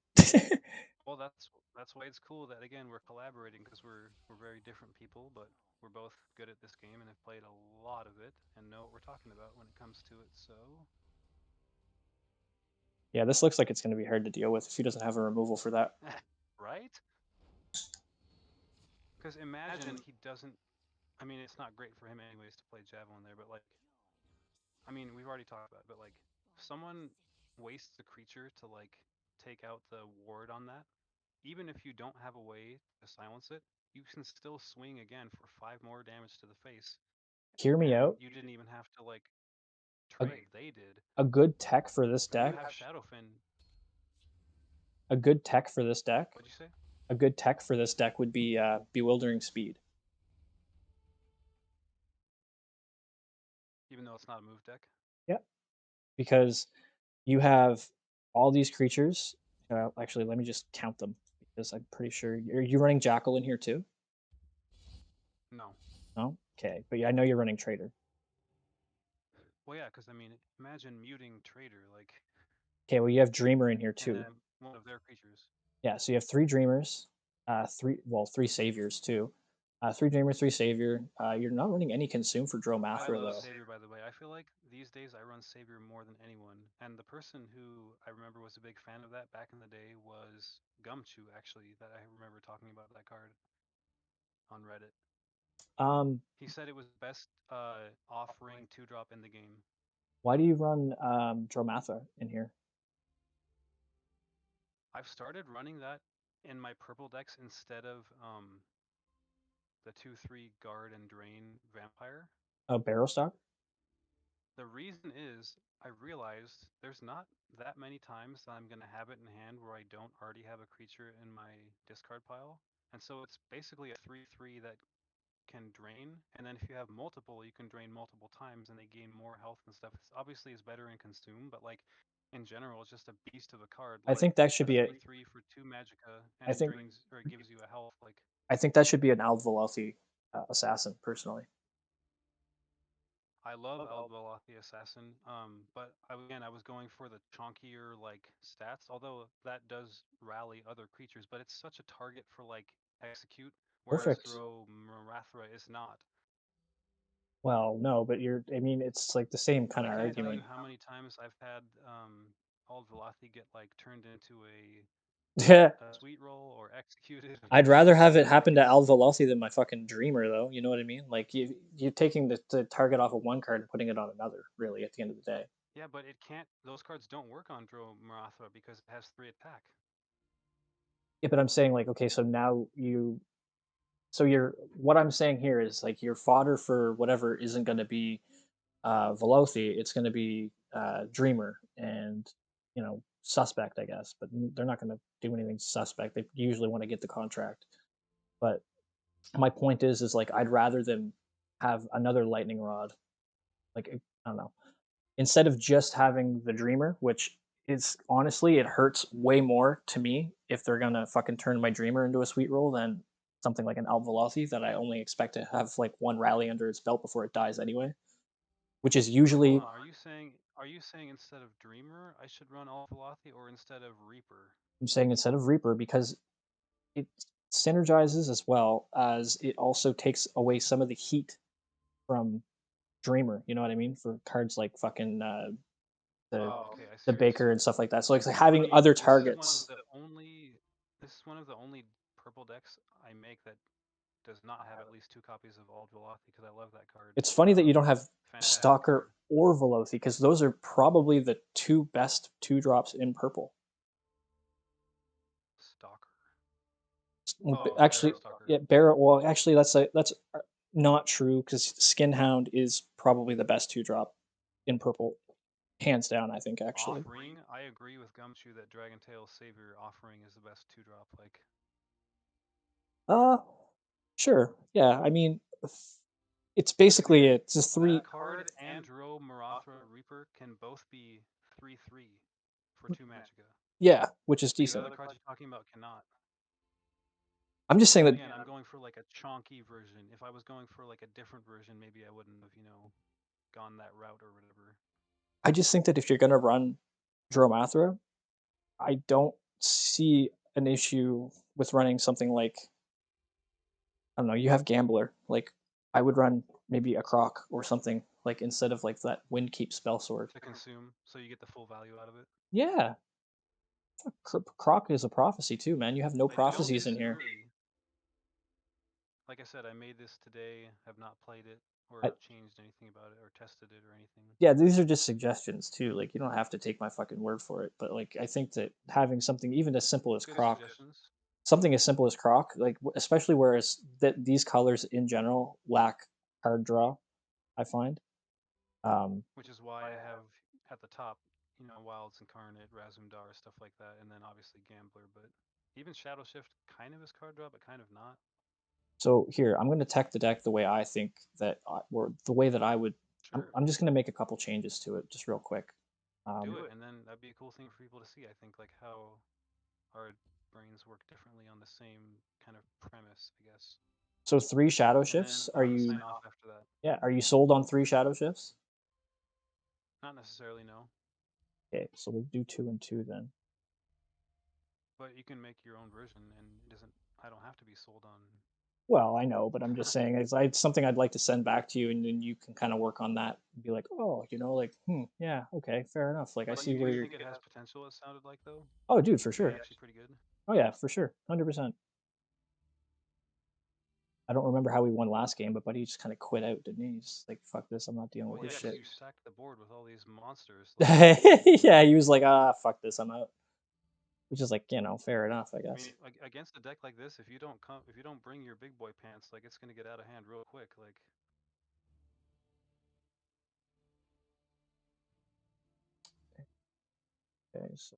Well, that's why it's cool that again we're collaborating because we're very different people, but we're both good at this game and have played a lot of it and know what we're talking about when it comes to it. So, Yeah, this looks like it's going to be hard to deal with if he doesn't have a removal for that. right? Because imagine he doesn't. I mean, it's not great for him anyways to play Javelin there, but like, I mean, we've already talked about it, but like, if someone wastes a creature to like take out the ward on that, even if you don't have a way to silence it, you can still swing again for 5 more damage to the face, Hear me and out. you didn't even have to like A, trade. They did. a good tech for this If you deck. have Shadowfin, A good tech for this deck. what'd you say? A good tech for this deck would be Bewildering Speed. Even though it's not a move deck. Yeah, because you have all these creatures. Actually, let me just count them because I'm pretty sure you running Jackal in here too. No. No, okay, but yeah, I know you're running Trader. Well, yeah, because I mean, imagine muting Trader like, Okay, well you have Dreamer in here and too. then one of their creatures. Yeah, so you have three Dreamers, three Saviors too. Three Dreamer, three Savior. You're not running any Consume for I Dromathra love though. Savior, by the way. I feel like these days I run Savior more than anyone. And the person who I remember was a big fan of that back in the day was Gumchu, actually, that I remember talking about that card on Reddit. Um, He said it was best offering 2 drop in the game. why do you run Dromathra in here? I've started running that in my purple decks instead of the 2/3 guard and drain vampire. Oh, Barrow Stock. The reason is I realized there's not that many times that I'm going to have it in hand where I don't already have a creature in my discard pile. And so it's basically a 3/3 that can drain. And then if you have multiple, you can drain multiple times and they gain more health and stuff. It's obviously is better in consume, but like in general, it's just a beast of a card. I Like think that should a be a. 3/3 for 2 magicka and I it think drains or it gives you a health. Like I think that should be an Alvelothy assassin personally. I love Aldvala the Assassin, but again, I was going for the chonkier like stats. Although that does rally other creatures, but it's such a target for like execute, whereas Perfect. Dro Marathra is not. Well, no, but you're. I mean, it's like the same But kind I of can't tell you argument. how many times I've had Aldvalathi get like turned into a sweet roll or executed I'd or rather have it something. happen to Alvelothy than my fucking Dreamer, though. You know what I mean? Like you're taking the target off of one card and putting it on another. Really, at the end of the day. Yeah, but it can't. Those cards don't work on Dro Marathra because it has 3 attack. Yeah, but I'm saying like, okay, so now you So you're what I'm saying here is like your fodder for whatever isn't going to be Velothi, it's going to be Dreamer and Suspect, I guess. But they're not going to do anything suspect. They usually want to get the contract. But my point is like I'd rather them have another lightning rod. Like I don't know, instead of just having the Dreamer, which is honestly it hurts way more to me if they're gonna fucking turn my Dreamer into a sweet roll than something like an Alp Veloci that I only expect to have like one rally under its belt before it dies anyway, which is Wait, hold usually on. Are you saying instead of Dreamer I should run All Velothi or instead of Reaper? I'm saying instead of Reaper because it synergizes as well as it also takes away some of the heat from Dreamer. You know what I mean? For cards like fucking the Oh, okay. I the see what you're Baker saying. and stuff like that. So it's like having See, other this is one of targets. the only this is one of the only purple decks I make that does not have at least two copies of Old Velothi because I love that card. It's funny that you don't have Fantastic Stalker card. or Velothi because those are probably the two best two drops in purple. Stalker. Well, Oh, actually, Barrow Stalker. yeah, Barrett. Well, actually, that's not true because Skin Hound is probably the best two drop in purple, hands down. I think actually. Offering, I agree with Gumshoe that Dragon Tail Savior Offering is the best two drop. Like Uh, sure. Yeah. I mean, it's basically it's just that three. card and Dro Marathra Reaper can both be 3/3 for two Magicka. Yeah, which is The decent. other cards you're talking about cannot. I'm just saying But that again, I'm going for like a chonky version. If I was going for like a different version, maybe I wouldn't have, gone that route or whatever. I just think that if you're gonna run Dromathra, I don't see an issue with running something like I don't know, you have Gambler. Like I would run maybe a Croc or something like instead of like that Windkeep spell sword. To consume, so you get the full value out of it. Yeah, Croc is a prophecy too, man. You have no I don't prophecies in here. disagree. Like I said, I made this today, have not played it I, or changed anything about it or tested it or anything. yeah, these are just suggestions too. Like you don't have to take my fucking word for it, but like I think that having something even as simple as Good Croc, suggestions. something as simple as Croc, like especially whereas that these colors in general lack card draw, I find. Um, Which is why I have at the top, Wilds Incarnate, Razumdar, stuff like that, and then obviously Gambler. But even Shadow Shift kind of is card draw, but kind of not. So here, I'm going to tech the deck the way I think or the way that I would. Sure, I'm just going to make a couple changes to it, just real quick. do Um, it, and then that'd be a cool thing for people to see. I think like how our brains work differently on the same kind of premise, I guess. so three shadow And shifts. then Are we can you? sign off after that. Yeah. Are you sold on three shadow shifts? Not necessarily no, Okay, so we'll do two and two then. but you can make your own version, and it doesn't. I don't have to be sold on. Well, I know, but I'm just saying it's something I'd like to send back to you, and then you can kind of work on that. And be like, oh, like, yeah, okay, fair enough. Like, I see Do where you you're. think it has potential? It sounded like though Oh, dude, for to be sure. actually pretty good. Oh yeah, for sure, 100%. I don't remember how we won last game, but buddy just kind of quit out, didn't he? He's like, fuck this, I'm not dealing with Well, this yeah, because shit. you stacked the board with all these monsters. Like, Yeah, he was like, fuck this, I'm out. Which is like, fair enough, I I guess. mean, like against a deck like this, if you don't bring your big boy pants, like it's gonna get out of hand real quick. Like, Okay, so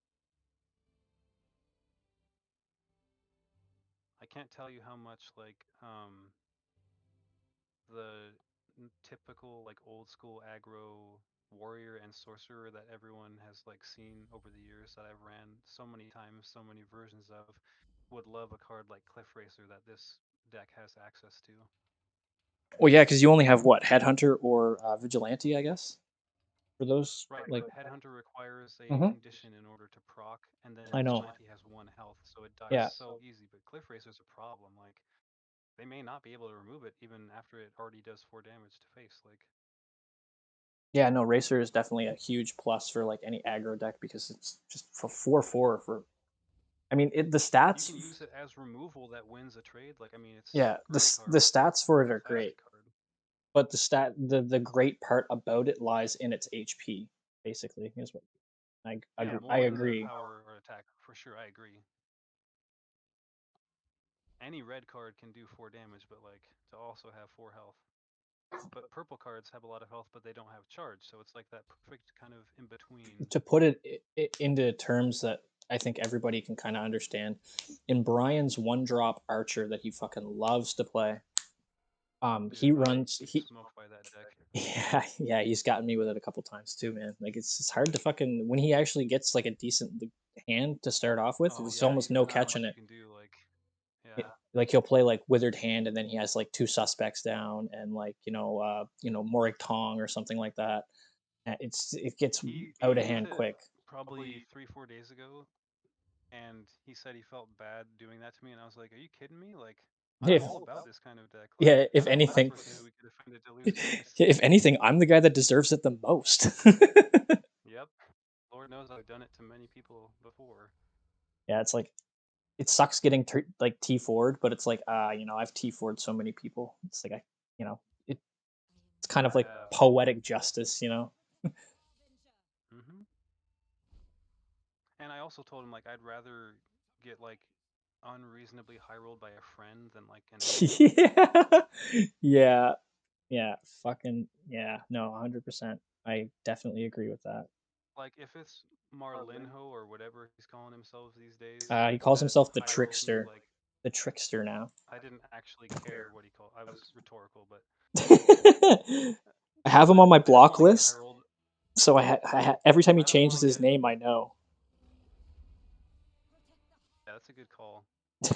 I can't tell you how much the typical like old school aggro warrior and sorcerer that everyone has like seen over the years that I've ran so many times, so many versions of, would love a card like Cliff Racer that this deck has access to. well, yeah, because you only have what Headhunter or Vigilante, I guess, for those. Right, Like, but Headhunter requires a hmm condition in order to proc, and then I know. Vigilante has one health, so it dies Yeah, so easy. But Cliff Racer's a problem. Like, they may not be able to remove it even after it already does 4 damage to face. Like, yeah, no, Racer is definitely a huge plus for like any aggro deck because it's just for 4/4 for. I mean, the you stats. can use it as removal that wins a trade. Like, I mean, it's Yeah, great the card, stats for it are great, fantastic card. but the great part about it lies in its HP. Basically, is what Yeah, I more than the agree. power or attack for sure. I agree. any red card can do 4 damage, but like to also have 4 health. But purple cards have a lot of health, but they don't have charge, so it's like that perfect kind of in between. To put it into terms that I think everybody can kind of understand, in Brian's one drop archer that he fucking loves to play, Dude, he I runs get he smoked by that deck. yeah, yeah, he's gotten me with it a couple times too, man. Like it's hard to fucking when he actually gets like a decent like, hand to start off with. Oh There's yeah, almost no there's not catching much you it. can do. Like, yeah, Like he'll play like withered hand, and then he has like two suspects down, and like Morik Tong or something like that. It gets he out of used hand it quick. probably 3 4 days ago, and he said he felt bad doing that to me, and I was like, "Are you kidding me? Like, I'm If all about this kind of deck. Like, yeah, if I'm the last anything, person who we could offend to lose games." if anything, I'm the guy that deserves it the most. Yep, Lord knows I've done it to many people before. Yeah, it's like it sucks getting like T forward, but it's like I've T forward so many people. It's like you know, it, it's kind of like Yeah. poetic justice. hmm And I also told him like I'd rather get like unreasonably high rolled by a friend than like an enemy. Yeah, yeah, yeah, fucking yeah. No, 100%. I definitely agree with that. Like if it's Marlinho or whatever he's calling himself these days He calls that himself the high rolls me, trickster, like the trickster now. I didn't actually care what he called. I was rhetorical, but I have him on my I don't block want to get high list, rolled. so every time he I don't changes want to his get. name, I know. Yeah, that's a good call.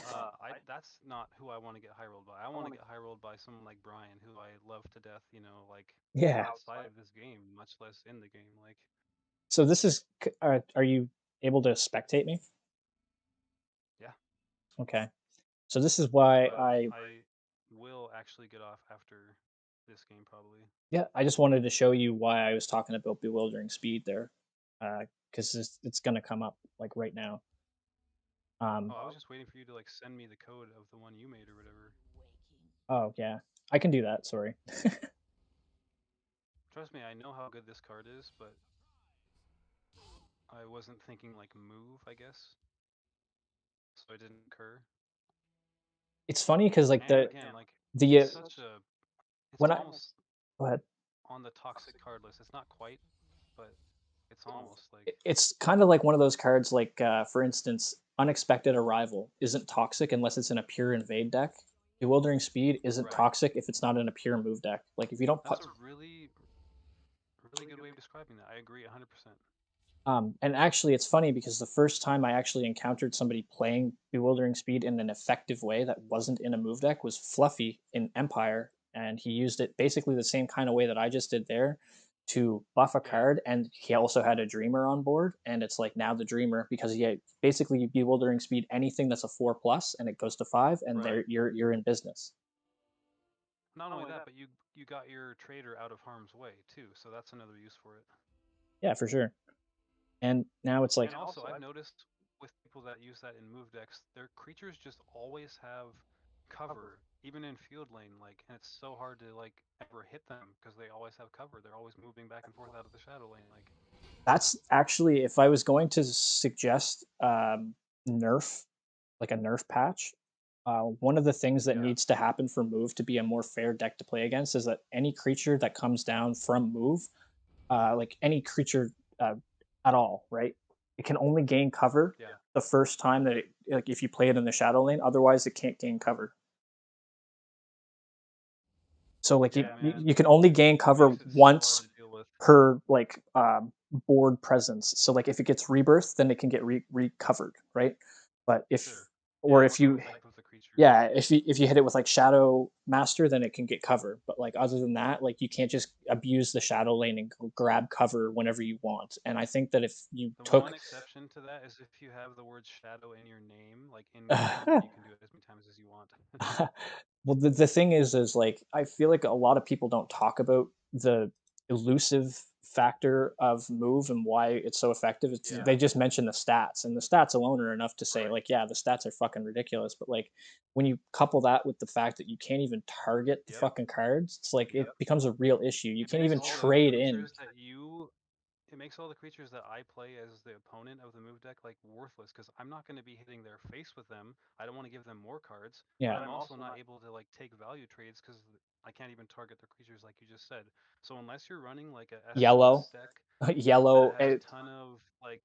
I that's not who I want to get high rolled by. I want to get high rolled by someone like Brian, who I love to death. Like Yeah. outside of this game, much less in the game. Like, So this is. Are you able to spectate me? yeah, Okay. So this is why but I. I will actually get off after this game probably. Yeah, I just wanted to show you why I was talking about bewildering speed there, because it's gonna come up like right now. Um. Oh, I was just waiting for you to like send me the code of the one you made or whatever. Oh yeah, I can do that. Sorry. Trust me, I know how good this card is, but I wasn't thinking like move, I guess, so I didn't incur. It's funny because like And again, like the it's such a, it's when I almost go ahead. on the toxic card list. It's not quite, but it's almost like It's kind of like one of those cards, like for instance, unexpected arrival isn't toxic unless it's in a pure invade deck. Bewildering speed isn't right. toxic if it's not in a pure move deck. Like if you don't put That's a really good way of describing that. I agree 100%. and actually, it's funny because the first time I actually encountered somebody playing Bewildering Speed in an effective way that wasn't in a move deck was Fluffy in Empire, and he used it basically the same kind of way that I just did there to buff a Yeah, card, and he also had a Dreamer on board, and it's like now the Dreamer because he had basically Bewildering Speed anything that's a 4+, and it goes to 5, and right. there you're in business. Not only that, but you got your trader out of harm's way too, so that's another use for it. Yeah, for sure. And now it's like And also, I've noticed with people that use that in move decks, their creatures just always have cover, even in field lane. Like, and it's so hard to like ever hit them because they always have cover. They're always moving back and forth out of the shadow lane. Like, that's actually if I was going to suggest nerf like a nerf patch, one of the things that yeah, needs to happen for move to be a more fair deck to play against is that any creature that comes down from move, like any creature uh, at all, right? It can only gain cover yeah, the first time that like if you play it in the shadow lane. Otherwise, it can't gain cover. So like yeah, man. you can only gain It cover makes it so hard once to deal with. per like board presence. So like if it gets rebirth, then it can get recovered, right? But if Sure. Yeah, or it if depends on you the type of the creature. yeah, if you hit it with like Shadow Master, then it can get cover. But like other than that, like you can't just abuse the shadow lane and grab cover whenever you want. And I think that if you The one took exception to that is if you have the word shadow in your name, like in game, then you can do it as many times as you want. well, the thing is like I feel like a lot of people don't talk about the elusive factor of move and why it's so effective. Yeah, They just mention the stats, and the stats alone are enough to say right. like, yeah, the stats are fucking ridiculous. But like when you couple that with the fact that you can't even target the Yep. fucking cards, it's like it becomes a real issue. You And can't even all the trade in. creatures that you it makes all the creatures that I play as the opponent of the move deck like worthless because I'm not going to be hitting their face with them. I don't want to give them more cards, but Yeah, I'm also not able to like take value trades because I can't even target the creatures like you just said. So unless you're running like a yellow, SLS deck that yellow. has a ton of like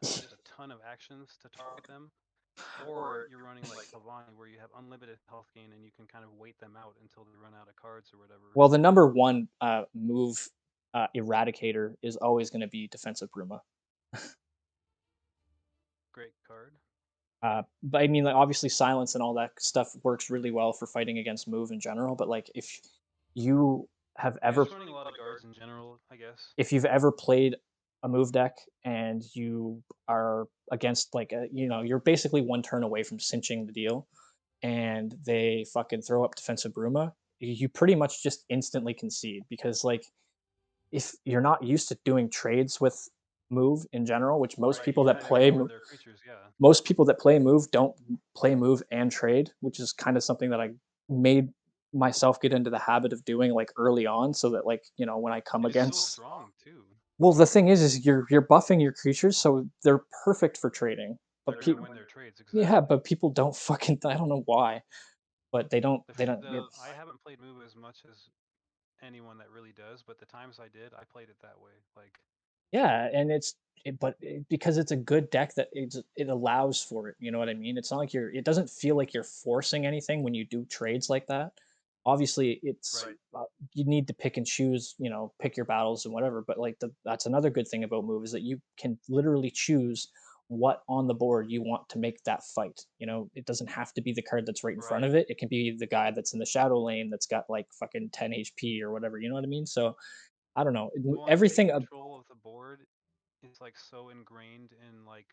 just a ton of actions to target them, or you're running like Pavani where you have unlimited health gain and you can kind of wait them out until they run out of cards or whatever. Well, the number one move eradicator is always going to be defensive Bruma. Great card. But I mean, like, obviously, silence and all that stuff works really well for fighting against move in general. But like, you have Yeah, ever just running a lot of guards in general, I guess. if you've ever played a move deck and you are against like you're basically one turn away from cinching the deal, and they fucking throw up defensive Bruma, you pretty much just instantly concede because like if you're not used to doing trades with move in general, which Right, you can't ignore their creatures, yeah. most people that play move don't play move and trade, which is kind of something that I made myself get into the habit of doing like early on so that like, when I come And it's so against strong too. well, the thing is you're buffing your creatures so they're perfect for trading. But They're gonna win their trades, yeah, exactly. but people don't fucking I don't know why, but they don't I haven't played Move as much as anyone that really does, but the times I did, I played it that way. Like, Yeah, and because it's a good deck that it allows for it, you know what I mean? It's not like it doesn't feel like you're forcing anything when you do trades like that. Obviously, right, you need to pick and choose, pick your battles and whatever, but like that's another good thing about move is that you can literally choose what on the board you want to make that fight. It doesn't have to be the card that's right in front right. of it. It can be the guy that's in the shadow lane that's got like fucking 10 HP or whatever, you know what I mean? So, I don't know. Well, and Everything. taking control of the board is like so ingrained in like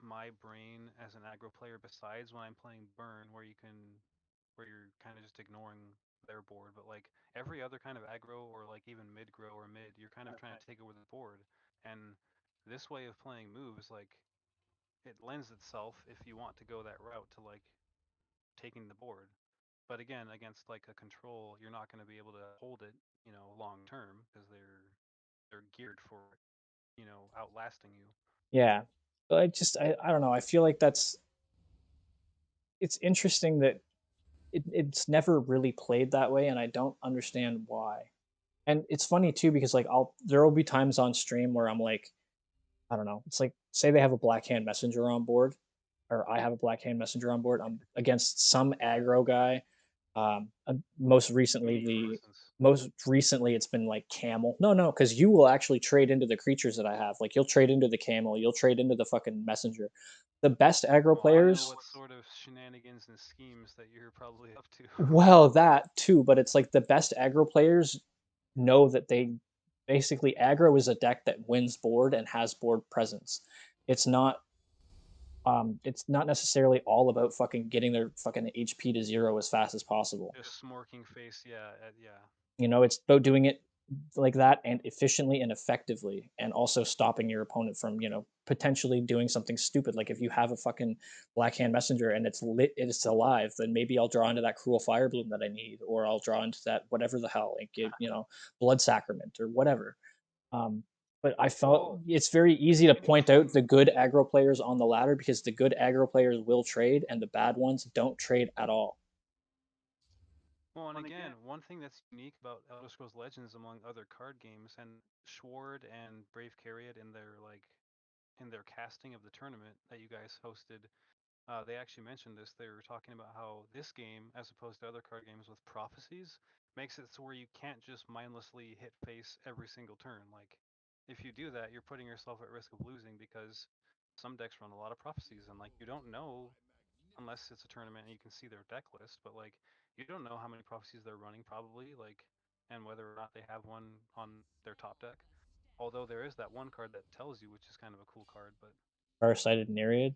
my brain as an aggro player besides when I'm playing burn where you're kind of just ignoring their board, but like every other kind of aggro or like even mid grow or mid, you're kind of trying to take over the board. And this way of playing moves like it lends itself if you want to go that route to like taking the board. But again, against like a control, you're not going to be able to hold it, long term because they're geared for, outlasting you. Yeah. But I don't know. I feel like it's interesting that it's never really played that way, and I don't understand why. And it's funny too because like there will be times on stream where I'm like, I don't know. It's like say they have a Black Hand Messenger on board, or I have a Black Hand Messenger on board. I'm against some aggro guy. Me, for instance. Most recently it's been like camel. No, because you will actually trade into the creatures that I have. Like you'll trade into the camel, you'll trade into the fucking messenger. The best aggro Well, I know players, what sort of shenanigans and schemes that you're probably up to. well, that too, but it's like the best aggro players know that they basically aggro is a deck that wins board and has board presence. It's not it's not necessarily all about fucking getting their fucking HP to 0 as fast as possible. Just smorking face, yeah, yeah. It's about doing it like that and efficiently and effectively, and also stopping your opponent from, potentially doing something stupid. Like if you have a fucking Black Hand Messenger and it's lit, it's alive, then maybe I'll draw into that Cruel Fire Bloom that I need, or I'll draw into that whatever the hell, like Blood Sacrament or whatever. Um, but I felt Well, it's very easy to same point out thing. the good aggro players on the ladder because the good aggro players will trade and the bad ones don't trade at all. Well, and again, one thing that's unique about Elder Scrolls Legends among other card games, and Sword and Brave Carriot in their casting of the tournament that you guys hosted, they actually mentioned this. They were talking about how this game, as opposed to other card games with prophecies, makes it so where you can't just mindlessly hit face every single turn. Like, if you do that, you're putting yourself at risk of losing because some decks run a lot of prophecies, and like you don't know unless it's a tournament and you can see their deck list, but like you don't know how many prophecies they're running probably, like, and whether or not they have one on their top deck. Although there is that one card that tells you, which is kind of a cool card, but Farsighted Nereid.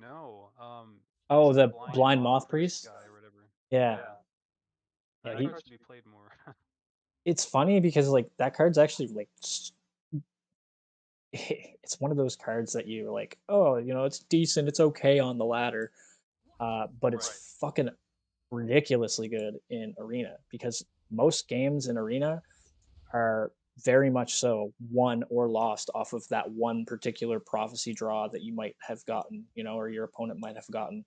no, it's Oh, the the blind Blind moth Moth priest Priest. guy or whatever. Yeah, Yeah, yeah. that card should be played more. It's funny because like that card's actually like it's one of those cards that you're like, oh, it's decent, it's okay on the ladder, but it's Right. fucking ridiculously good in arena because most games in arena are very much so won or lost off of that one particular prophecy draw that you might have gotten, or your opponent might have gotten.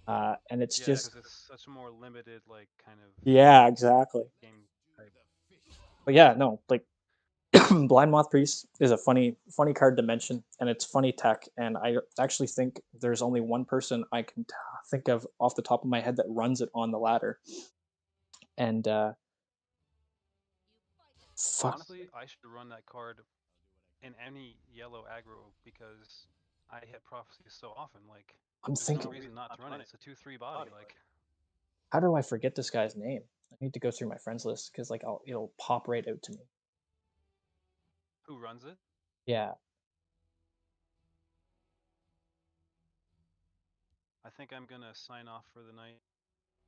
And it's Yeah, just, because it's such a more limited like kind of yeah, exactly. game type. But yeah, no, like Blind Moth Priest is a funny card to mention, and it's funny tech. And I actually think there's only one person I can think of off the top of my head that runs it on the ladder. And fuck, Honestly, I should run that card in any yellow aggro because I hit prophecies so often. Like, I'm there's no thinking, reason not to run it. It's a 2/3 body. Like, how do I forget this guy's name? I need to go through my friends list because like it'll pop right out to me. who runs it? Yeah, I think I'm gonna sign off for the night.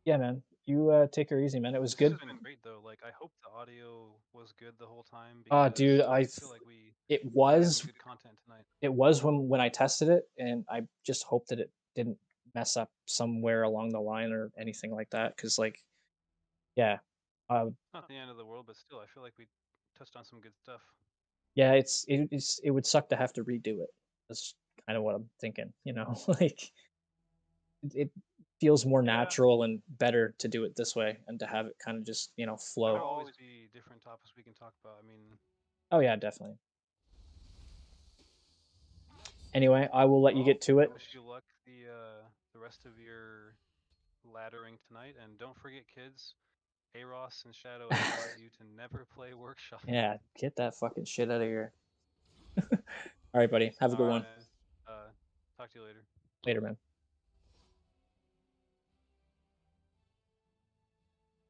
yeah, man. You take her easy, man. It was This has good. been great though. Like, I hope the audio was good the whole time Dude, because I feel like it we had some was good content tonight. it was when I tested it, and I just hope that it didn't mess up somewhere along the line or anything like that. Because like, yeah, uh, Not the end of the world, but still, I feel like we touched on some good stuff. yeah, it would suck to have to redo it. That's kind of what I'm thinking. Like it feels more Yeah, natural and better to do it this way and to have it kind of just there'll flow. always be different topics we can talk about. I mean, Oh yeah, definitely. Anyway, I will let you well, get to I it. wish you luck the rest of your laddering tonight, and don't forget, kids. Aros and Shadow advise you to never play Workshop. Yeah, get that fucking shit out of here. All right, buddy. Have a All good right, one. man. Uh, talk to you later. Later, man.